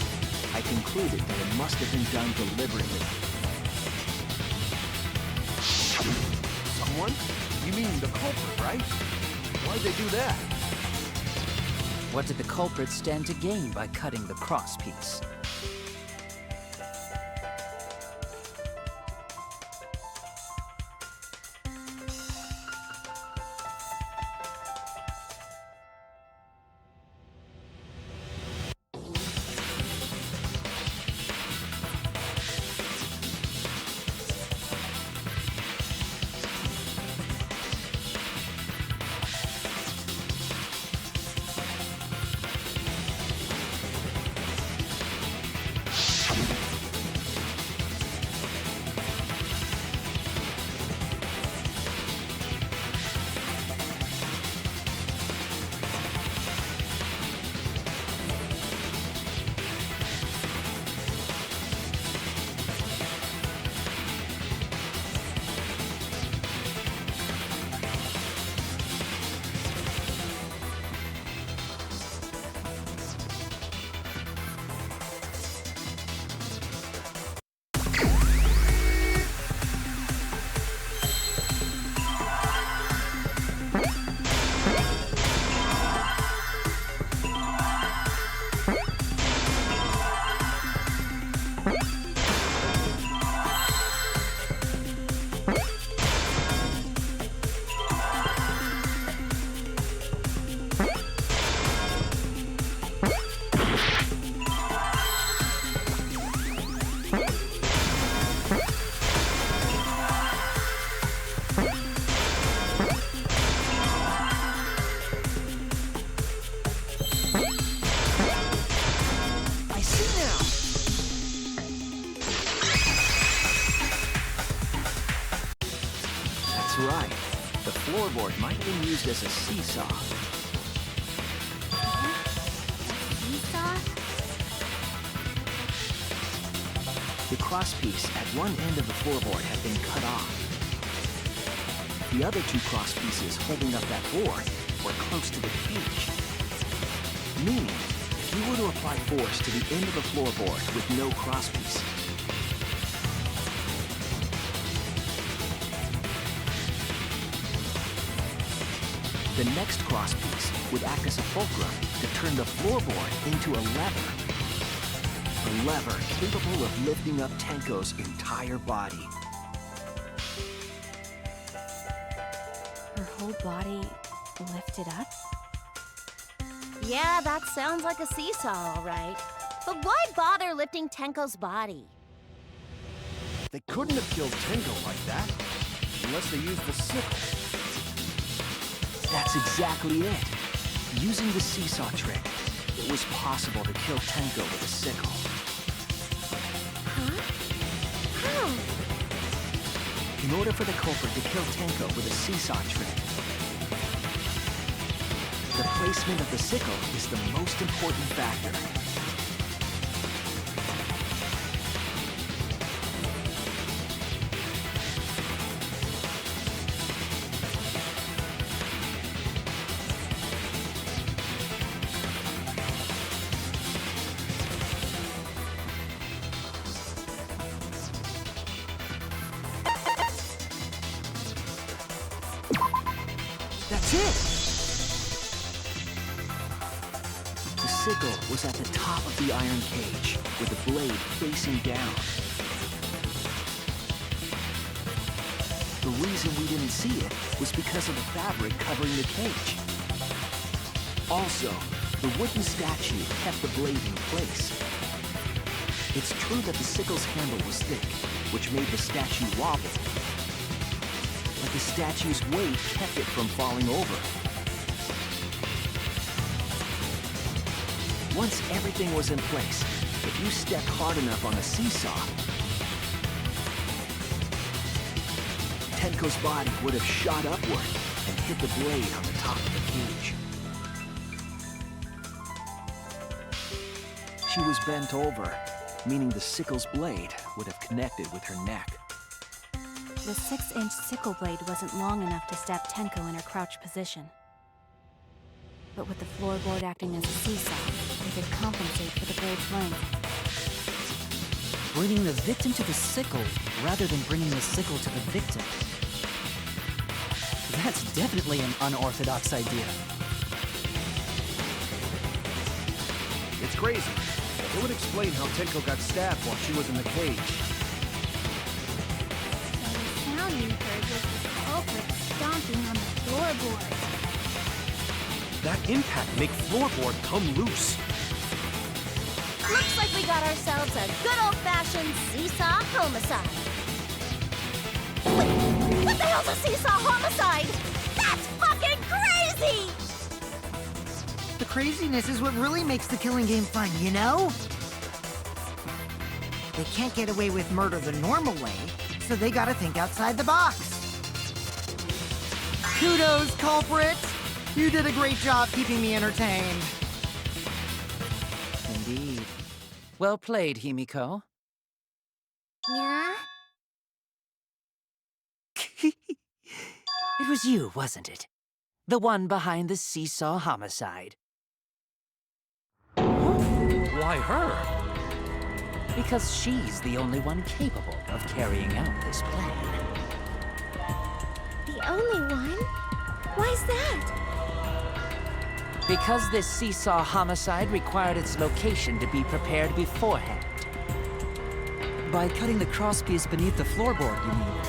[SPEAKER 12] I concluded that it must have been done deliberately.
[SPEAKER 3] Someone? You mean the culprit, right? Why'd they do that?
[SPEAKER 1] What did the culprit stand to gain by cutting the cross piece?
[SPEAKER 12] floorboard might have been used as a seesaw.
[SPEAKER 2] Seesaw?
[SPEAKER 12] The crosspiece at one end of the floorboard had been cut off. The other two crosspieces holding up that board were close to the cage. Meaning, if you were to apply force to the end of the floorboard with no crosspiece, the next crosspiece would act as a fulcrum to turn the floorboard into a lever. A lever capable of lifting up Tenko's entire body.
[SPEAKER 11] Her whole body lifted up?
[SPEAKER 5] Yeah, that sounds like a seesaw, all right. But why bother lifting Tenko's body?
[SPEAKER 3] They couldn't have killed Tenko like that, unless they used the sickle.
[SPEAKER 12] That's exactly it. Using the seesaw trick, it was possible to kill Tenko with a sickle.
[SPEAKER 2] Huh? How?
[SPEAKER 12] In order for the culprit to kill Tenko with a seesaw trick, the placement of the sickle is the most important factor. That's it! The sickle was at the top of the iron cage, with the blade facing down. The reason we didn't see it was because of the fabric covering the cage. Also, the wooden statue kept the blade in place. It's true that the sickle's handle was thick, which made the statue wobble. But the statue's weight kept it from falling over. Once everything was in place, if you stepped hard enough on the seesaw, Tenko's body would have shot upward and hit the blade on the top of the cage. She was bent over, meaning the sickle's blade would have connected with her neck.
[SPEAKER 11] The 6-inch sickle blade wasn't long enough to stab Tenko in her crouched position. But with the floorboard acting as a seesaw, it could compensate for the blade's length.
[SPEAKER 10] Bringing the victim to the sickle rather than bringing the sickle to the victim. That's definitely an unorthodox idea.
[SPEAKER 3] It's crazy. It would explain how Tenko got stabbed while she was in the cage.
[SPEAKER 2] So the sound you heard was the culprit stomping on the floorboard.
[SPEAKER 13] That impact make floorboard come loose.
[SPEAKER 5] Looks like we got ourselves a good old-fashioned seesaw homicide. Wait, what the hell's a seesaw homicide? That's fucking crazy!
[SPEAKER 9] The craziness is what really makes the killing game fun, you know? They can't get away with murder the normal way, so they gotta think outside the box. Kudos, culprit! You did a great job keeping me entertained.
[SPEAKER 1] Indeed. Well played, Himiko.
[SPEAKER 2] Yeah?
[SPEAKER 1] It was you, wasn't it? The one behind the seesaw homicide.
[SPEAKER 13] Why her?
[SPEAKER 1] Because she's the only one capable of carrying out this plan.
[SPEAKER 2] The only one? Why's that?
[SPEAKER 1] Because this seesaw homicide required its location to be prepared beforehand.
[SPEAKER 10] By cutting the crosspiece beneath the floorboard, you mean?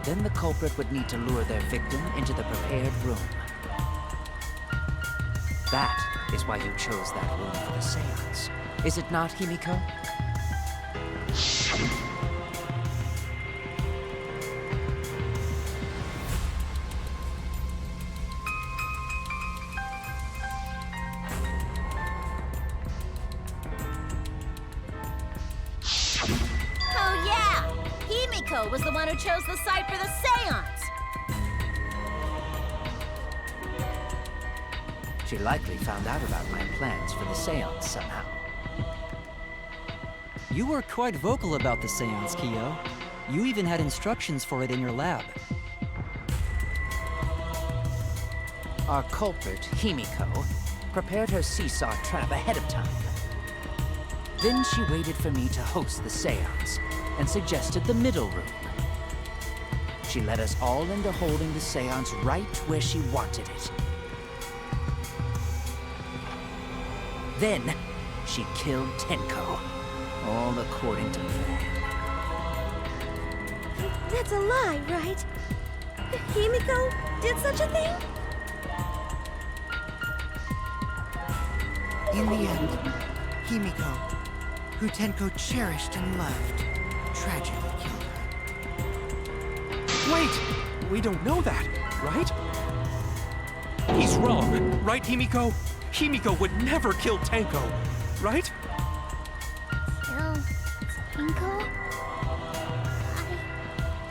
[SPEAKER 1] Then the culprit would need to lure their victim into the prepared room. That is why you chose that room for the seance. Is it not, Himiko?
[SPEAKER 5] Oh yeah! Himiko was the one who chose the site for the seance!
[SPEAKER 1] She likely found out about my plans for the seance somehow.
[SPEAKER 10] You were quite vocal about the seance, Kyo. You even had instructions for it in your lab.
[SPEAKER 1] Our culprit, Himiko, prepared her seesaw trap ahead of time. Then she waited for me to host the seance and suggested the middle room. She led us all into holding the seance right where she wanted it. Then, she killed Tenko, all according to plan.
[SPEAKER 4] That's a lie, right? Himiko did such a thing?
[SPEAKER 9] In the end, Himiko, who Tenko cherished and loved, tragically killed her.
[SPEAKER 13] Wait! We don't know that, right? He's wrong, right, Himiko? Himiko would never kill Tenko, right?
[SPEAKER 2] Kill Tinko?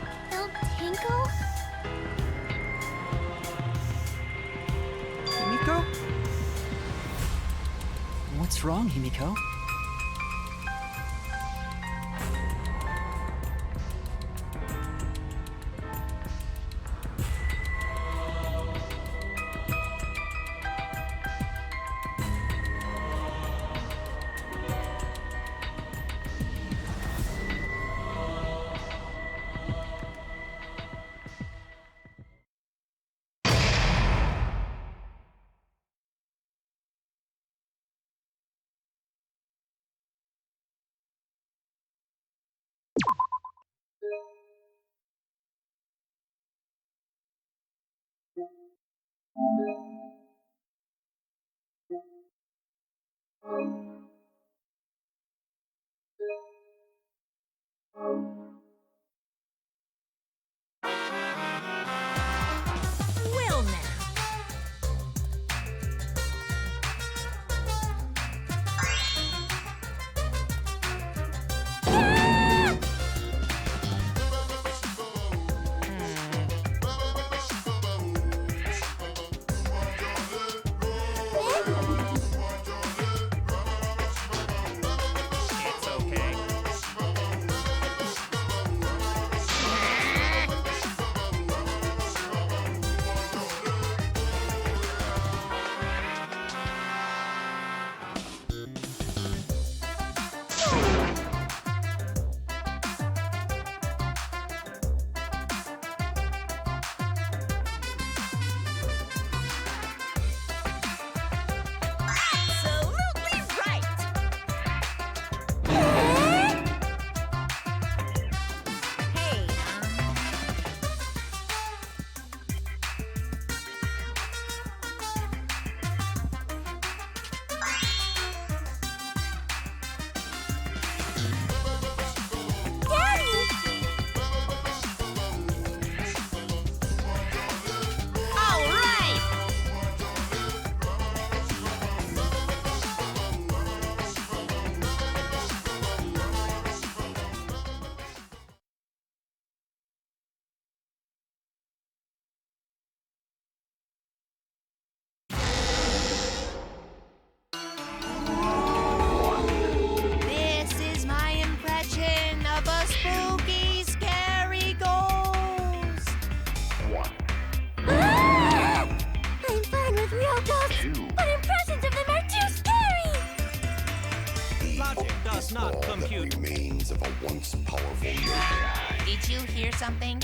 [SPEAKER 2] I killed Tinko?
[SPEAKER 13] Himiko?
[SPEAKER 10] What's wrong, Himiko?
[SPEAKER 8] Well now.
[SPEAKER 6] It's okay.
[SPEAKER 8] Absolutely right. Hey,
[SPEAKER 14] All right! This is my impression of a spooky, scary ghost.
[SPEAKER 2] I'm fine with real ghosts, but impressions of them are too scary!
[SPEAKER 6] Logic does not
[SPEAKER 7] All that
[SPEAKER 6] compute.
[SPEAKER 7] remains of a once powerful ninja.
[SPEAKER 14] Did you hear something?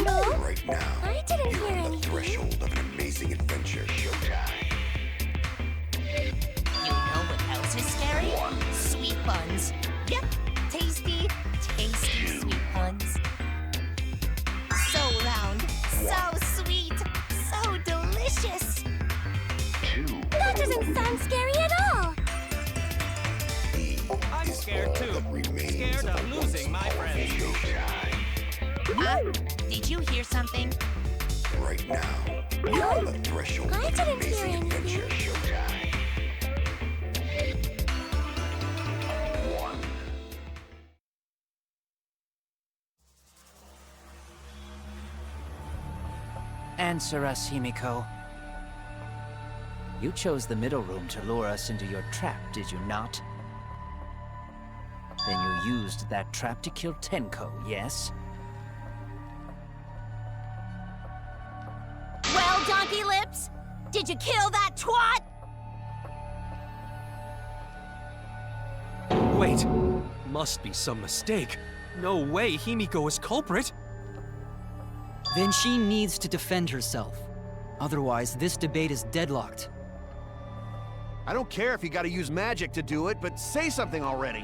[SPEAKER 2] No,
[SPEAKER 7] Right now,
[SPEAKER 2] I didn't
[SPEAKER 7] you're
[SPEAKER 2] hear
[SPEAKER 7] on the
[SPEAKER 2] anything.
[SPEAKER 7] threshold of an amazing adventure. Showtime.
[SPEAKER 14] You know what else is scary? Sweet buns. Yep, tasty, tasty sweet buns. So round, so sweet, so delicious.
[SPEAKER 2] That doesn't sound scary at all!
[SPEAKER 6] I'm scared too. Scared of losing my friends.
[SPEAKER 14] Did you hear something?
[SPEAKER 7] Right now, you're on the threshold
[SPEAKER 2] I
[SPEAKER 7] of an
[SPEAKER 2] didn't hear
[SPEAKER 7] amazing
[SPEAKER 2] anything.
[SPEAKER 7] adventure. Showtime.
[SPEAKER 1] Answer us, Himiko. You chose the middle room to lure us into your trap, did you not? Then you used that trap to kill Tenko, yes?
[SPEAKER 5] Well, Donkey Lips, did you kill that twat?
[SPEAKER 13] Wait, must be some mistake. No way Himiko is culprit.
[SPEAKER 10] Then she needs to defend herself. Otherwise, this debate is deadlocked.
[SPEAKER 3] I don't care if you gotta use magic to do it, but say something already.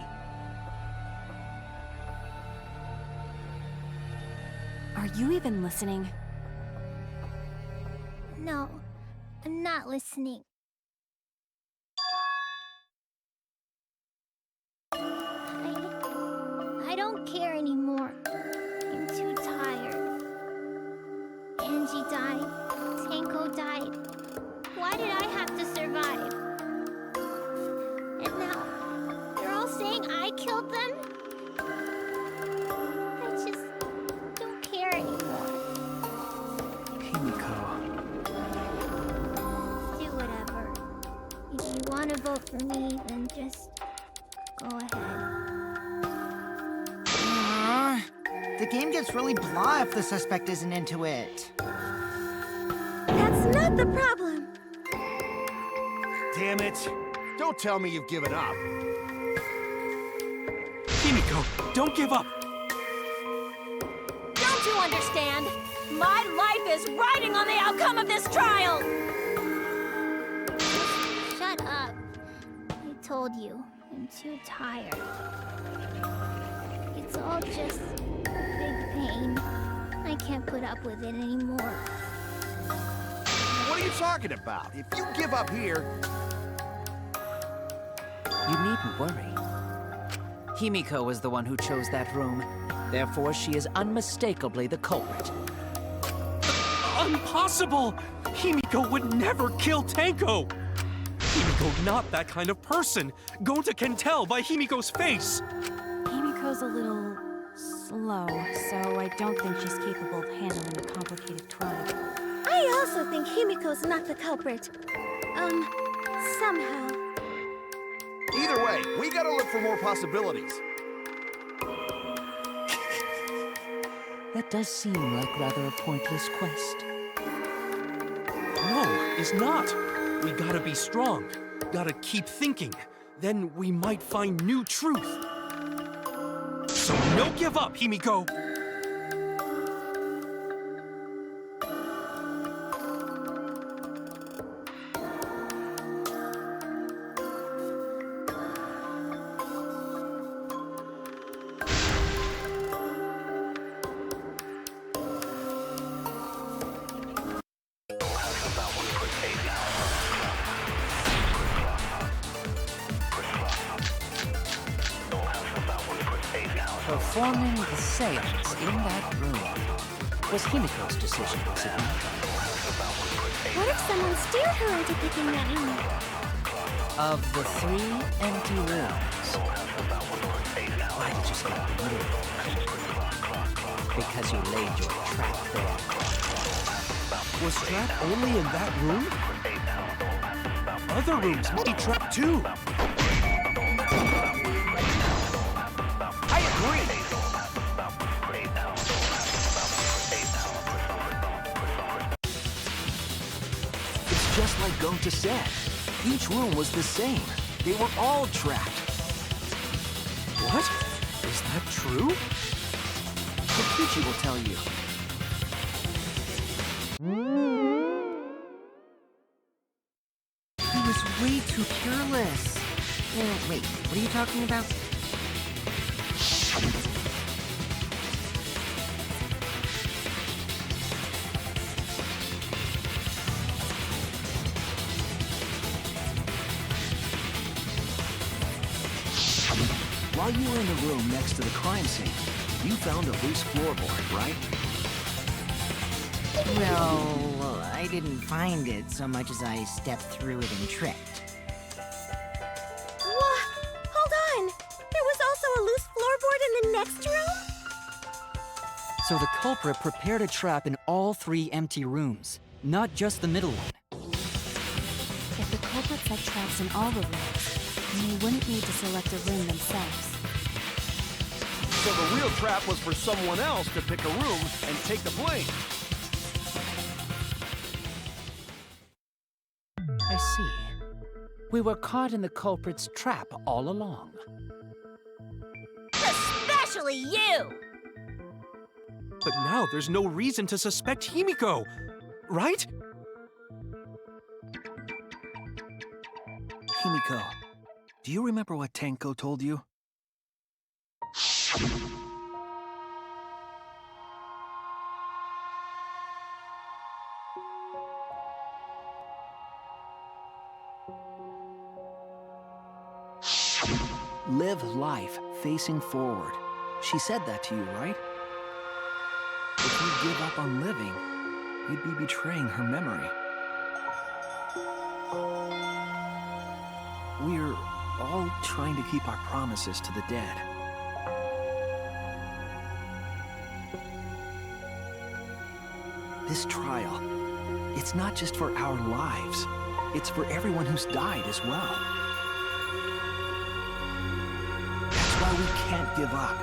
[SPEAKER 11] Are you even listening?
[SPEAKER 2] No, I'm not listening. I don't care anymore. I'm too tired. Angie died. Tenko died. Why did I have to survive? And now, you're all saying I killed them? I just don't care anymore.
[SPEAKER 10] Himiko.
[SPEAKER 2] Do whatever. If you want to vote for me, then just go ahead.
[SPEAKER 9] The game gets really blah if the suspect isn't into it.
[SPEAKER 4] That's not the problem.
[SPEAKER 3] Damn it. Don't tell me you've given up.
[SPEAKER 13] Himiko, don't give up.
[SPEAKER 5] Don't you understand? My life is riding on the outcome of this trial!
[SPEAKER 2] Shut up. I told you, I'm too tired. It's all just big pain. I can't put up with it anymore.
[SPEAKER 3] What are you talking about? If you give up here...
[SPEAKER 1] You needn't worry. Himiko was the one who chose that room. Therefore, she is unmistakably the culprit.
[SPEAKER 13] Impossible! Himiko would never kill Tenko! Himiko not that kind of person! Gonta can tell by Himiko's face!
[SPEAKER 11] Himiko's a little slow, so I don't think she's capable of handling a complicated trial.
[SPEAKER 4] I also think Himiko's not the culprit. Somehow.
[SPEAKER 3] Either way, we gotta look for more possibilities.
[SPEAKER 1] That does seem like rather a pointless quest.
[SPEAKER 13] No, it's not. We gotta be strong. Gotta keep thinking. Then we might find new truth. So no give up, Himiko!
[SPEAKER 1] Performing the seance in that room was Himiko's decision, was it not?
[SPEAKER 2] What if someone steered her into picking that room?
[SPEAKER 1] Of the 3 empty rooms, why did you select the middle room? Because you laid your trap there.
[SPEAKER 13] Was trap only in that room? Other rooms may be trapped too!
[SPEAKER 12] Just like Gonta said, each room was the same. They were all trapped.
[SPEAKER 13] What? Is that true?
[SPEAKER 12] Takuchi will tell you.
[SPEAKER 9] He was way too careless. Wait, what are you talking about?
[SPEAKER 12] While you were in the room next to the crime scene, you found a loose floorboard, right?
[SPEAKER 9] Well, I didn't find it so much as I stepped through it and tripped.
[SPEAKER 4] What? Hold on! There was also a loose floorboard in the next room?
[SPEAKER 10] So the culprit prepared a trap in all 3 empty rooms, not just the middle one.
[SPEAKER 11] If the culprit set traps in all the rooms, and they wouldn't need to select a room themselves.
[SPEAKER 3] So the real trap was for someone else to pick a room and take the blame.
[SPEAKER 1] I see. We were caught in the culprit's trap all along.
[SPEAKER 5] Especially you!
[SPEAKER 13] But now there's no reason to suspect Himiko, right?
[SPEAKER 3] Himiko, do you remember what Tenko told you? Live life facing forward. She said that to you, right? If you give up on living, you'd be betraying her memory. We're all trying to keep our promises to the dead. This trial, it's not just for our lives. It's for everyone who's died as well. That's why we can't give up.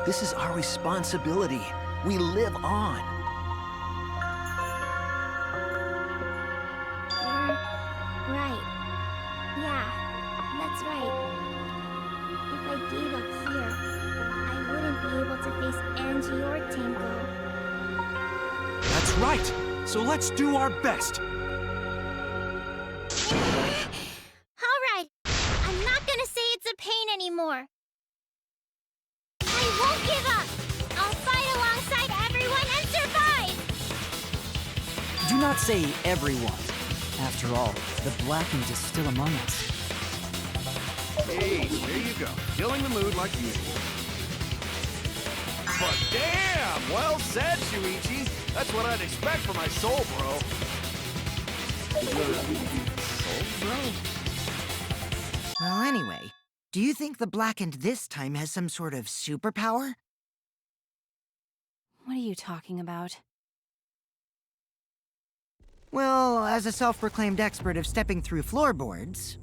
[SPEAKER 3] This is our responsibility. We live on.
[SPEAKER 2] You're right. Yeah, that's right. If I gave up here, I wouldn't be able to face Angie or Tenko.
[SPEAKER 13] That's right! So let's do our best!
[SPEAKER 2] Alright, I'm not gonna say it's a pain anymore. I won't give up! I'll fight alongside everyone and survive!
[SPEAKER 10] Do not say everyone. After all, the Blackened is still among us.
[SPEAKER 3] Hey, there you go. Killing the mood like usual. But damn! Well said, Shuichi. That's what I'd expect for my soul, bro. Soul, bro?
[SPEAKER 9] Well, anyway, do you think the Blackened this time has some sort of superpower?
[SPEAKER 11] What are you talking about?
[SPEAKER 9] Well, as a self-proclaimed expert of stepping through floorboards,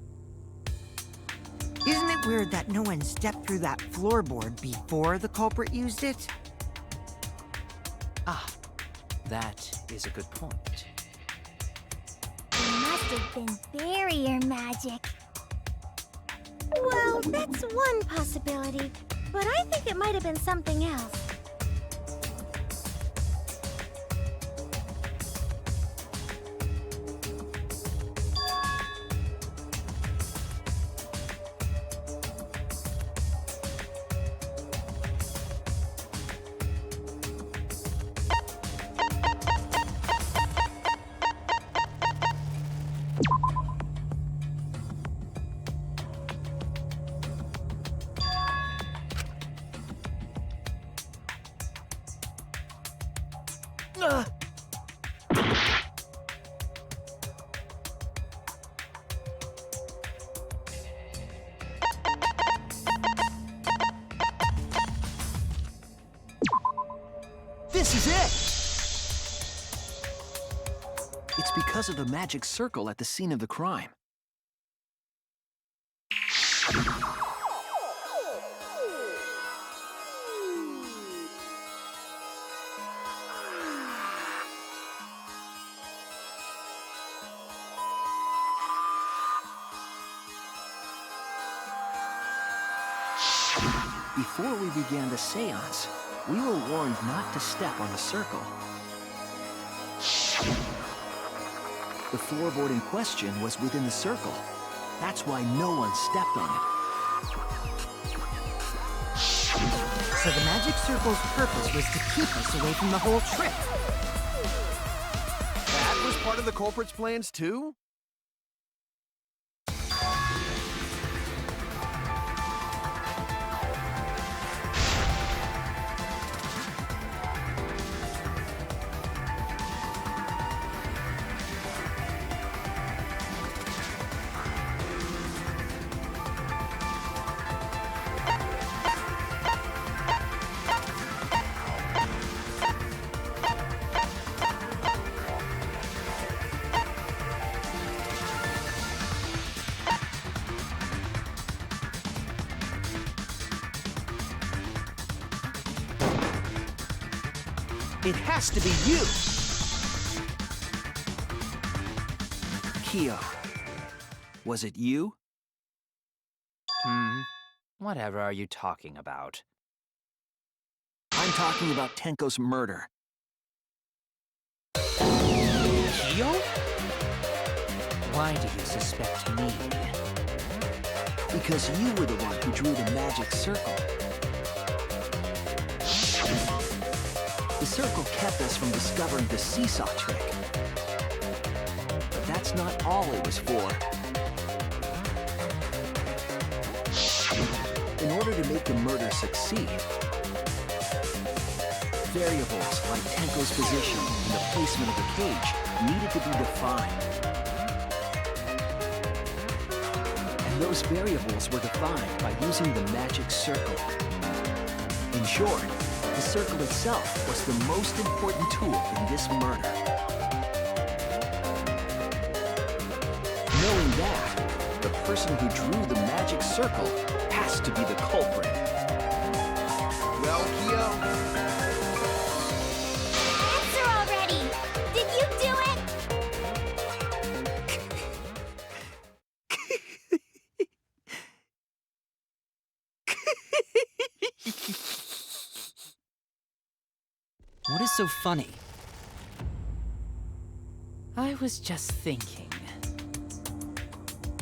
[SPEAKER 9] isn't it weird that no one stepped through that floorboard before the culprit used it?
[SPEAKER 1] Ah, that is a good point.
[SPEAKER 2] It must have been barrier magic.
[SPEAKER 4] Well, that's one possibility, but I think it might have been something else.
[SPEAKER 3] This is it! It's because of the magic circle at the scene of the crime. Before we began the seance, we were warned not to step on the circle. The floorboard in question was within the circle. That's why no one stepped on it.
[SPEAKER 9] So the magic circle's purpose was to keep us away from the whole trip.
[SPEAKER 3] That was part of the culprit's plans too?
[SPEAKER 12] It has to be you! Kyo, was it you?
[SPEAKER 1] Whatever are you talking about?
[SPEAKER 12] I'm talking about Tenko's murder.
[SPEAKER 13] Kyo?
[SPEAKER 1] Why do you suspect me?
[SPEAKER 12] Because you were the one who drew the magic circle. The circle kept us from discovering the seesaw trick. But that's not all it was for. In order to make the murder succeed, variables like Tenko's position and the placement of the cage needed to be defined. And those variables were defined by using the magic circle. In short, the circle itself was the most important tool in this murder. Knowing that, the person who drew the magic circle has to be the culprit.
[SPEAKER 3] Well, Kyo,
[SPEAKER 2] Answer already! Did you do it?
[SPEAKER 10] What is so funny?
[SPEAKER 1] I was just thinking.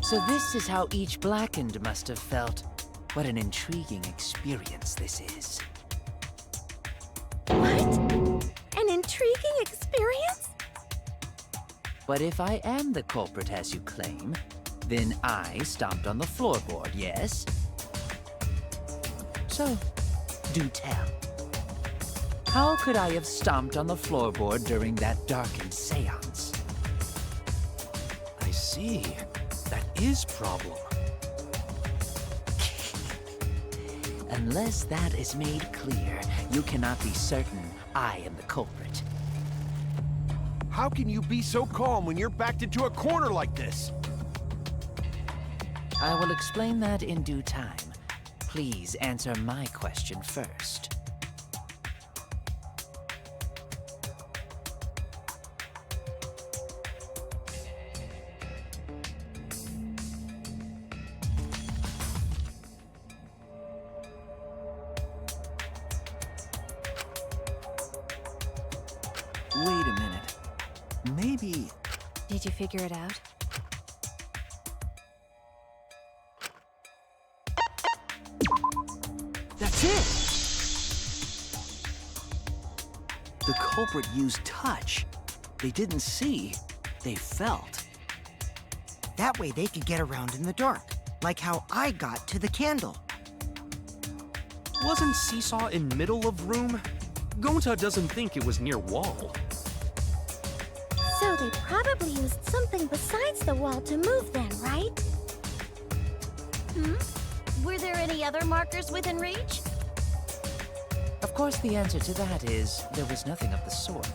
[SPEAKER 1] So this is how each Blackened must have felt. What an intriguing experience this is.
[SPEAKER 4] What? An intriguing experience?
[SPEAKER 1] But if I am the culprit as you claim, then I stomped on the floorboard, yes? So, do tell. How could I have stomped on the floorboard during that darkened seance?
[SPEAKER 13] I see. That is problem.
[SPEAKER 1] Unless that is made clear, you cannot be certain I am the culprit.
[SPEAKER 3] how can you be so calm when you're backed into a corner like this?
[SPEAKER 1] I will explain that in due time. Please answer my question first.
[SPEAKER 12] Wait a minute. Maybe...
[SPEAKER 11] Did you figure it out?
[SPEAKER 12] That's it! The culprit used touch. They didn't see, they felt.
[SPEAKER 9] That way they could get around in the dark, like how I got to the candle.
[SPEAKER 13] Wasn't Seesaw in middle of room? Gonta doesn't think it was near wall.
[SPEAKER 4] So they probably used something besides the wall to move then, right?
[SPEAKER 5] Were there any other markers within reach?
[SPEAKER 1] Of course, the answer to that is there was nothing of the sort.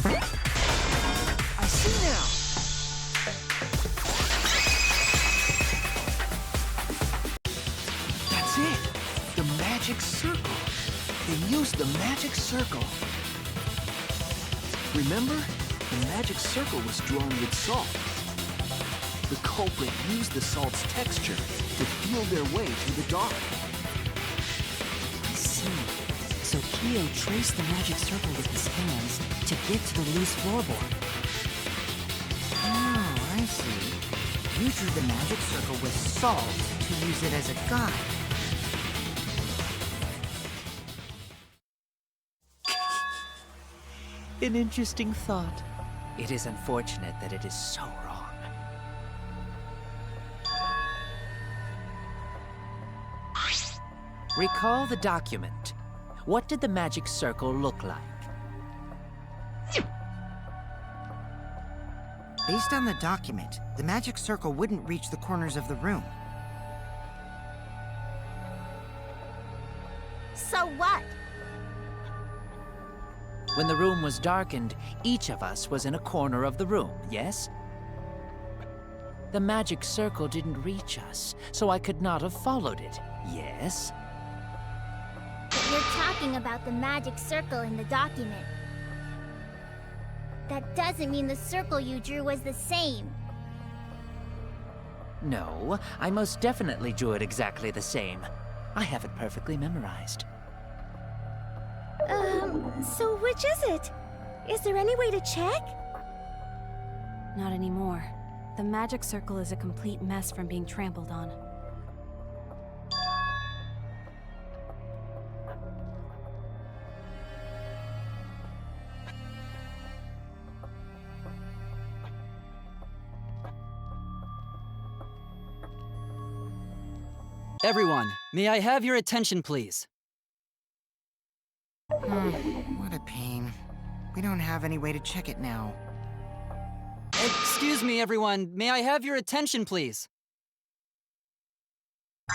[SPEAKER 12] I see now! That's it! The magic circle! They used the magic circle! Remember? The magic circle was drawn with salt. The culprit used the salt's texture to feel their way through the dark.
[SPEAKER 10] I see. So Kyo traced the magic circle with his hands to get to the loose floorboard.
[SPEAKER 9] Oh, I see. You drew the magic circle with salt to use it as a guide.
[SPEAKER 1] An interesting thought. It is unfortunate that it is so wrong. Recall the document. What did the magic circle look like?
[SPEAKER 9] Based on the document, the magic circle wouldn't reach the corners of the room.
[SPEAKER 5] So what?
[SPEAKER 1] When the room was darkened, each of us was in a corner of the room, yes? The magic circle didn't reach us, so I could not have followed it, yes?
[SPEAKER 2] But you're talking about the magic circle in the document. That doesn't mean the circle you drew was the same.
[SPEAKER 1] No, I most definitely drew it exactly the same. I have it perfectly memorized.
[SPEAKER 4] So which is it? Is there any way to check?
[SPEAKER 11] Not anymore. The magic circle is a complete mess from being trampled on.
[SPEAKER 10] Everyone, may I have your attention, please?
[SPEAKER 9] What a pain. We don't have any way to check it now.
[SPEAKER 10] Excuse me, everyone. May I have your attention, please?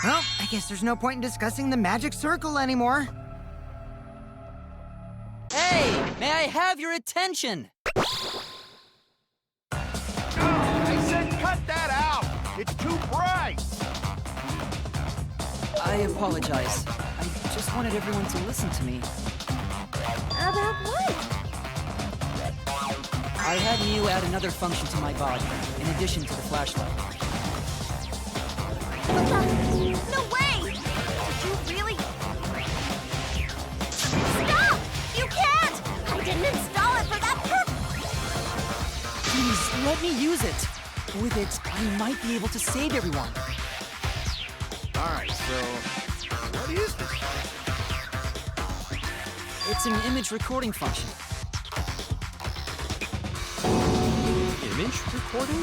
[SPEAKER 9] Well, I guess there's no point in discussing the magic circle anymore.
[SPEAKER 10] Hey! May I have your attention?
[SPEAKER 6] I said cut that out! It's too bright!
[SPEAKER 10] I apologize. I just wanted everyone to listen to me.
[SPEAKER 4] About what?
[SPEAKER 10] I had Mew add another function to my body, in addition to the flashlight.
[SPEAKER 5] No way! Did you really? Stop! You can't! I didn't install it for that purpose!
[SPEAKER 10] Please, let me use it. With it, I might be able to save everyone.
[SPEAKER 6] Alright, so what is this?
[SPEAKER 10] It's an image recording function.
[SPEAKER 13] Image recording?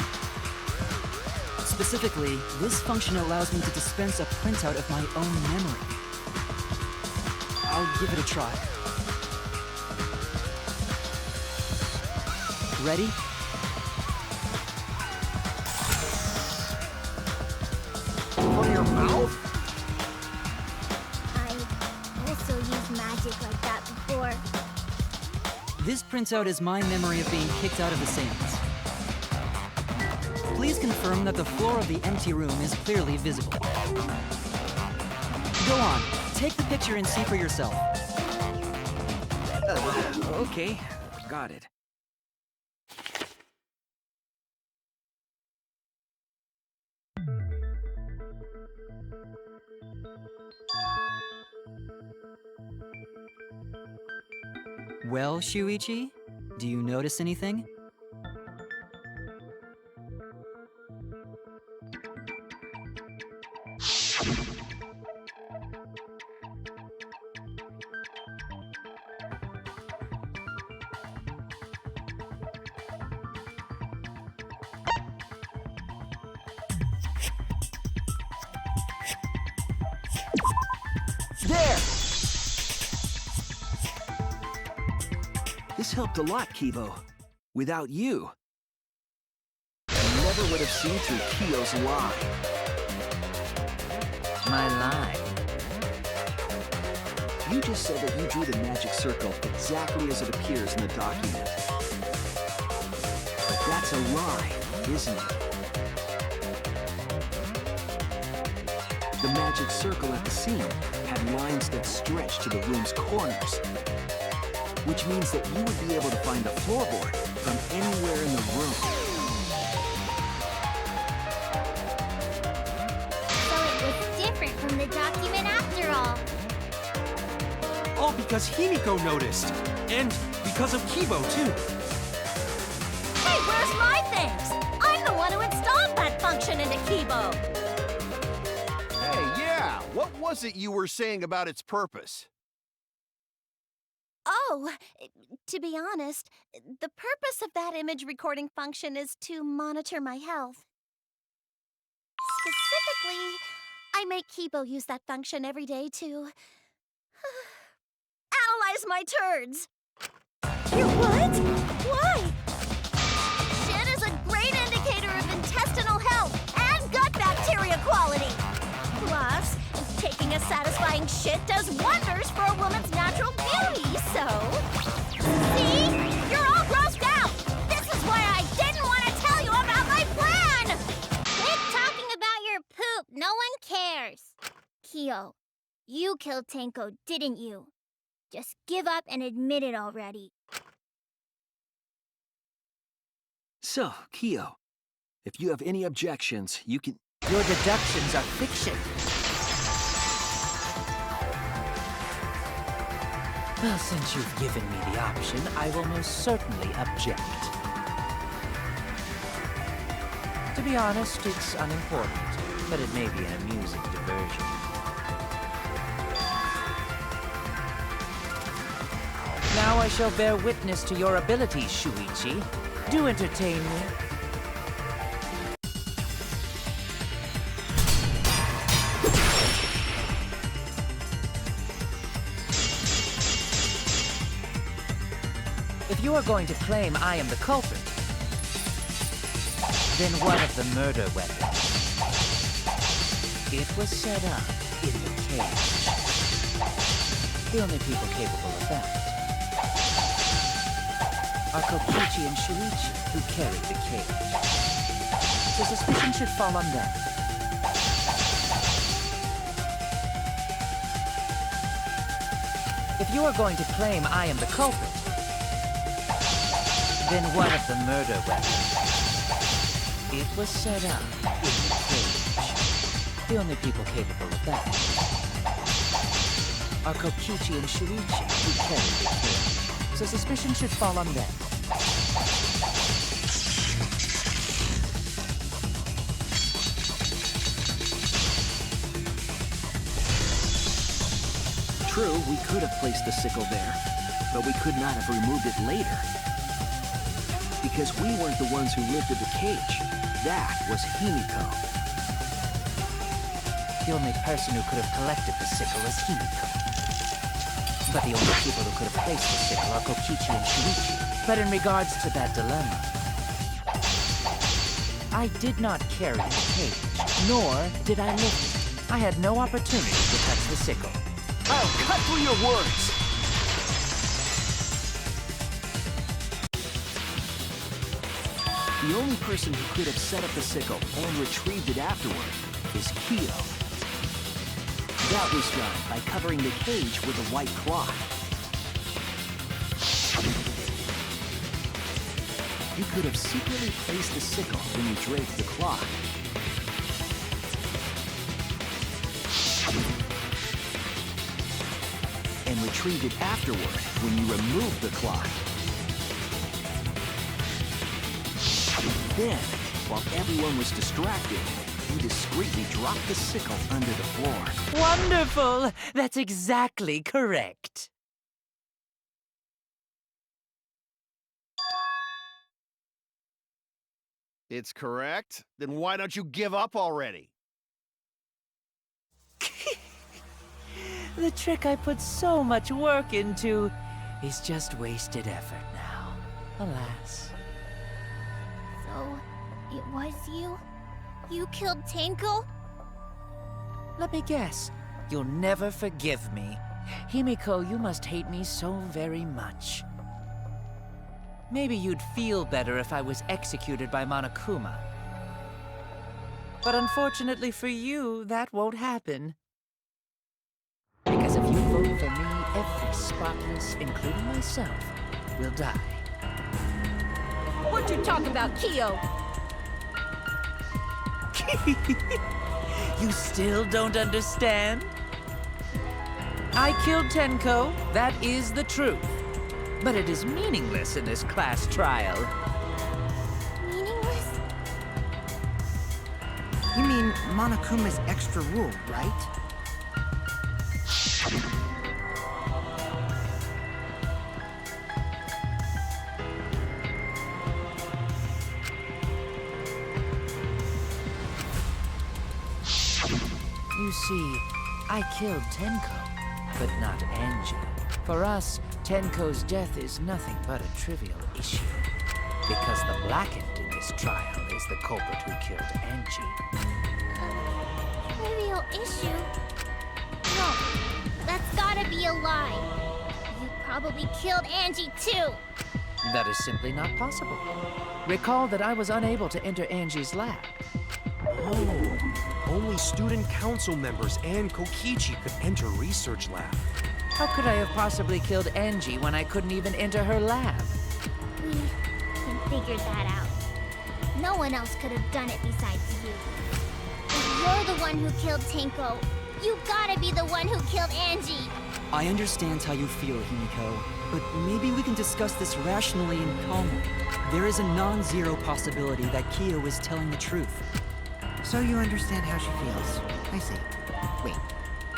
[SPEAKER 10] Specifically, this function allows me to dispense a printout of my own memory. I'll give it a try. Ready?
[SPEAKER 6] From your mouth?
[SPEAKER 2] I also used magic like that before.
[SPEAKER 10] This printout is my memory of being kicked out of the seance. Please confirm that the floor of the empty room is clearly visible. Go on, take the picture and see for yourself.
[SPEAKER 12] Okay, got it.
[SPEAKER 10] Well, Shuichi, do you notice anything?
[SPEAKER 12] There! This helped a lot, Kibo. Without you, I never would have seen through Kyo's lie.
[SPEAKER 1] My lie.
[SPEAKER 12] You just said that you drew the magic circle exactly as it appears in the document. But that's a lie, isn't it? The magic circle at the scene had lines that stretched to the room's corners, which means that you would be able to find the floorboard from anywhere in the room.
[SPEAKER 2] So it was different from the document after all.
[SPEAKER 13] All because Himiko noticed. And because of Kibo, too.
[SPEAKER 5] Hey, where's my things? I'm the one who installed that function into Kibo.
[SPEAKER 3] Hey, yeah, what was it you were saying about its purpose?
[SPEAKER 5] Oh, to be honest, the purpose of that image recording function is to monitor my health. Specifically, I make Kibo use that function every day to analyze my turds.
[SPEAKER 8] Your what? Why?
[SPEAKER 5] Shit is a great indicator of intestinal health and gut bacteria quality. Plus, taking a satisfying shit does wonders for a woman's natural beauty, so... See? You're all grossed out! This is why I didn't want to tell you about my plan!
[SPEAKER 2] Quit talking about your poop. No one cares. Kyo, you killed Tenko, didn't you? Just give up and admit it already.
[SPEAKER 12] So, Kyo, if you have any objections, you can...
[SPEAKER 1] Your deductions are fiction. Well, since you've given me the option, I will most certainly object. To be honest, it's unimportant, but it may be an amusing diversion. Now I shall bear witness to your abilities, Shuichi. Do entertain me. If you are going to claim I am the culprit, then what of the murder weapon? It was set up in the cage. The only people capable of that are Kokichi and Shuichi, who carried the cage. So suspicion should fall on them. If you are going to claim I am the culprit, then what of the murder weapon? It was set up in the cage. The only people capable of that are Kokichi and Shuichi, who carried the cage. So suspicion should fall on them.
[SPEAKER 12] True, we could have placed the sickle there, but we could not have removed it later. Because we weren't the ones who lifted the cage. That was Himiko.
[SPEAKER 1] The only person who could have collected the sickle is Himiko. But the only people who could have placed the sickle are Kokichi and Shuichi. But in regards to that dilemma, I did not carry the cage, nor did I lift it. I had no opportunity to touch the sickle.
[SPEAKER 12] I'll cut through your words! The only person who could have set up the sickle and retrieved it afterward is Kyo. That was done by covering the cage with a white cloth. You could have secretly placed the sickle when you draped the cloth. And retrieved it afterward when you removed the cloth. Then, while everyone was distracted, you discreetly dropped the sickle under the floor.
[SPEAKER 1] Wonderful! That's exactly correct.
[SPEAKER 3] It's correct? Then why don't you give up already?
[SPEAKER 1] The trick I put so much work into is just wasted effort now. Alas.
[SPEAKER 2] So, it was you? You killed Tenko?
[SPEAKER 1] Let me guess. You'll never forgive me. Himiko, you must hate me so very much. Maybe you'd feel better if I was executed by Monokuma. But unfortunately for you, that won't happen. Because if you vote for me, every spotless, including myself, will die.
[SPEAKER 5] What you talking about, Kyo?
[SPEAKER 1] You still don't understand? I killed Tenko, that is the truth. But it is meaningless in this class trial.
[SPEAKER 4] Meaningless?
[SPEAKER 9] You mean Monokuma's extra rule, right?
[SPEAKER 1] You see, I killed Tenko, but not Angie. For us, Tenko's death is nothing but a trivial issue. Because the blackened in this trial is the culprit who killed Angie.
[SPEAKER 2] Trivial issue? No, that's gotta be a lie. You probably killed Angie too.
[SPEAKER 1] That is simply not possible. Recall that I was unable to enter Angie's lab.
[SPEAKER 13] Oh, only student council members and Kokichi could enter research lab.
[SPEAKER 1] How could I have possibly killed Angie when I couldn't even enter her lab?
[SPEAKER 2] We can figure that out. No one else could have done it besides you. If you're the one who killed Tenko, you gotta be the one who killed Angie.
[SPEAKER 10] I understand how you feel, Himiko, but maybe we can discuss this rationally and calmly. There is a non-zero possibility that Kyo is telling the truth.
[SPEAKER 9] So you understand how she feels. I see. Wait,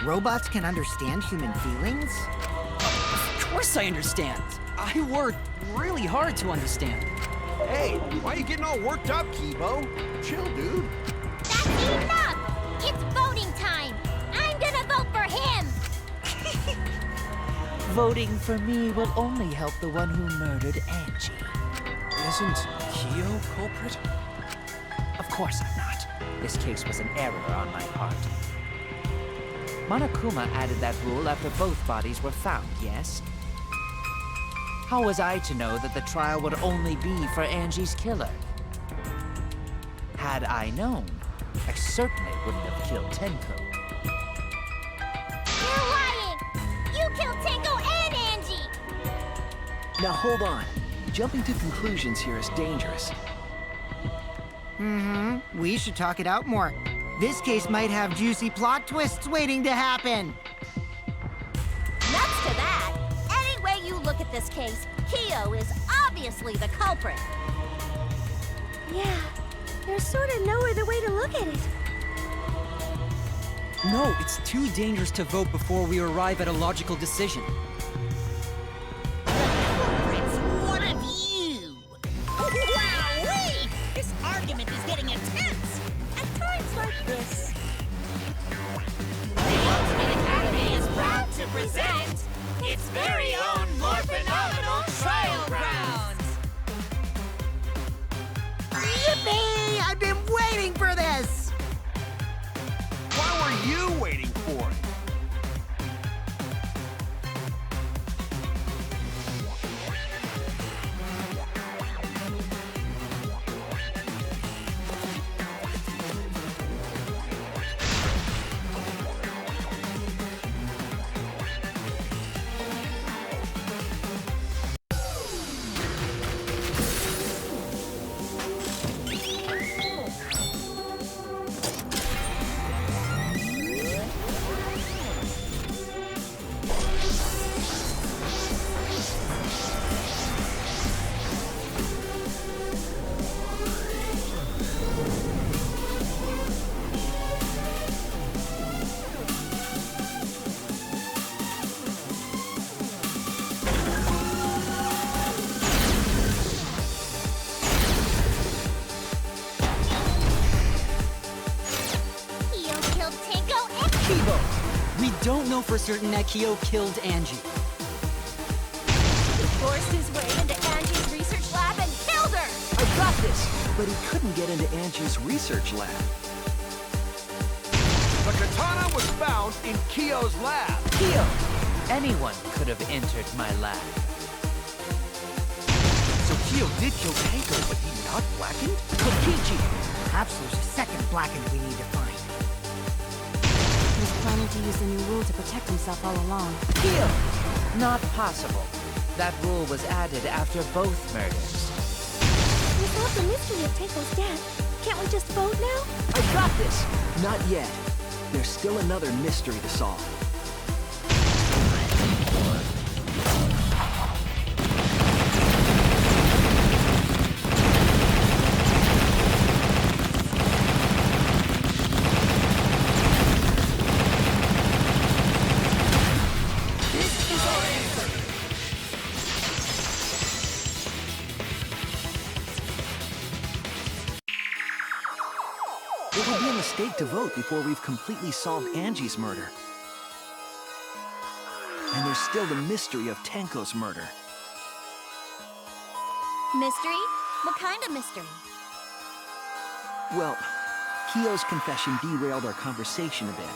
[SPEAKER 9] robots can understand human feelings?
[SPEAKER 10] Of course I understand. I worked really hard to understand.
[SPEAKER 3] Hey, why are you getting all worked up, Kibo? Chill, dude.
[SPEAKER 2] That's enough! It's voting time! I'm gonna vote for him!
[SPEAKER 1] Voting for me will only help the one who murdered Angie.
[SPEAKER 13] Isn't Kyo culprit?
[SPEAKER 1] Of course I'm not. This case was an error on my part. Monokuma added that rule after both bodies were found, yes? How was I to know that the trial would only be for Angie's killer? Had I known, I certainly wouldn't have killed Tenko.
[SPEAKER 2] You're lying! You killed Tenko and Angie!
[SPEAKER 12] Now hold on. Jumping to conclusions here is dangerous.
[SPEAKER 9] We should talk it out more. This case might have juicy plot twists waiting to happen.
[SPEAKER 5] Nuts to that! Any way you look at this case, Kyo is obviously the culprit.
[SPEAKER 4] Yeah, there's sort of no other way to look at it.
[SPEAKER 10] No, it's too dangerous to vote before we arrive at a logical decision.
[SPEAKER 14] It's one of you! Wowee! This argument is getting intense! At times like this. The Ultimate Academy is proud to present its very own more phenomenal trial grounds!
[SPEAKER 9] Yippee! I've been waiting for this!
[SPEAKER 3] Why were you waiting for it?
[SPEAKER 10] We don't know for certain that Kyo killed Angie.
[SPEAKER 5] He forced his way into Angie's research lab and killed her!
[SPEAKER 12] I got this! But he couldn't get into Angie's research lab.
[SPEAKER 3] The katana was found in Kyo's lab.
[SPEAKER 1] Kyo! Anyone could have entered my lab.
[SPEAKER 3] So Kyo did kill Tenko, but he not blackened?
[SPEAKER 9] Kokichi! Perhaps there's a second blackened we need to find.
[SPEAKER 11] He was planning to use the new rule to protect himself all along.
[SPEAKER 1] Kyo! Not possible. That rule was added after both murders.
[SPEAKER 4] solve the mystery of Tenko's death, can't we just vote now?
[SPEAKER 12] I got this! Not yet. There's still another mystery to solve. It would be a mistake to vote before we've completely solved Angie's murder. And there's still the mystery of Tenko's murder.
[SPEAKER 5] Mystery? What kind of mystery?
[SPEAKER 12] Well, Kiyo's confession derailed our conversation a bit.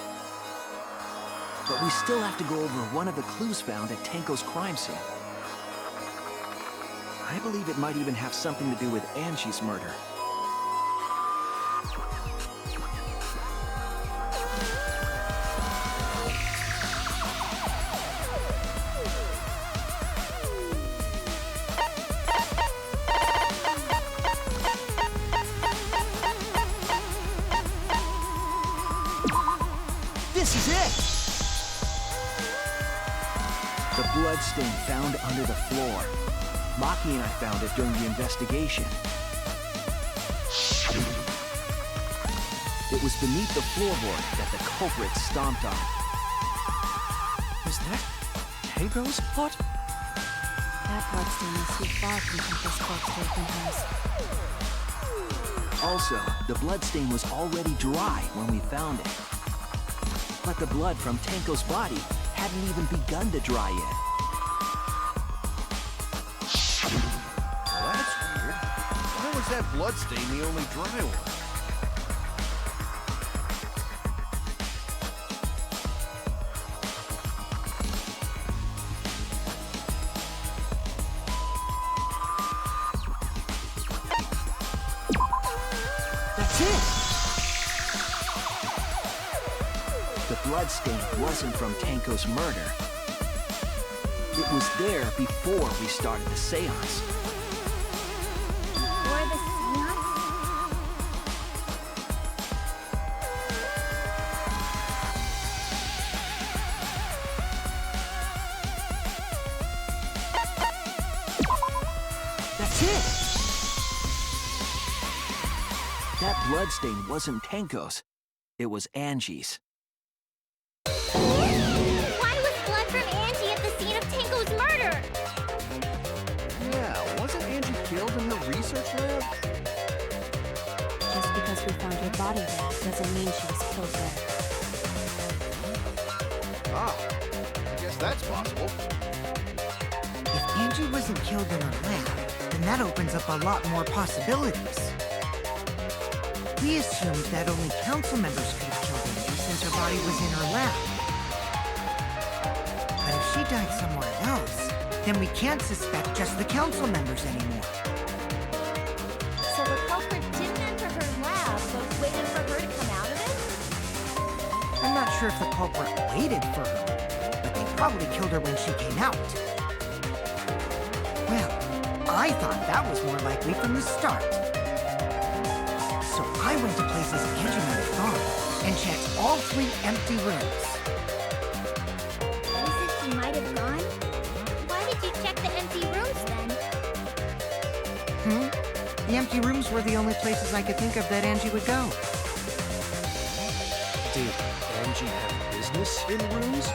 [SPEAKER 12] But we still have to go over one of the clues found at Tenko's crime scene. I believe it might even have something to do with Angie's murder. This is it! The bloodstain found under the floor. Maki and I found it during the investigation. It was beneath the floorboard that the culprit stomped on.
[SPEAKER 13] Is that Tenko's blood?
[SPEAKER 11] That bloodstain is too far from Tenko's corpse to have been hers.
[SPEAKER 12] Also, the bloodstain was already dry when we found it. But the blood from Tenko's body hadn't even begun to dry yet.
[SPEAKER 3] Well, that's weird. Why was that bloodstain the only dry one?
[SPEAKER 12] That's it! The bloodstain wasn't from Tenko's murder. It was there before we started the seance.
[SPEAKER 2] Before the seance?
[SPEAKER 12] That's it! That bloodstain wasn't Tenko's. It was Angie's.
[SPEAKER 2] Why was blood from Angie at the scene of Tenko's murder?
[SPEAKER 3] Yeah, wasn't Angie killed in the research lab?
[SPEAKER 11] Just because we found her body there doesn't mean she was killed there.
[SPEAKER 3] Ah, I guess that's possible.
[SPEAKER 9] If Angie wasn't killed in her lab, then that opens up a lot more possibilities. We assumed that only council members could have killed Angie since her body was in her lab. But if she died somewhere else, then we can't suspect just the council members anymore.
[SPEAKER 2] So the culprit didn't enter her lab, but waited for her to come out of it?
[SPEAKER 9] I'm not sure if the culprit waited for her, but they probably killed her when she came out. Well, I thought that was more likely from the start. So I went to places Angie might have gone and checked all 3 empty rooms.
[SPEAKER 2] Places she might have gone? Why did you check the empty rooms then?
[SPEAKER 9] The empty rooms were the only places I could think of that Angie would go.
[SPEAKER 13] Did Angie have business in rooms?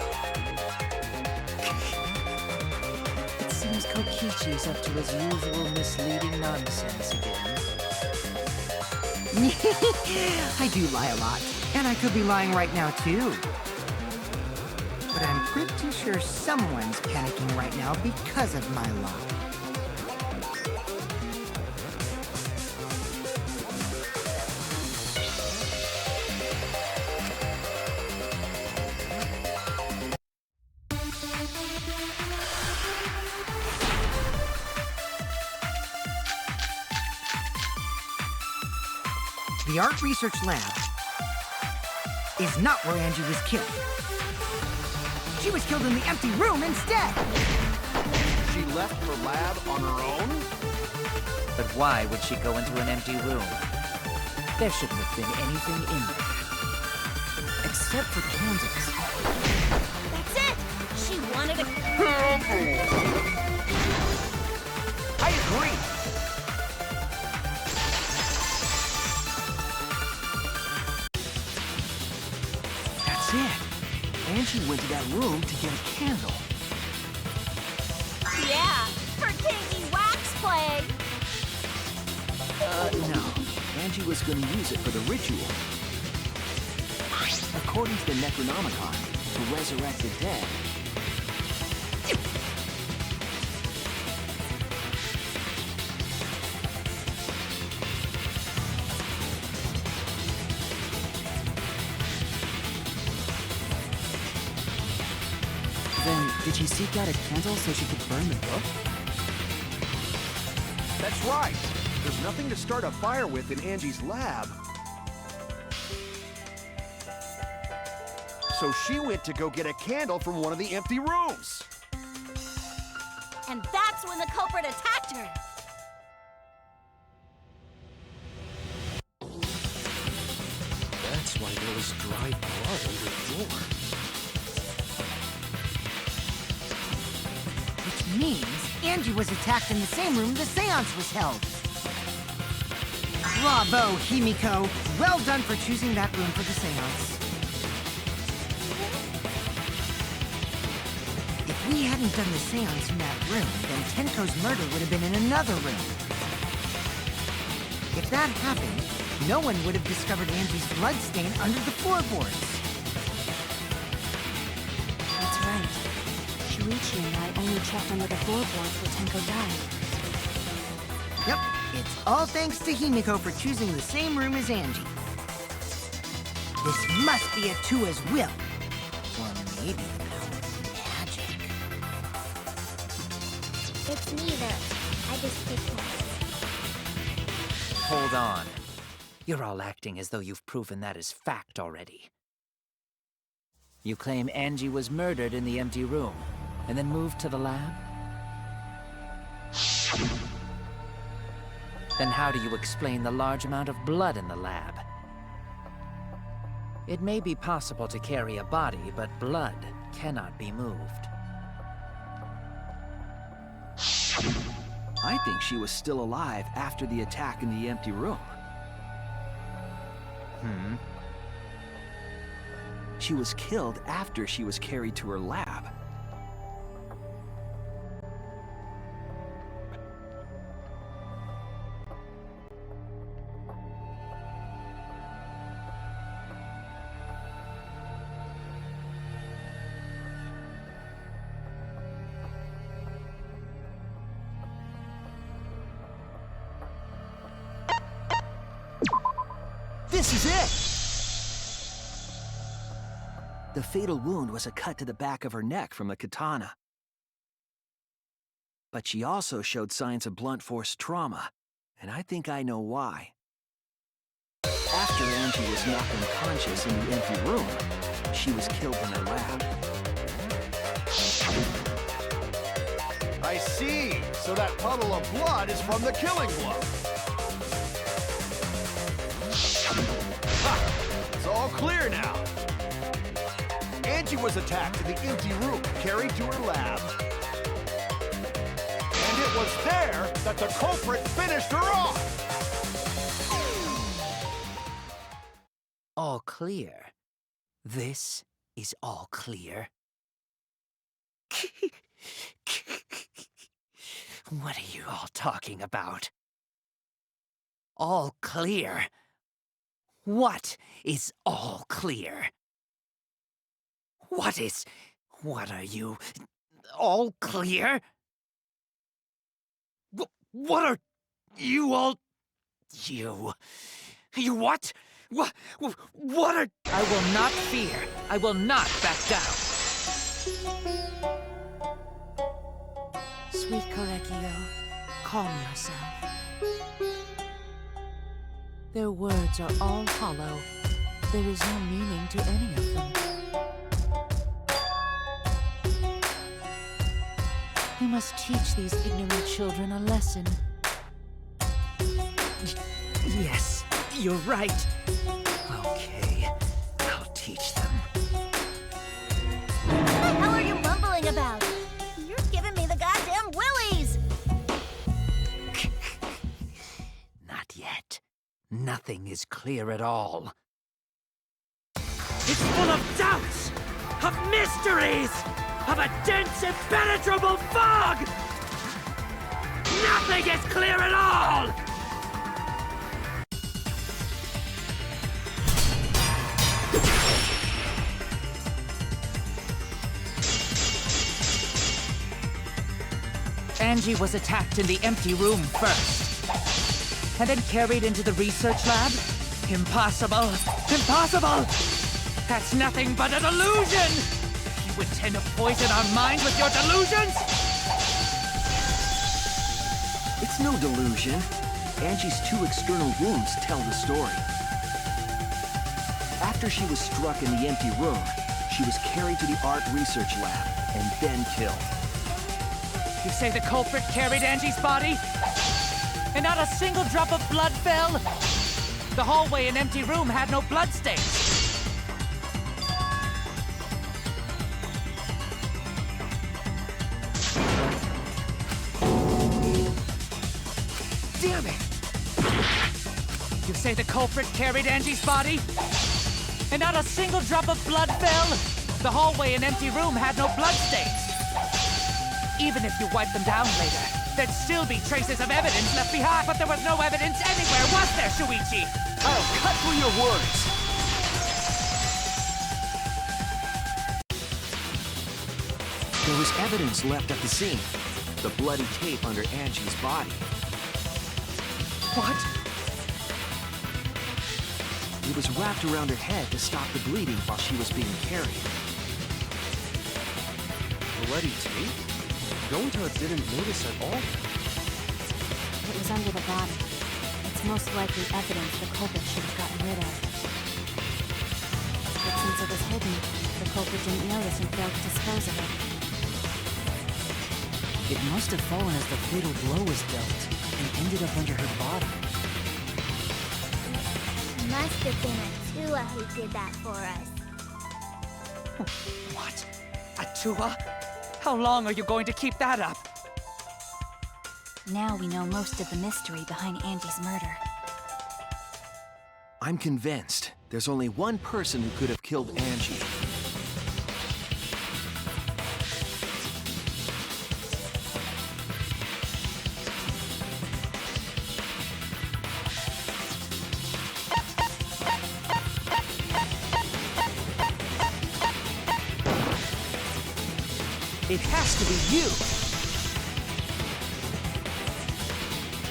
[SPEAKER 1] It seems Kokichi's up to his usual misleading nonsense again.
[SPEAKER 9] I do lie a lot, and I could be lying right now too. But I'm pretty sure someone's panicking right now because of my lie. The art research lab is not where Angie was killed. She was killed in the empty room instead!
[SPEAKER 3] She left her lab on her own?
[SPEAKER 1] But why would she go into an empty room? There shouldn't have been anything in there.
[SPEAKER 10] Except for candles.
[SPEAKER 5] That's it! She wanted a...
[SPEAKER 12] I agree. That's it. Angie went to that room to get a candle.
[SPEAKER 5] Yeah, for kinky wax play!
[SPEAKER 12] No. Angie was gonna use it for the ritual. According to the Necronomicon, to resurrect the dead.
[SPEAKER 10] Then, did she seek out a candle so she could burn the book?
[SPEAKER 3] That's right. There's nothing to start a fire with in Angie's lab. So she went to go get a candle from one of the empty rooms.
[SPEAKER 5] And that's when the culprit attacked her!
[SPEAKER 13] That's why there was dry blood on the floor.
[SPEAKER 9] Which means Angie was attacked in the same room the seance was held. Bravo, Himiko. Well done for choosing that room for the seance. If we hadn't done the seance in that room, then Tenko's murder would have been in another room. If that happened, no one would have discovered Angie's bloodstain under the floorboards.
[SPEAKER 11] That's right. Shuichi and I only checked under the floorboards where Tenko died.
[SPEAKER 9] Yep, it's all thanks to Himiko for choosing the same room as Angie. This must be Atua's will. Or maybe the power of magic.
[SPEAKER 2] It's neither. I just picked one.
[SPEAKER 1] Hold on. You're all acting as though you've proven that as fact already. You claim Angie was murdered in the empty room, and then moved to the lab? Then how do you explain the large amount of blood in the lab? It may be possible to carry a body, but blood cannot be moved.
[SPEAKER 12] I think she was still alive after the attack in the empty room. She was killed after she was carried to her lab. This is it! The fatal wound was a cut to the back of her neck from a katana. But she also showed signs of blunt force trauma, and I think I know why. After Angie was knocked unconscious in the empty room, she was killed in her lab.
[SPEAKER 3] I see. So that puddle of blood is from the killing blow. Ha! It's all clear now. Angie was attacked in the empty room, carried to her lab. And it was there that the culprit finished her off.
[SPEAKER 1] All clear. This is all clear. What are you all talking about? All clear? What is all clear? What are you? All clear? What are you all? You what? What are... I will not fear. I will not back down.
[SPEAKER 11] Sweet Korekio, calm yourself. Their words are all hollow. There is no meaning to any of them. We must teach these ignorant children a lesson.
[SPEAKER 1] Yes, you're right. Okay, I'll teach them.
[SPEAKER 5] What the hell are you mumbling about? You're giving me the goddamn willies!
[SPEAKER 1] Not yet. Nothing is clear at all. It's full of doubts, of mysteries, of a dense, impenetrable fog! Nothing is clear at all! Angie was attacked in the empty room first, and then carried into the research lab? Impossible! Impossible! That's nothing but a delusion! You intend to poison our minds with your delusions?
[SPEAKER 12] It's no delusion. Angie's 2 external wounds tell the story. After she was struck in the empty room, she was carried to the art research lab and then killed.
[SPEAKER 1] You say the culprit carried Angie's body? And not a single drop of blood fell? The hallway and empty room had no bloodstains. Damn it! You say the culprit carried Angie's body? And not a single drop of blood fell? The hallway and empty room had no bloodstains. Even if you wipe them down later, there'd still be traces of evidence left behind. But there was no evidence anywhere, was there, Shuichi?
[SPEAKER 12] I'll cut through your words! There was evidence left at the scene. The bloody tape under Angie's body.
[SPEAKER 1] What?
[SPEAKER 12] It was wrapped around her head to stop the bleeding while she was being carried.
[SPEAKER 13] Bloody tape? Gonta didn't notice at all.
[SPEAKER 11] It was under the body. It's most likely evidence the culprit should have gotten rid of. But since it was hidden, the culprit didn't notice and failed to dispose of it.
[SPEAKER 10] It must have fallen as the fatal blow was dealt, and ended up under her body.
[SPEAKER 2] Must have been Atua who did that for us.
[SPEAKER 1] What? Atua? How long are you going to keep that up?
[SPEAKER 11] Now we know most of the mystery behind Angie's murder.
[SPEAKER 12] I'm convinced there's only one person who could have killed Angie.
[SPEAKER 1] It has to be you!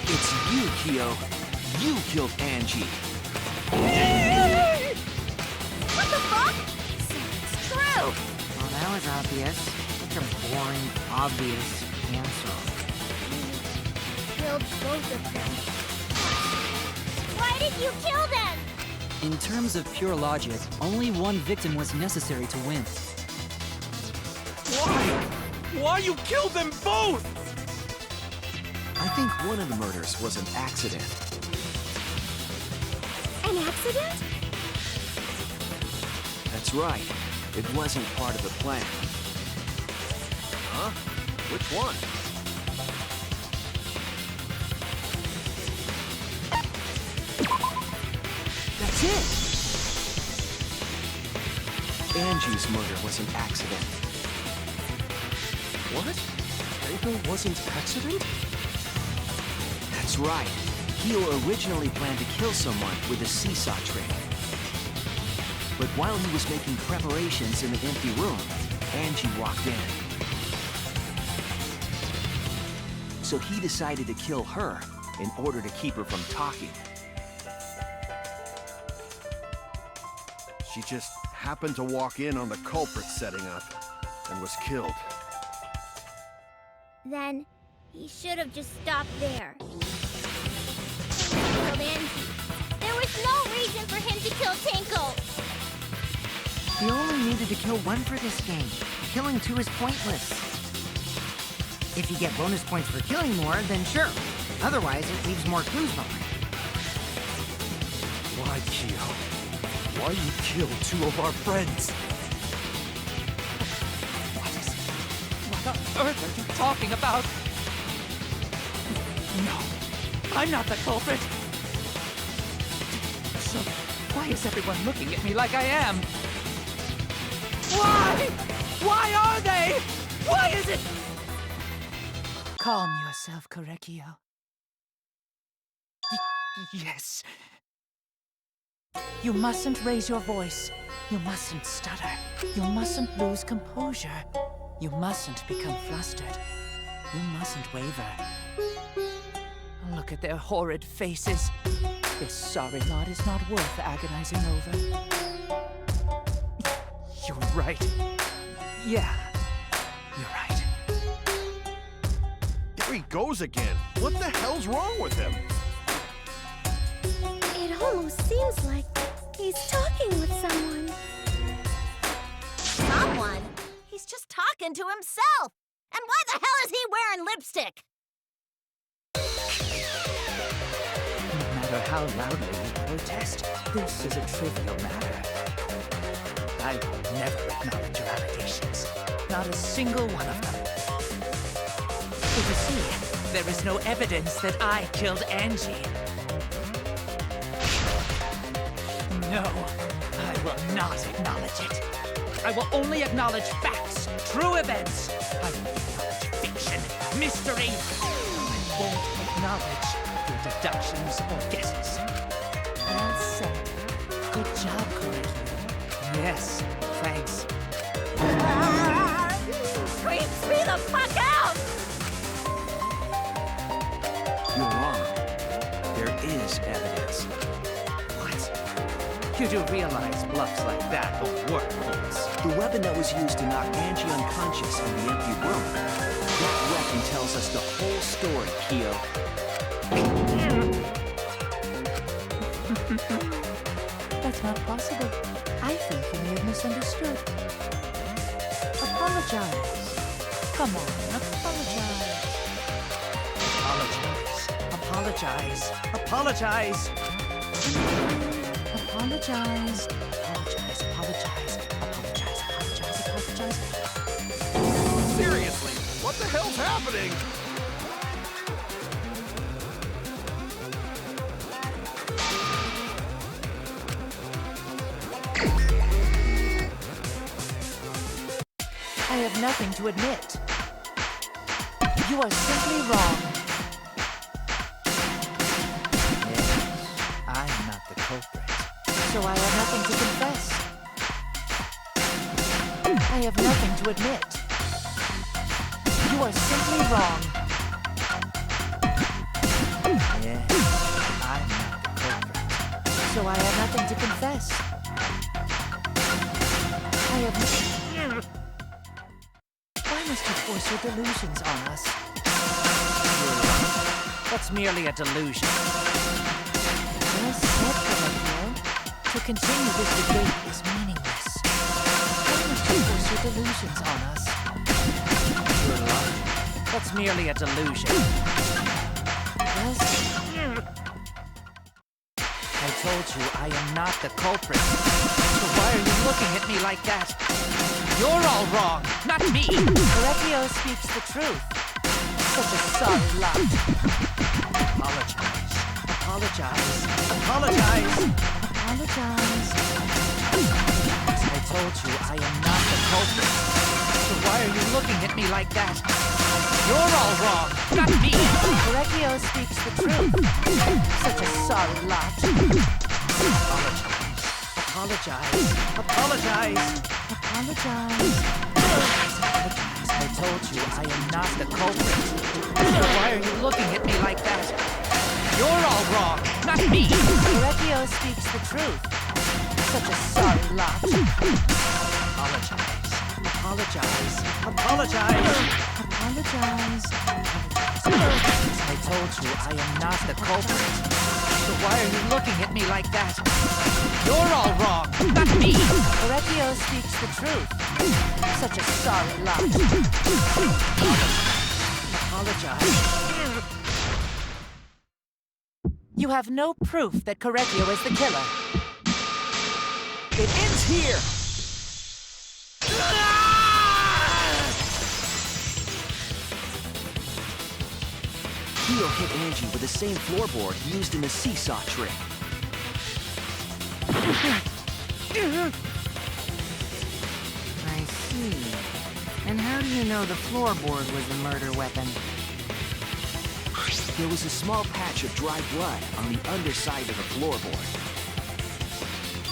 [SPEAKER 12] It's you, Kyo. You killed Angie.
[SPEAKER 5] What the fuck? It's true!
[SPEAKER 9] Well, that was obvious. Such a boring, obvious answer.
[SPEAKER 2] Killed both of them. Why did you kill them?
[SPEAKER 10] In terms of pure logic, only one victim was necessary to win.
[SPEAKER 13] Why? Why you killed them both?
[SPEAKER 12] I think one of the murders was an accident.
[SPEAKER 4] An accident?
[SPEAKER 12] That's right. It wasn't part of the plan.
[SPEAKER 3] Huh? Which one?
[SPEAKER 12] That's it! Angie's murder was an accident.
[SPEAKER 13] What? Tenko wasn't accident?
[SPEAKER 12] That's right. Kyo originally planned to kill someone with a seesaw trick. But while he was making preparations in the empty room, Angie walked in. So he decided to kill her in order to keep her from talking.
[SPEAKER 3] She just happened to walk in on the culprit setting up and was killed.
[SPEAKER 2] Then, he should have just stopped there. Killed Angie. There was no reason for him to kill Tenko.
[SPEAKER 9] You only needed to kill one for this game. Killing 2 is pointless. If you get bonus points for killing more, then sure. Otherwise, it leaves more clues behind.
[SPEAKER 13] right, Kyo. Why you kill two of our friends?
[SPEAKER 1] What on earth are you talking about? No, I'm not the culprit. So, why is everyone looking at me like I am? Why? Why are they? Why is it? Calm yourself, Korekio. Yes. You mustn't raise your voice. You mustn't stutter. You mustn't lose composure. You mustn't become flustered. You mustn't waver. Look at their horrid faces. This sorry lot is not worth agonizing over. You're right. Yeah, you're right.
[SPEAKER 3] There he goes again. What the hell's wrong with him?
[SPEAKER 4] It almost seems like he's talking with someone.
[SPEAKER 5] Someone? He's just talking to himself. And why the hell is he wearing lipstick?
[SPEAKER 1] No matter how loudly you protest, this is a trivial matter. I will never acknowledge your allegations. Not a single one of them. But you see, there is no evidence that I killed Angie. No, I will not acknowledge it. I will only acknowledge facts, true events. I will acknowledge fiction, mystery. I won't acknowledge your deductions or guesses. Well said. Good job, Korekio. Yes, thanks.
[SPEAKER 5] Creeps me the fuck out!
[SPEAKER 12] You're wrong. There is evidence.
[SPEAKER 1] What? You do realize bluffs like that won't work, Holmes.
[SPEAKER 12] The weapon that was used to knock Angie unconscious in the empty room. That weapon tells us the whole story, Kyo.
[SPEAKER 1] That's not possible. I think you may have misunderstood. Apologize. Come on, apologize. Apologize. Apologize. Apologize. Apologize. Apologize. Apologize. Apologize. Apologize. Apologize.
[SPEAKER 3] Seriously, what the hell's happening?
[SPEAKER 1] I have nothing to admit. You are simply wrong. Yes, I am not the culprit, so I have nothing to confess. I have nothing to admit. You are simply wrong. Yes, I'm not the culprit, so I have nothing to confess. I have nothing. Why must you force your delusions on us? That's merely a delusion. Well said, Korekio. To continue this debate is meaningless. Why must you force your delusions on us? You're lying. That's merely a delusion. Well said. I told you I am not the culprit. So why are you looking at me like that? You're all wrong, not me. Korekio speaks the truth. Such a sorry lot. Apologize. Apologize. Apologize. Apologize. I told you I am not the culprit. So why are you looking at me like that? You're all wrong, not me. Korekio speaks the truth. Such a sorry lot. Apologize. Apologize. Apologize. I told you I am not the culprit. So why are you looking at me like that? You're all wrong, not me. Korekio speaks the truth. Such a sorry lot. Apologize. Apologize. Apologize. Apologize. I told you I am not the culprit. So why are you looking at me like that? You're all wrong, not me. Korekio speaks the truth. Such a sorry lot. Apologize. You have no proof that Correggio is the killer.
[SPEAKER 12] It ends here! Kyo hit Angie with the same floorboard used in the seesaw trick.
[SPEAKER 9] I see. And how do you know the floorboard was the murder weapon?
[SPEAKER 12] There was a small patch of dry blood on the underside of the floorboard.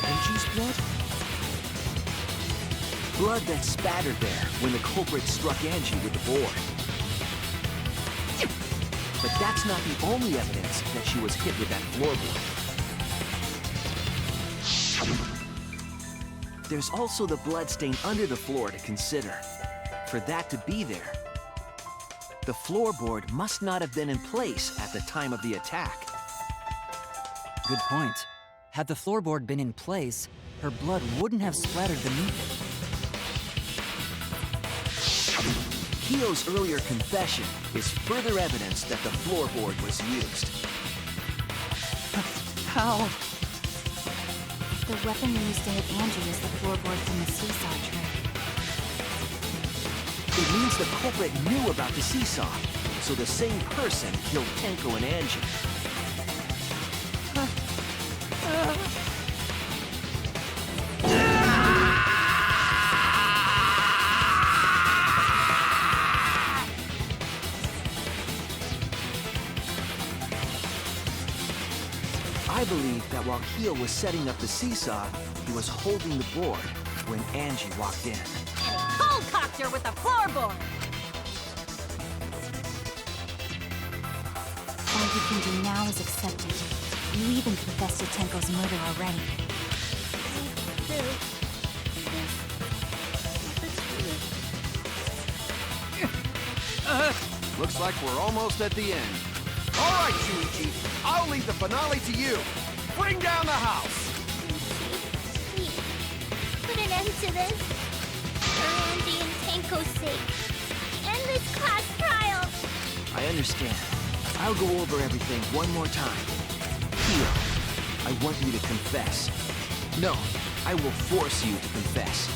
[SPEAKER 12] Angie's blood? Blood that spattered there when the culprit struck Angie with the board. But that's not the only evidence that she was hit with that floorboard. There's also the blood stain under the floor to consider. For that to be there, the floorboard must not have been in place at the time of the attack.
[SPEAKER 10] Good point. Had the floorboard been in place, her blood wouldn't have splattered beneath it.
[SPEAKER 12] Kyo's earlier confession is further evidence that the floorboard was used.
[SPEAKER 10] How?
[SPEAKER 11] The weapon used to hit Angie is the floorboard from the seesaw trick.
[SPEAKER 12] It means the culprit knew about the seesaw, so the same person killed Tenko and Angie. I believe that while Kyo was setting up the seesaw, he was holding the board when Angie walked in.
[SPEAKER 5] And he cold-cocked her with the floorboard!
[SPEAKER 11] All you can do now is accept it. You even confessed to Tenko's murder already.
[SPEAKER 3] Looks like we're almost at the end. All right, Shuichi, I'll leave the finale to you. Bring down the house.
[SPEAKER 2] Please, put an end to this. For Angie and Tenko's sake. End this class trial.
[SPEAKER 12] I understand. I'll go over everything one more time. Kyo, I want you to confess. No, I will force you to confess.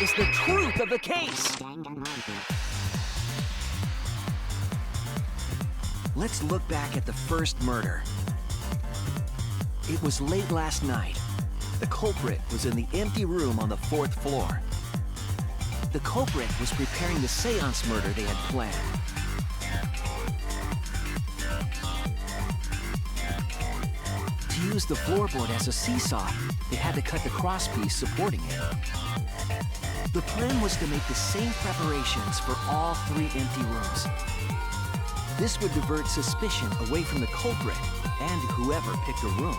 [SPEAKER 12] is the truth of the case. Let's look back at the first murder. It was late last night. The culprit was in the empty room on the 4th floor. The culprit was preparing the seance murder they had planned. To use the floorboard as a seesaw, they had to cut the crosspiece supporting it. The plan was to make the same preparations for all 3 empty rooms. This would divert suspicion away from the culprit and whoever picked a room.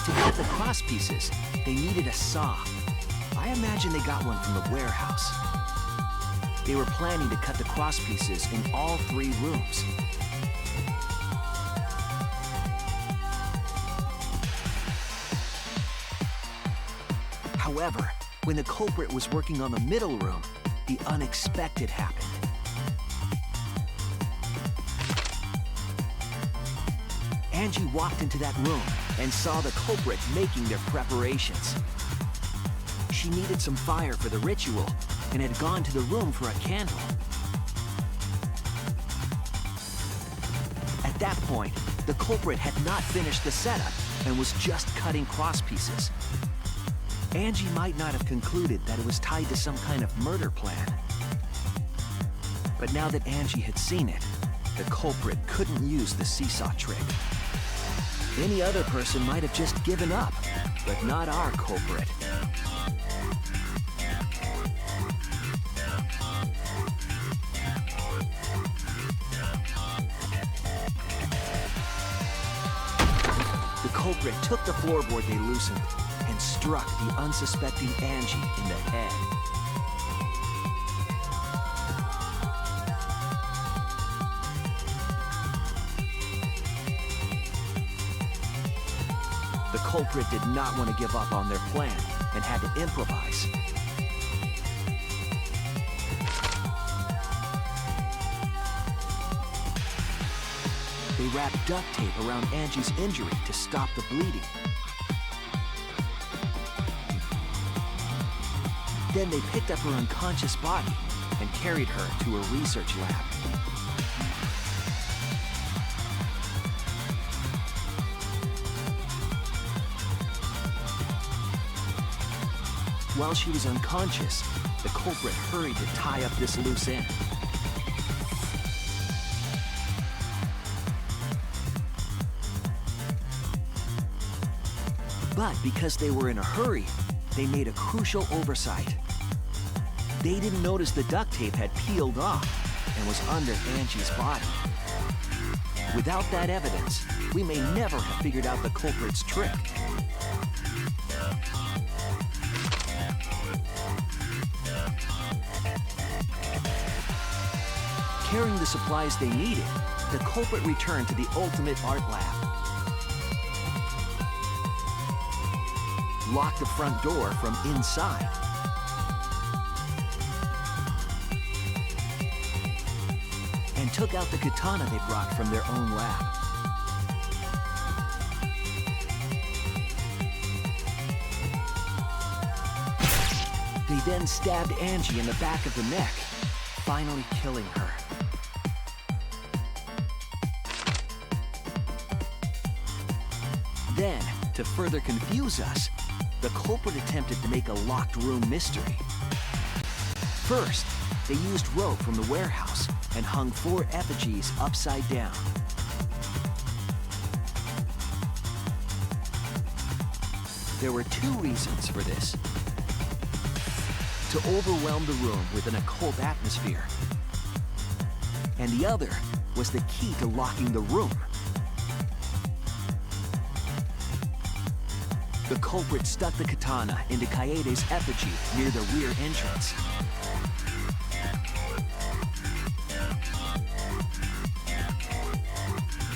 [SPEAKER 12] To cut the crosspieces, they needed a saw. I imagine they got one from the warehouse. They were planning to cut the crosspieces in all 3 rooms. However, when the culprit was working on the middle room, the unexpected happened. Angie walked into that room and saw the culprit making their preparations. She needed some fire for the ritual and had gone to the room for a candle. At that point, the culprit had not finished the setup and was just cutting crosspieces. Angie might not have concluded that it was tied to some kind of murder plan. But now that Angie had seen it, the culprit couldn't use the seesaw trick. Any other person might have just given up, but not our culprit. The culprit took the floorboard they loosened and struck the unsuspecting Angie in the head. The culprit did not want to give up on their plan and had to improvise. They wrapped duct tape around Angie's injury to stop the bleeding. Then they picked up her unconscious body and carried her to a research lab. While she was unconscious, the culprit hurried to tie up this loose end. But because they were in a hurry, they made a crucial oversight. They didn't notice the duct tape had peeled off and was under Angie's body. Without that evidence, we may never have figured out the culprit's trick. Carrying the supplies they needed, the culprit returned to the ultimate art lab. Locked the front door from inside. And took out the katana they brought from their own lab. They then stabbed Angie in the back of the neck, finally killing her. Then, to further confuse us, the culprit attempted to make a locked room mystery. First, they used rope from the warehouse and hung 4 effigies upside down. There were 2 reasons for this. To overwhelm the room with an occult atmosphere. And the other was the key to locking the room. The culprit stuck the katana into Kaede's effigy near the rear entrance.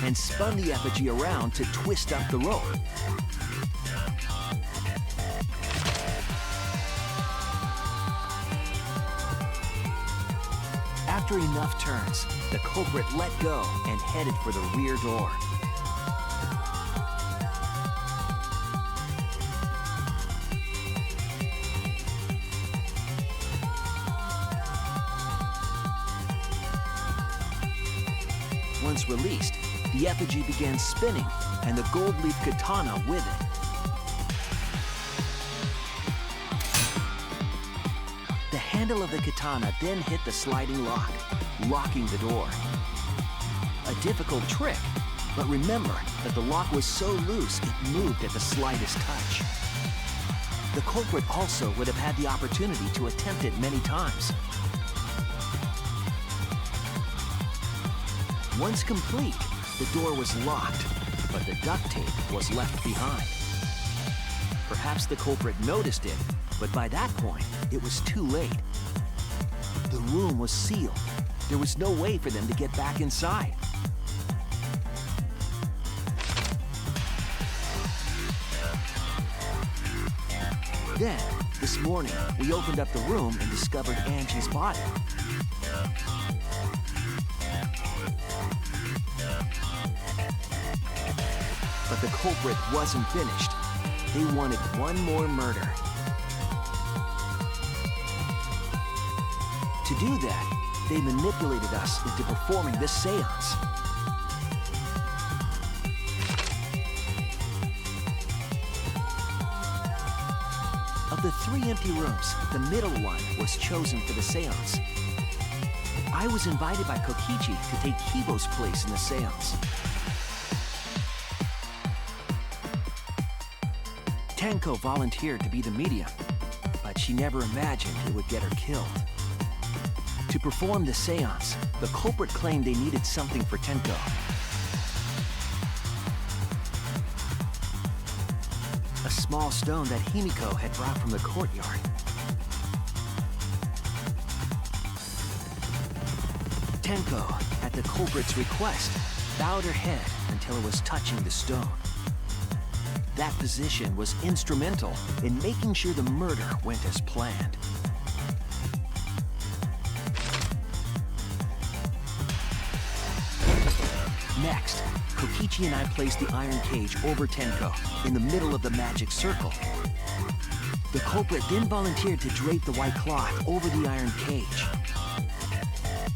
[SPEAKER 12] And spun the effigy around to twist up the rope. After enough turns, the culprit let go and headed for the rear door. once released, the effigy began spinning, and the gold leaf katana with it. The handle of the katana then hit the sliding lock, locking the door. A difficult trick, but remember that the lock was so loose it moved at the slightest touch. The culprit also would have had the opportunity to attempt it many times. Once complete, the door was locked, but the duct tape was left behind. Perhaps the culprit noticed it, but by that point, it was too late. The room was sealed. There was no way for them to get back inside. Then, this morning, we opened up the room and discovered Angie's body. But the culprit wasn't finished. They wanted one more murder. To do that, they manipulated us into performing this seance. Of the 3 empty rooms, the middle one was chosen for the seance. I was invited by Kokichi to take Kibo's place in the seance. Tenko volunteered to be the medium, but she never imagined it would get her killed. To perform the seance, the culprit claimed they needed something for Tenko. A small stone that Himiko had brought from the courtyard. Tenko, at the culprit's request, bowed her head until it was touching the stone. That position was instrumental in making sure the murder went as planned. Next, Kokichi and I placed the iron cage over Tenko in the middle of the magic circle. The culprit then volunteered to drape the white cloth over the iron cage.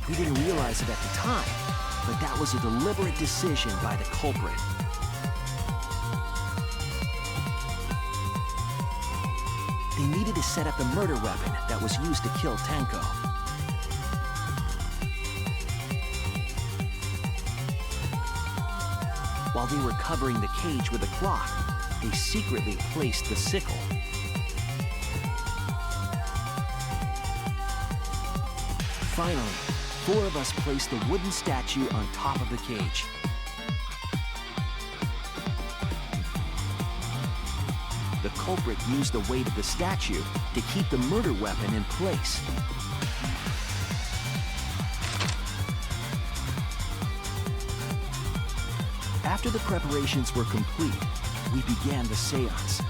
[SPEAKER 12] We didn't realize it at the time, but that was a deliberate decision by the culprit. They needed to set up the murder weapon that was used to kill Tenko. While they were covering the cage with a cloth, they secretly placed the sickle. Finally, 4 of us placed the wooden statue on top of the cage. The culprit used the weight of the statue to keep the murder weapon in place. After the preparations were complete, we began the seance.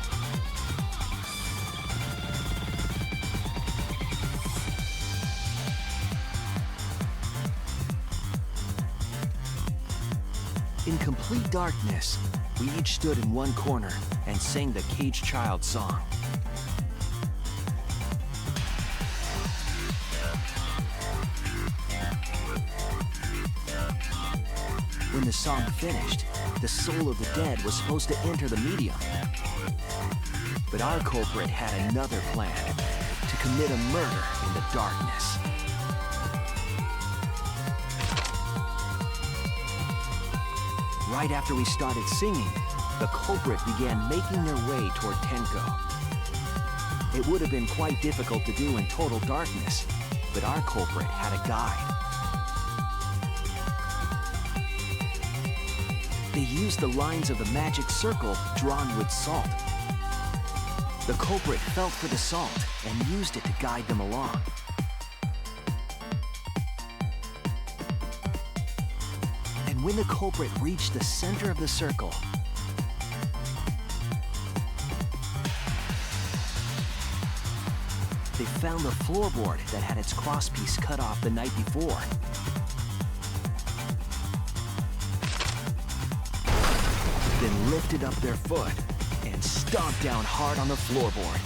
[SPEAKER 12] In complete darkness, we each stood in one corner and sang the Caged Child song. When the song finished, the soul of the dead was supposed to enter the medium. But our culprit had another plan, to commit a murder in the darkness. Right after we started singing, the culprit began making their way toward Tenko. It would have been quite difficult to do in total darkness, but our culprit had a guide. They used the lines of the magic circle drawn with salt. The culprit felt for the salt and used it to guide them along. And when the culprit reached the center of the circle, they found the floorboard that had its crosspiece cut off the night before. Then lifted up their foot and stomped down hard on the floorboard.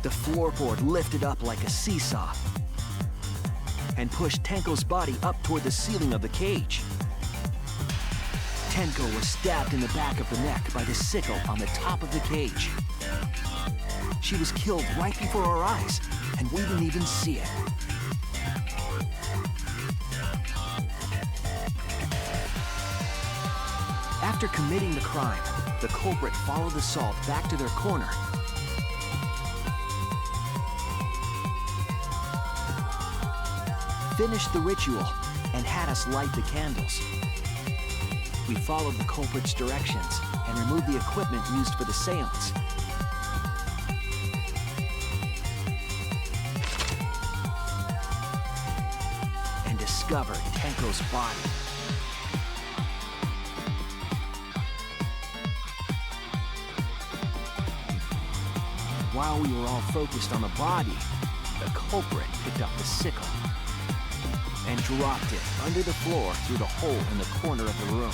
[SPEAKER 12] The floorboard lifted up like a seesaw. and pushed Tenko's body up toward the ceiling of the cage. Tenko was stabbed in the back of the neck by the sickle on the top of the cage. She was killed right before our eyes, and we didn't even see it. After committing the crime, the culprit followed the salt back to their corner. Finished the ritual and had us light the candles. We followed the culprit's directions and removed the equipment used for the seance. And discovered Tenko's body. While we were all focused on the body, the culprit picked up the sickle and dropped it under the floor through the hole in the corner of the room.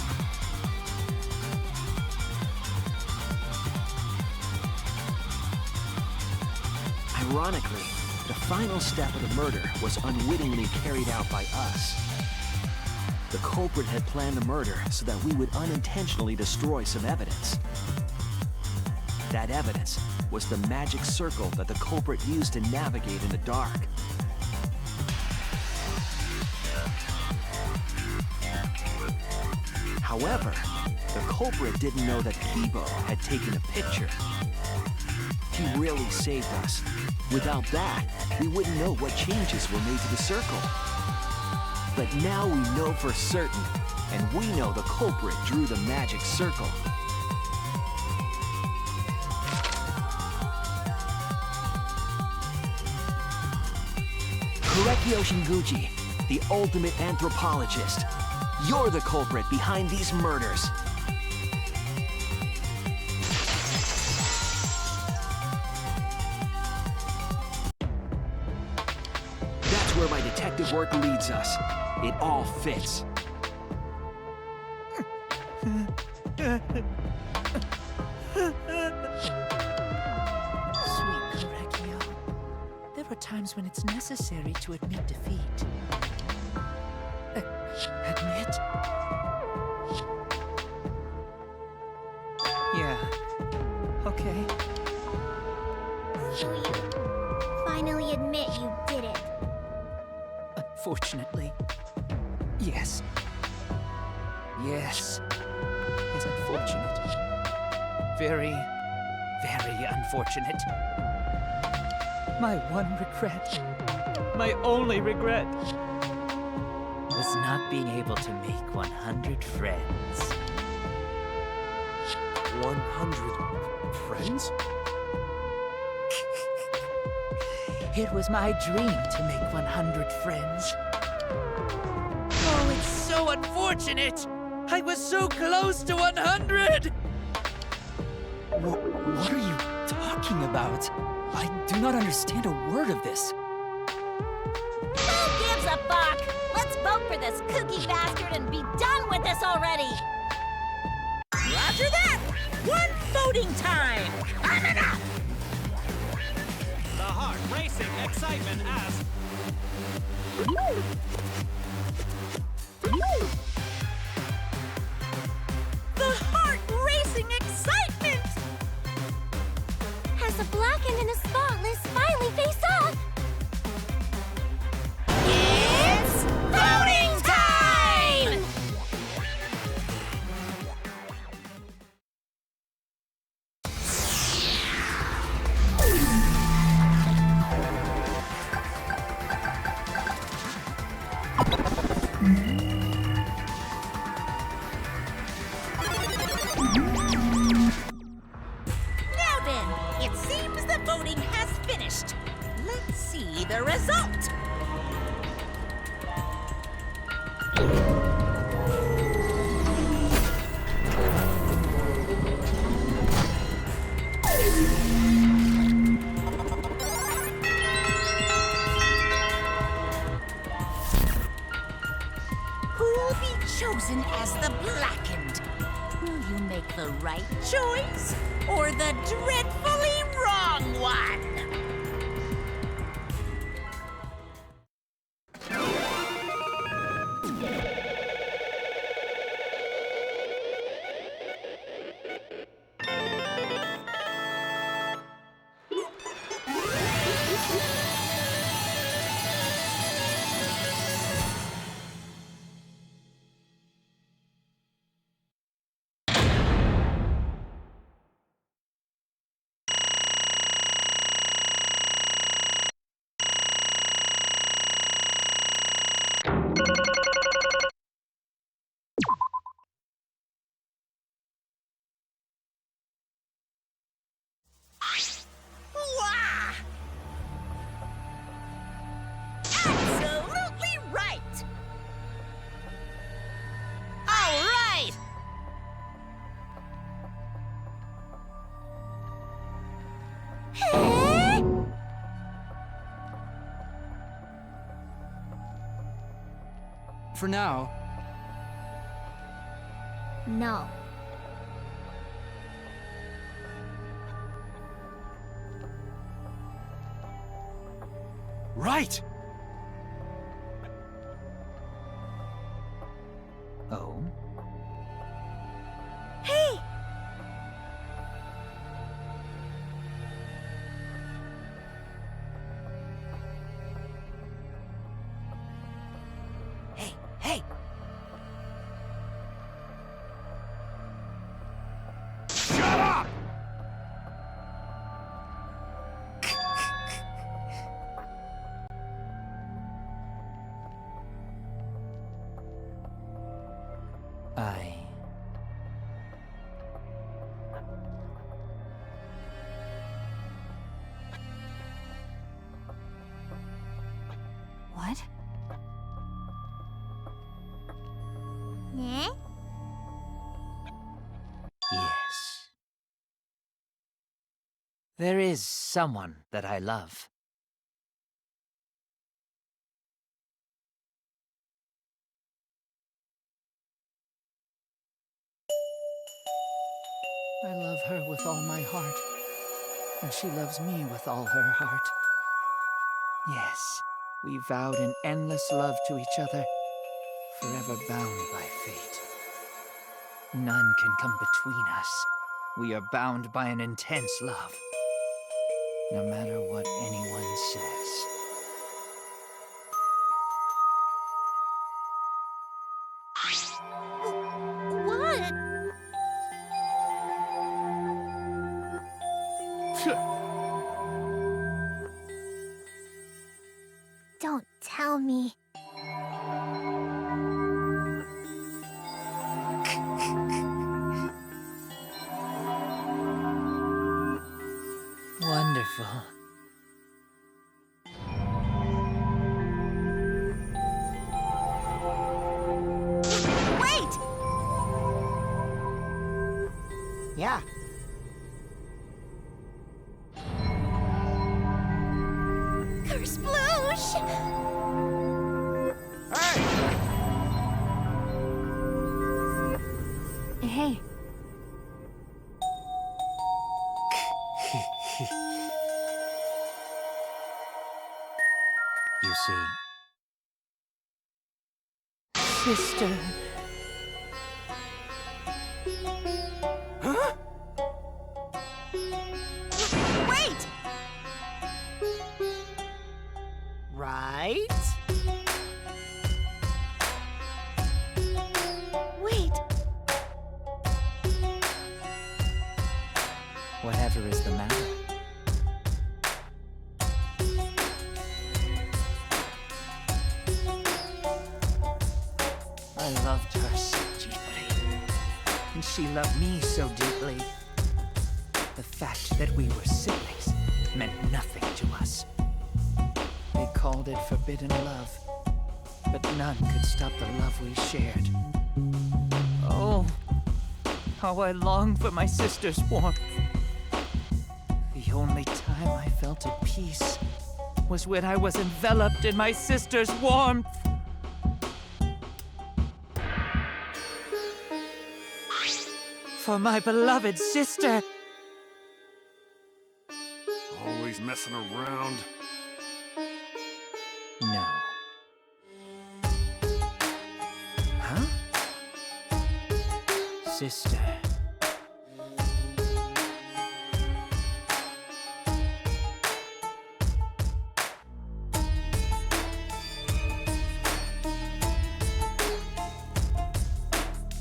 [SPEAKER 12] Ironically, the final step of the murder was unwittingly carried out by us. The culprit had planned the murder so that we would unintentionally destroy some evidence. That evidence was the magic circle that the culprit used to navigate in the dark. However, the culprit didn't know that Kibo had taken a picture. He really saved us. Without that, we wouldn't know what changes were made to the circle. But now we know for certain, and we know the culprit drew the magic circle. Korekio Shinguchi, the ultimate anthropologist. You're the culprit behind these murders. That's where my detective work leads us. It all fits.
[SPEAKER 1] Sweet Korekio, there are times when it's necessary to admit defeat. Admit?
[SPEAKER 9] Yeah. Okay.
[SPEAKER 2] So you finally admit you did it.
[SPEAKER 1] Unfortunately, yes. Yes. It's unfortunate. Very, very unfortunate. My one regret, my only regret, was not being able to make 100 friends.
[SPEAKER 13] 100 friends?
[SPEAKER 1] It was my dream to make 100 friends. Oh, it's so unfortunate! I was so close to 100!
[SPEAKER 10] What are you talking about? I do not understand a word of this.
[SPEAKER 5] Who gives a fuck? Let's vote for this kooky bastard and be done with this already!
[SPEAKER 8] Roger that! One voting time! Coming up!
[SPEAKER 13] The heart racing excitement as...
[SPEAKER 8] The heart-racing excitement!
[SPEAKER 2] Has a blackened and a spotless finally face off?
[SPEAKER 8] It's voting time! Now then, it seems the voting has finished. Let's see the result. Who'll be chosen as the blackened? Will you make the right choice or the dreadfully wrong one?
[SPEAKER 10] For now.
[SPEAKER 2] No.
[SPEAKER 13] Right!
[SPEAKER 1] Oh?
[SPEAKER 8] Hey!
[SPEAKER 14] Hey, hey!
[SPEAKER 3] Shut up!
[SPEAKER 1] I...
[SPEAKER 11] What?
[SPEAKER 2] Eh?
[SPEAKER 1] Yes. There is someone that I love. I love her with all my heart, and she loves me with all her heart. Yes, we vowed an endless love to each other, forever bound by fate. None can come between us. We are bound by an intense love, no matter what anyone says.
[SPEAKER 8] What?
[SPEAKER 2] Don't tell me.
[SPEAKER 1] Wonderful.
[SPEAKER 14] Wait!
[SPEAKER 9] Yeah.
[SPEAKER 14] Kersploosh!
[SPEAKER 11] Hey,
[SPEAKER 1] You see... Sister...
[SPEAKER 13] Huh?
[SPEAKER 14] Wait!
[SPEAKER 9] Right?
[SPEAKER 8] Wait.
[SPEAKER 1] Whatever is the matter? I loved her so deeply, and she loved me so deeply. The fact that we were siblings meant nothing to us. They called it forbidden love, but none could stop the love we shared. Oh, how I longed for my sister's warmth. The only time I felt at peace was when I was enveloped in my sister's warmth. For my beloved sister.
[SPEAKER 3] Always messing around.
[SPEAKER 1] No. Huh? Sister.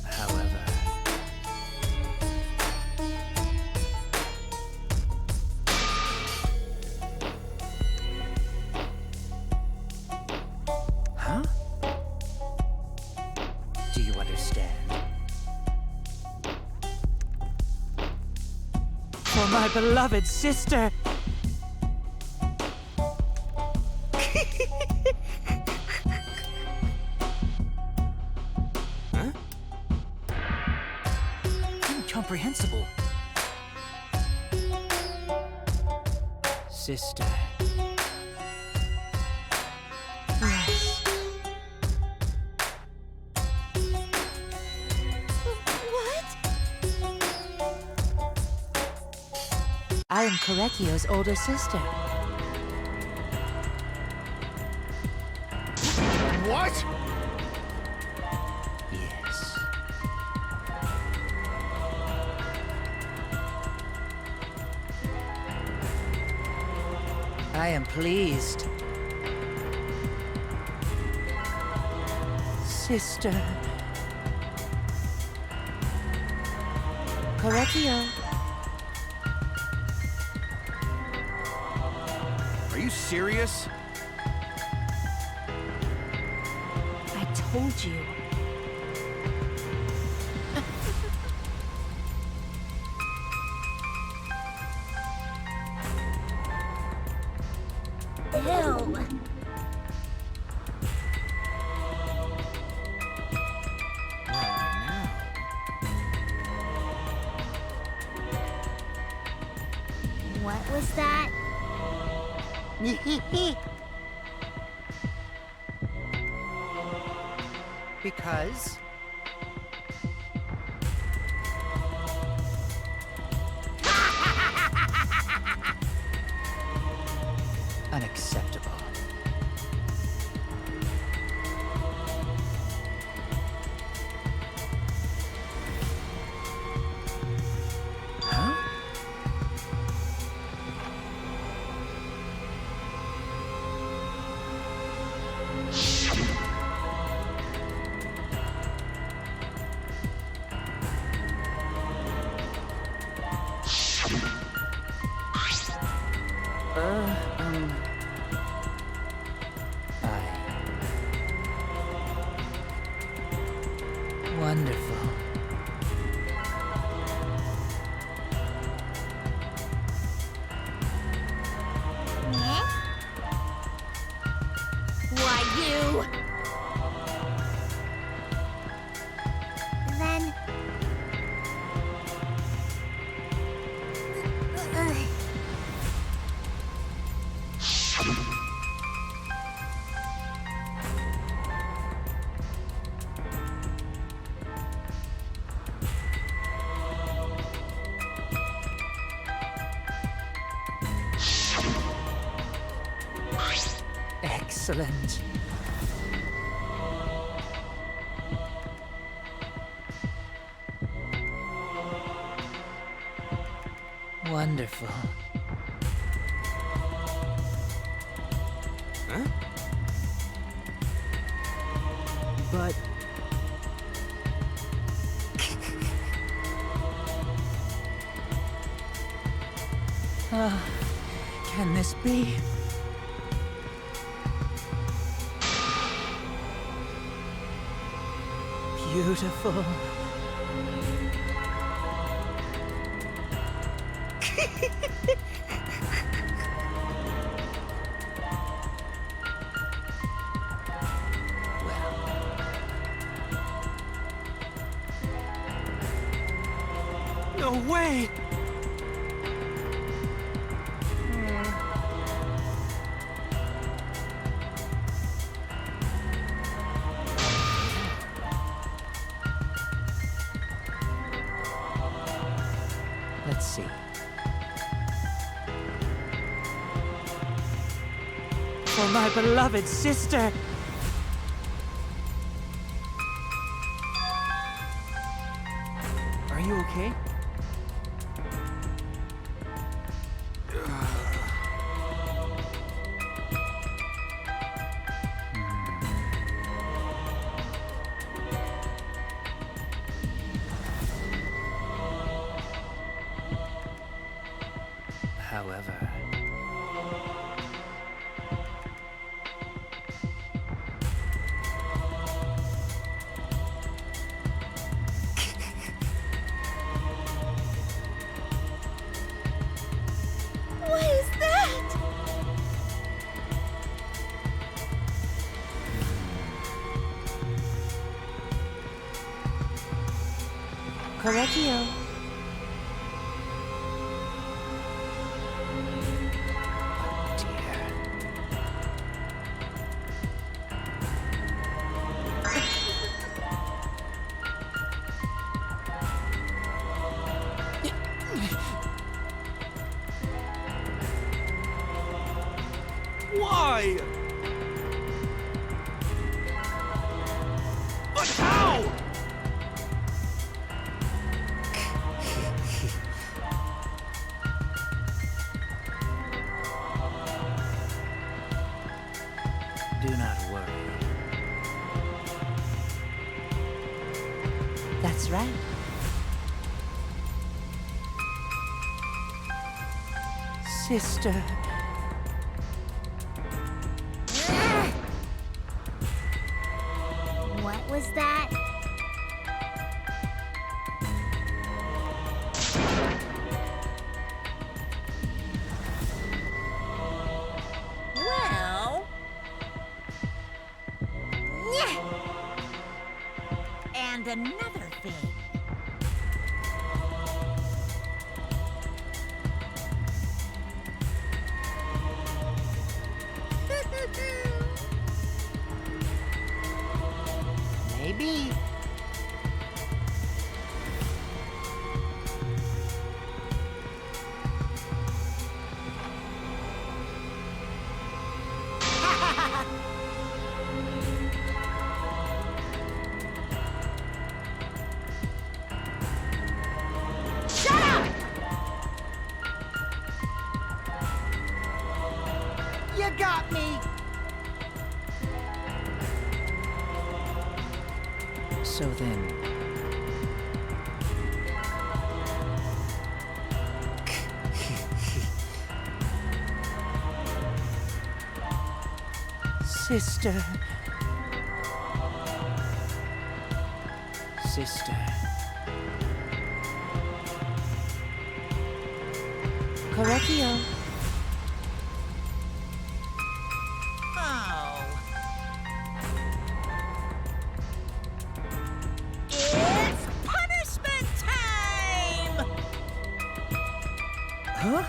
[SPEAKER 1] However, huh? Do you understand? For my beloved sister.
[SPEAKER 13] Huh?
[SPEAKER 10] Incomprehensible.
[SPEAKER 1] Sister. Yes. I am Korekio's older sister.
[SPEAKER 3] What?
[SPEAKER 1] Yes. I am pleased. Sister. Korekio.
[SPEAKER 3] Are you serious?
[SPEAKER 11] I told you.
[SPEAKER 2] Ew. What was that?
[SPEAKER 9] Because
[SPEAKER 1] Unacceptable. Huh? Wonderful.
[SPEAKER 5] Why, you?
[SPEAKER 2] Then...
[SPEAKER 1] Excellent. Wonderful.
[SPEAKER 13] Huh?
[SPEAKER 10] But
[SPEAKER 1] Can this be? Beautiful.
[SPEAKER 13] No way!
[SPEAKER 1] Let's see. For my beloved sister!
[SPEAKER 13] Are you okay?
[SPEAKER 1] However...
[SPEAKER 8] What is that?
[SPEAKER 1] Korekio. Oh dear.
[SPEAKER 13] Why? But how?
[SPEAKER 1] Do not worry. That's right. Sister.
[SPEAKER 2] What was that?
[SPEAKER 14] Well... Yeah. And another thing.
[SPEAKER 9] Maybe.
[SPEAKER 14] Shut up!
[SPEAKER 9] You got me.
[SPEAKER 1] So then... Sister. Sister. Correctio.
[SPEAKER 14] Oh. It's punishment time!
[SPEAKER 1] Huh?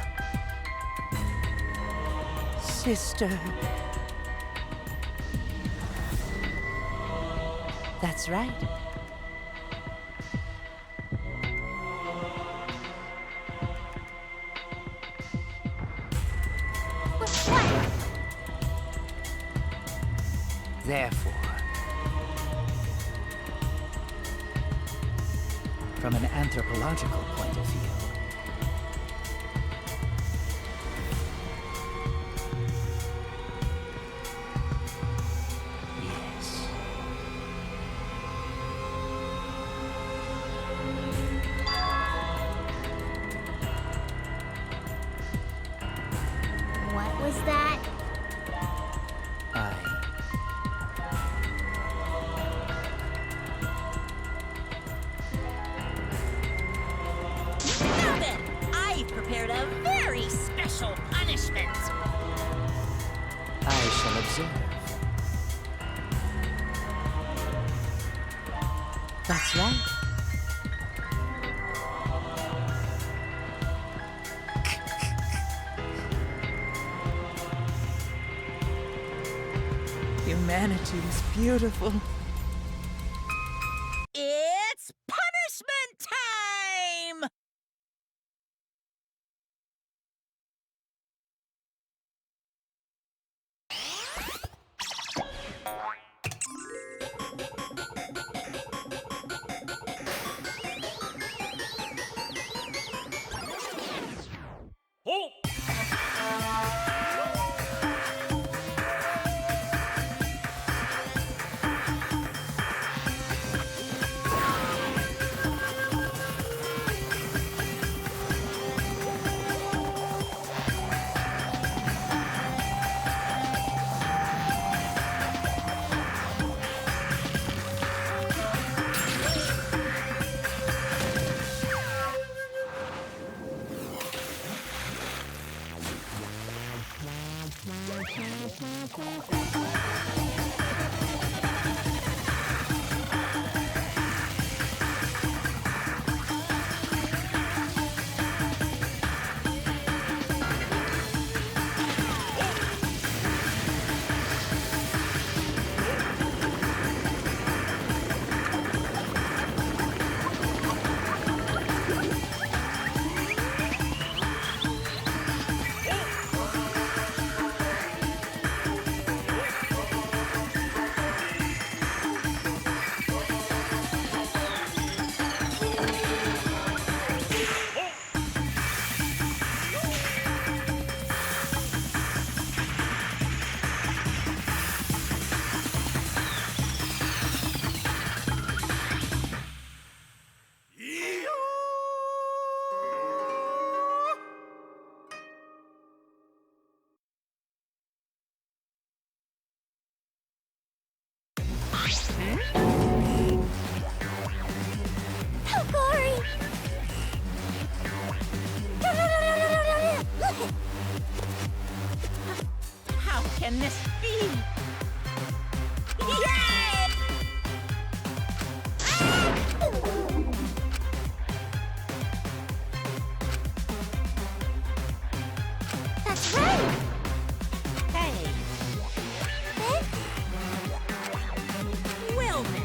[SPEAKER 1] Sister. That's right.
[SPEAKER 2] What?
[SPEAKER 1] Therefore, from an anthropological point of view, yes.
[SPEAKER 2] What was that?
[SPEAKER 14] Now then, I've prepared a very special punishment.
[SPEAKER 1] I shall observe. That's right. Humanity is beautiful.
[SPEAKER 14] It's punishment time!
[SPEAKER 13] Oh!
[SPEAKER 8] on this feed. Yay!
[SPEAKER 4] That's right!
[SPEAKER 8] Hey. Well then.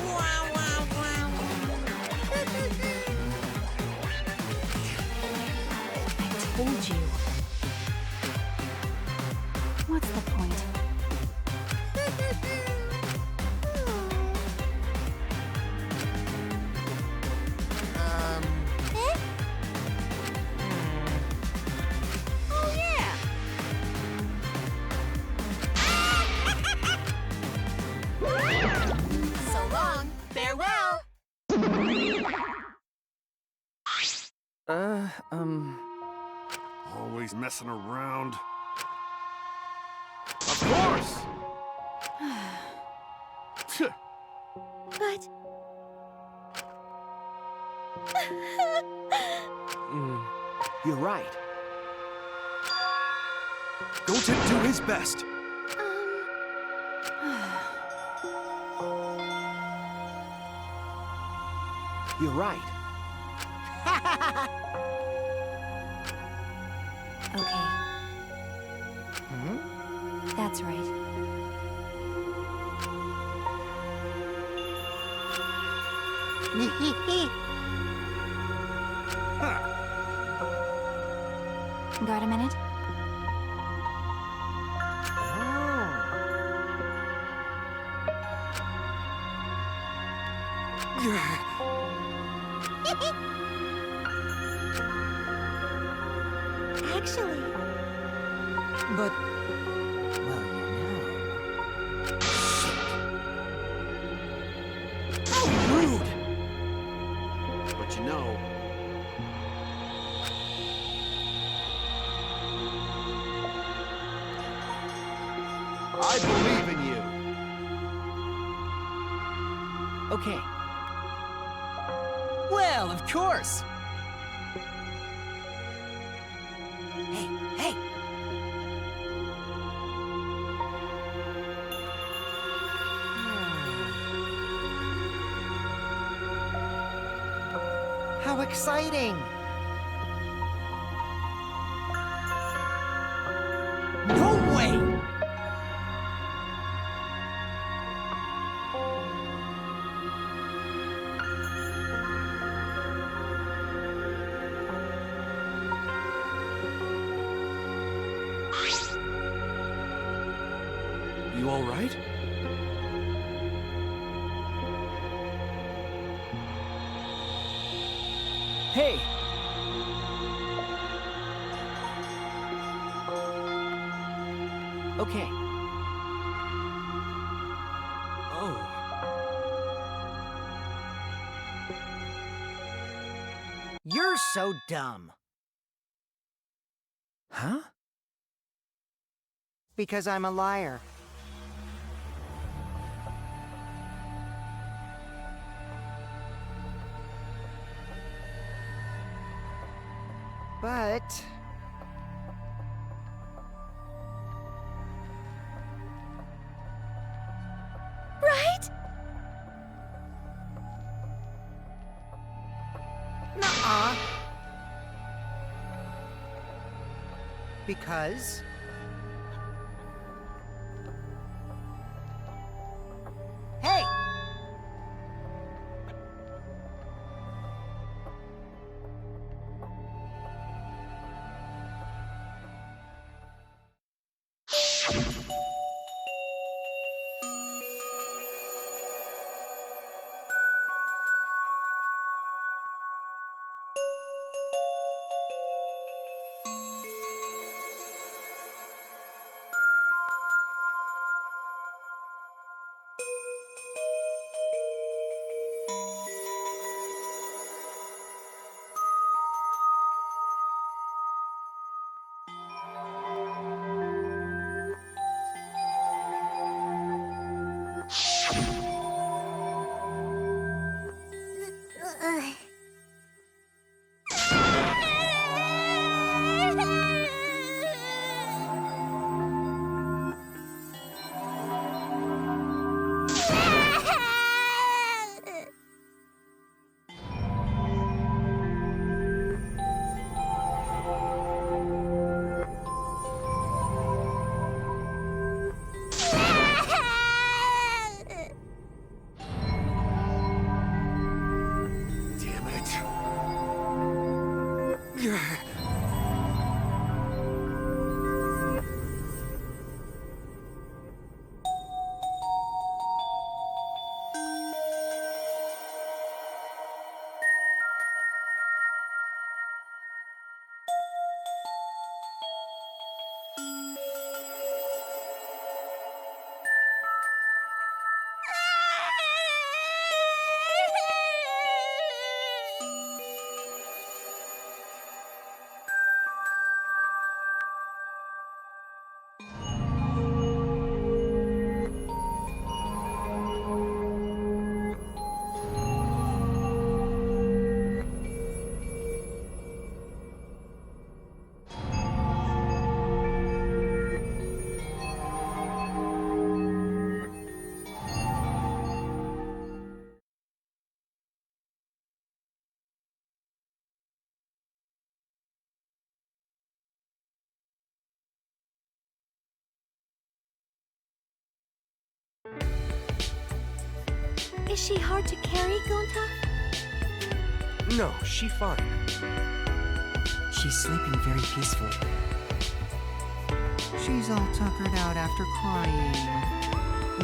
[SPEAKER 8] Wow, wow, wow.
[SPEAKER 11] I told you. What's the point?
[SPEAKER 8] Oh yeah.
[SPEAKER 14] So long. Farewell.
[SPEAKER 3] Always messing around. Of course! Tch.
[SPEAKER 4] But...
[SPEAKER 12] You're right.
[SPEAKER 3] Goten do his best.
[SPEAKER 12] You're right.
[SPEAKER 11] Okay. That's right. Got a minute?
[SPEAKER 4] Actually...
[SPEAKER 12] But, well, you know.
[SPEAKER 3] How rude! But you know... I believe in you.
[SPEAKER 12] Okay. Well, of course. Hey, hey!
[SPEAKER 9] How exciting!
[SPEAKER 12] No way!
[SPEAKER 13] You all right?
[SPEAKER 12] Hey! Okay.
[SPEAKER 13] Oh.
[SPEAKER 9] You're so dumb.
[SPEAKER 12] Huh?
[SPEAKER 9] Because I'm a liar. But...
[SPEAKER 4] Right?
[SPEAKER 9] Nuh-uh. Because... Hey!
[SPEAKER 4] Is she hard to carry, Gonta?
[SPEAKER 13] No, she fine.
[SPEAKER 10] She's sleeping very peacefully.
[SPEAKER 9] She's all tuckered out after crying.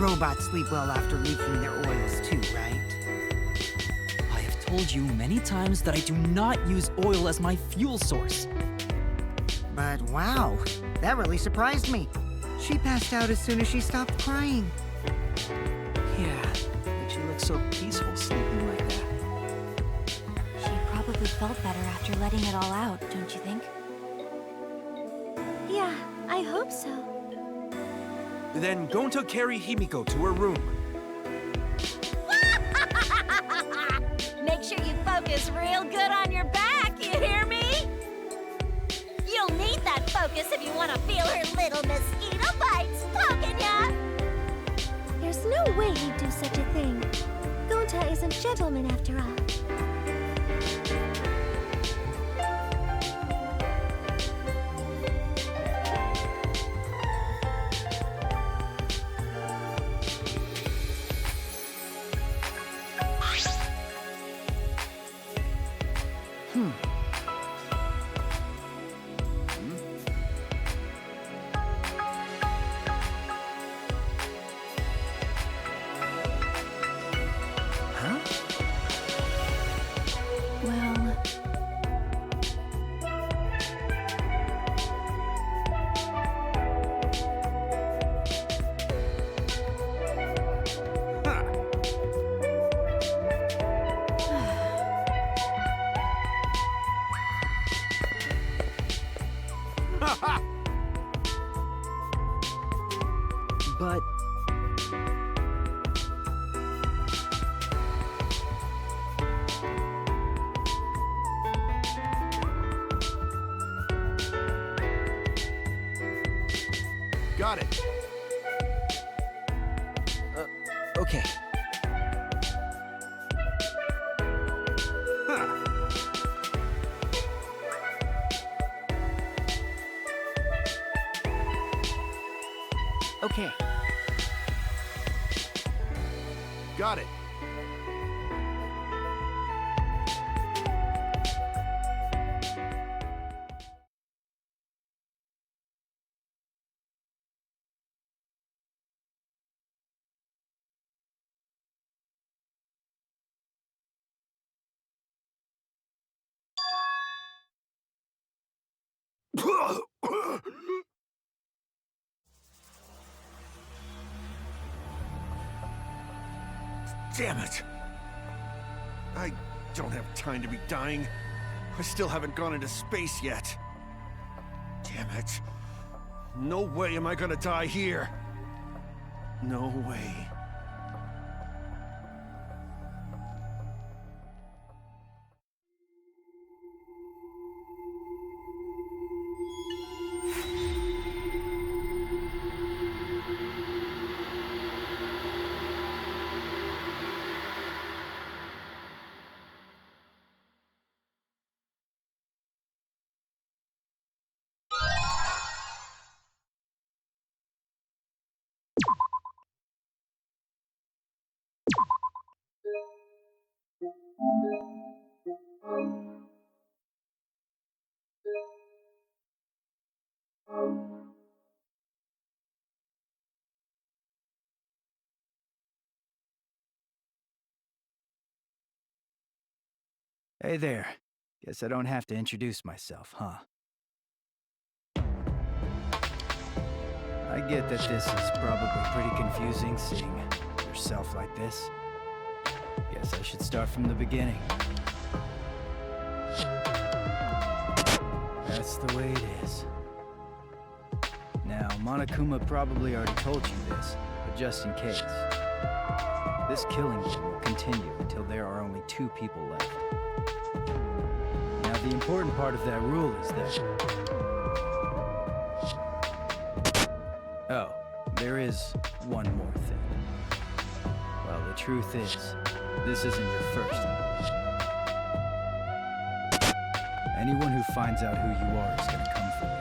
[SPEAKER 9] Robots sleep well after leaking their oils too, right?
[SPEAKER 10] I have told you many times that I do not use oil as my fuel source.
[SPEAKER 9] But wow, that really surprised me. She passed out as soon as she stopped crying.
[SPEAKER 10] Yeah, but she looks so peaceful sleeping like that.
[SPEAKER 11] She probably felt better after letting it all out, don't you think?
[SPEAKER 4] Yeah, I hope so.
[SPEAKER 13] Then Gonta carry Himiko to her room.
[SPEAKER 5] Make sure you focus real good on your back, you hear me? You'll need that focus if you want to feel her little mosquito bites poking ya!
[SPEAKER 4] There's no way he'd do such a thing. Gonta is a gentleman after all.
[SPEAKER 11] Well...
[SPEAKER 10] But...
[SPEAKER 3] Got it.
[SPEAKER 10] Okay. Okay.
[SPEAKER 3] Got it. Damn it! I don't have time to be dying. I still haven't gone into space yet. Damn it. No way am I gonna die here. No way.
[SPEAKER 15] Hey there. Guess I don't have to introduce myself, huh? I get that this is probably pretty confusing, seeing yourself like this. Guess I should start from the beginning. That's the way it is. Now, Monokuma probably already told you this, but just in case. This killing game will continue until there are only 2 people left. Now, the important part of that rule is that... Oh, there is one more thing. Well, the truth is, this isn't your first one. Anyone who finds out who you are is gonna come for you.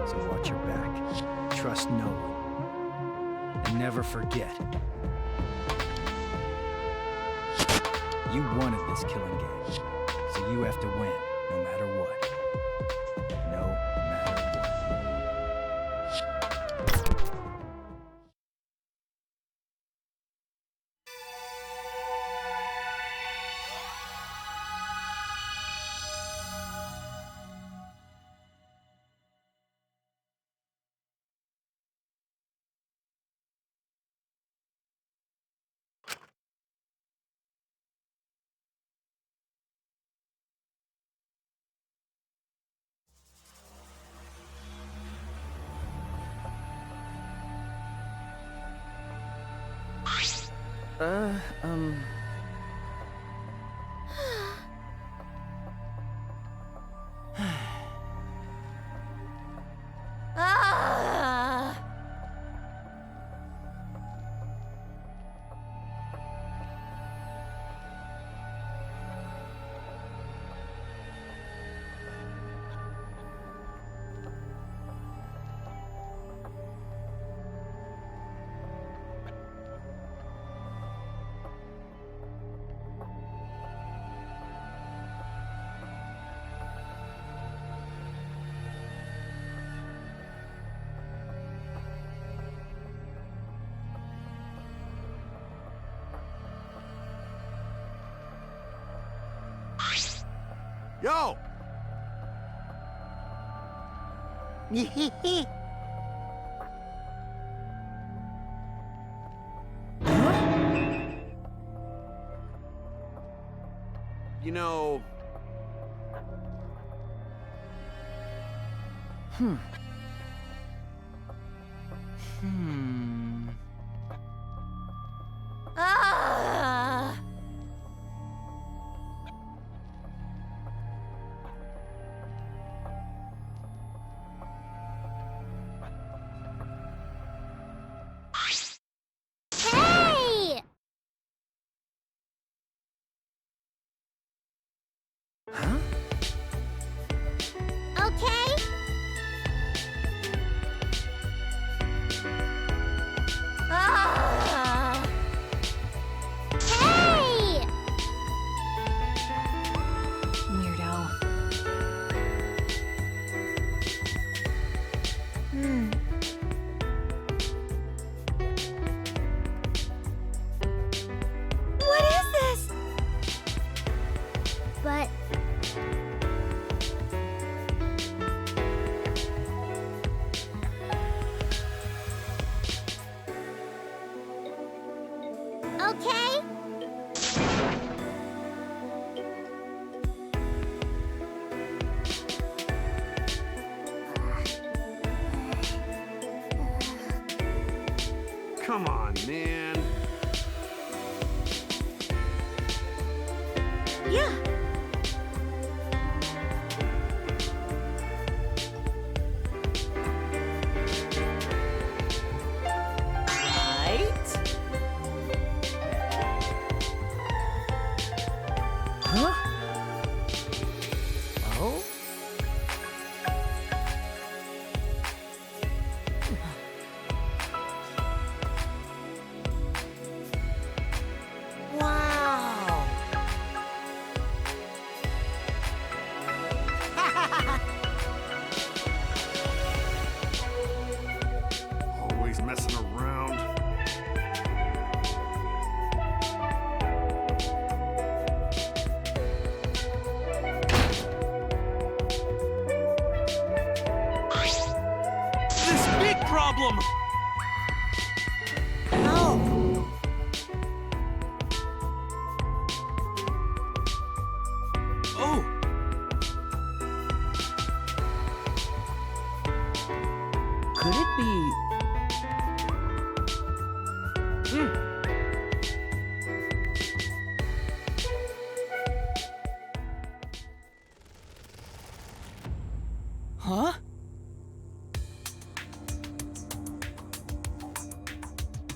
[SPEAKER 15] So watch your back, trust no one, and never forget, You wanted this killing game, so you have to win, no matter what. No matter what.
[SPEAKER 5] Ah!
[SPEAKER 3] Yo! You know...
[SPEAKER 5] Ah!
[SPEAKER 2] Hey!
[SPEAKER 3] Huh?
[SPEAKER 2] Okay?
[SPEAKER 5] Ah!
[SPEAKER 2] Hey!
[SPEAKER 11] Weirdo.
[SPEAKER 4] What is this?
[SPEAKER 2] But... Okay?
[SPEAKER 3] Come on, man.
[SPEAKER 4] Yeah.
[SPEAKER 5] Right?
[SPEAKER 3] Huh?
[SPEAKER 5] Oh? Wow!
[SPEAKER 3] Always messing around.
[SPEAKER 13] This big problem!
[SPEAKER 5] Oh!
[SPEAKER 13] Oh!
[SPEAKER 12] Could it be...
[SPEAKER 10] Huh?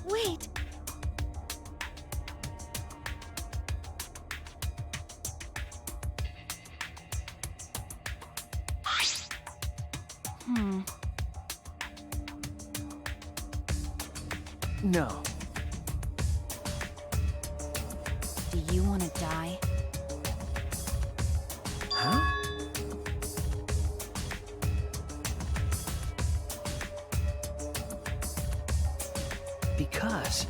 [SPEAKER 4] Wait.
[SPEAKER 12] No.
[SPEAKER 11] Do you want to die?
[SPEAKER 10] Huh? Because...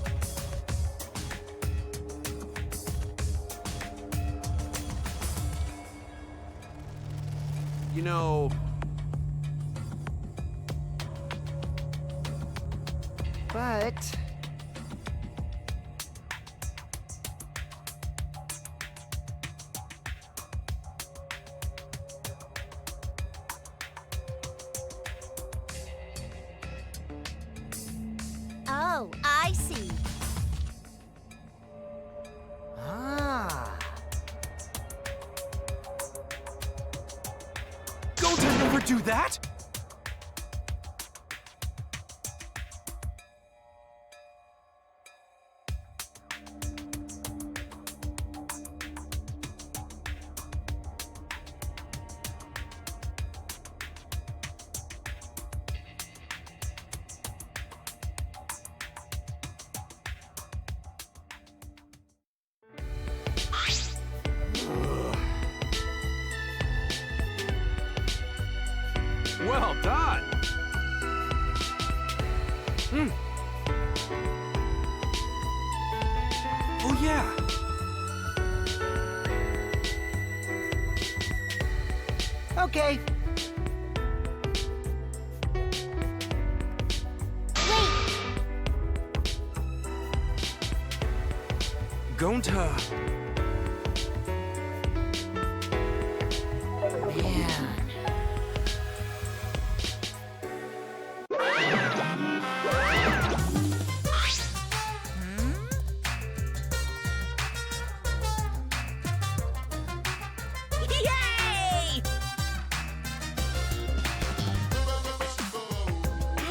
[SPEAKER 3] You know...
[SPEAKER 9] But...
[SPEAKER 5] Oh, I see.
[SPEAKER 9] Ah...
[SPEAKER 13] Don't I never do that?
[SPEAKER 3] Well done!
[SPEAKER 13] Oh yeah.
[SPEAKER 9] Okay.
[SPEAKER 13] Gonta.
[SPEAKER 9] Man.
[SPEAKER 8] Yay!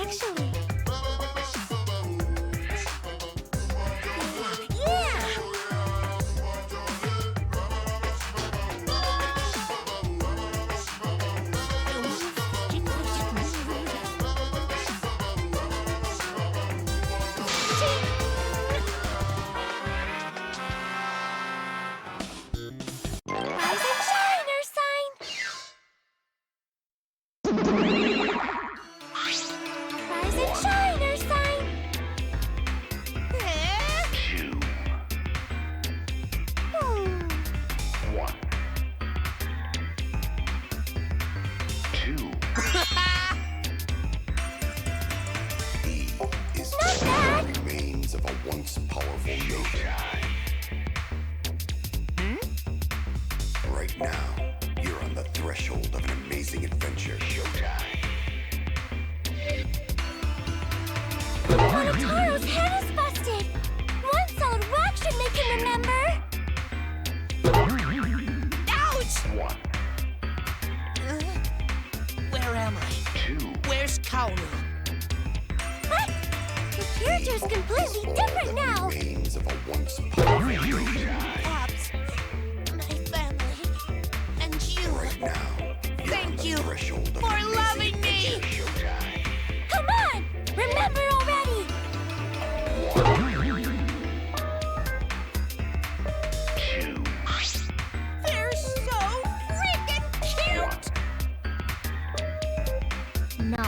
[SPEAKER 4] Actually,
[SPEAKER 8] Yeah!
[SPEAKER 4] rise and shine, Ursine! Rise and shine, Ursine!
[SPEAKER 7] Is all that remains of a once powerful yokai. Right now, you're on the threshold of an amazing adventure, Showtime.
[SPEAKER 4] Monotaro's head is busted! One solid rock should make him remember!
[SPEAKER 14] Ouch! Where am I? Where's Kaoru?
[SPEAKER 4] What? The character's completely different now!
[SPEAKER 7] Remains of a once powerful yokai.
[SPEAKER 14] Pops, my family, and you.
[SPEAKER 7] Right now, you're on
[SPEAKER 14] Thank
[SPEAKER 7] the
[SPEAKER 14] you
[SPEAKER 7] threshold of
[SPEAKER 14] for
[SPEAKER 7] an amazing
[SPEAKER 14] loving me.
[SPEAKER 7] adventure, Showtime.
[SPEAKER 4] Come on! Remember already!
[SPEAKER 8] They're so freaking cute!
[SPEAKER 4] No.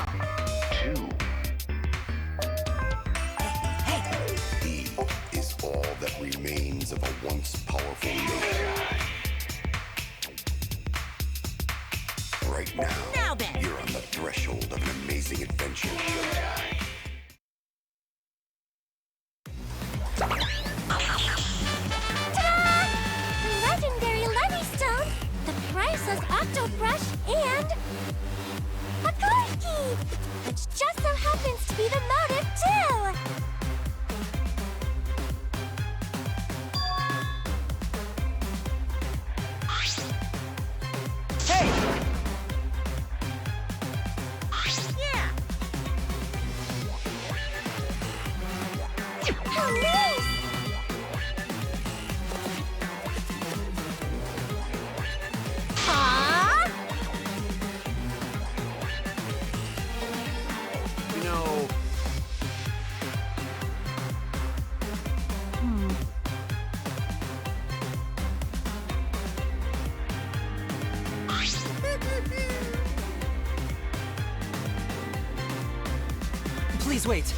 [SPEAKER 7] He is all that remains of a once powerful yokai. Right now,
[SPEAKER 8] Now then.
[SPEAKER 7] you're on the threshold of an amazing adventure, Showtime.
[SPEAKER 4] Ta-da! Legendary Levy Stone, the priceless Octo Brush, and a car key, which just so happens to be the motive too.
[SPEAKER 8] Yeah!
[SPEAKER 10] Please wait.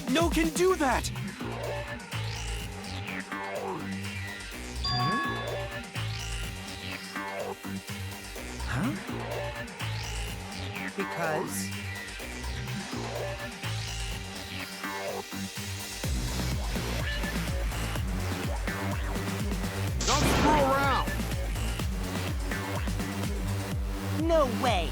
[SPEAKER 13] No can do that!
[SPEAKER 9] Huh? Because...
[SPEAKER 3] Don't screw around!
[SPEAKER 14] No way!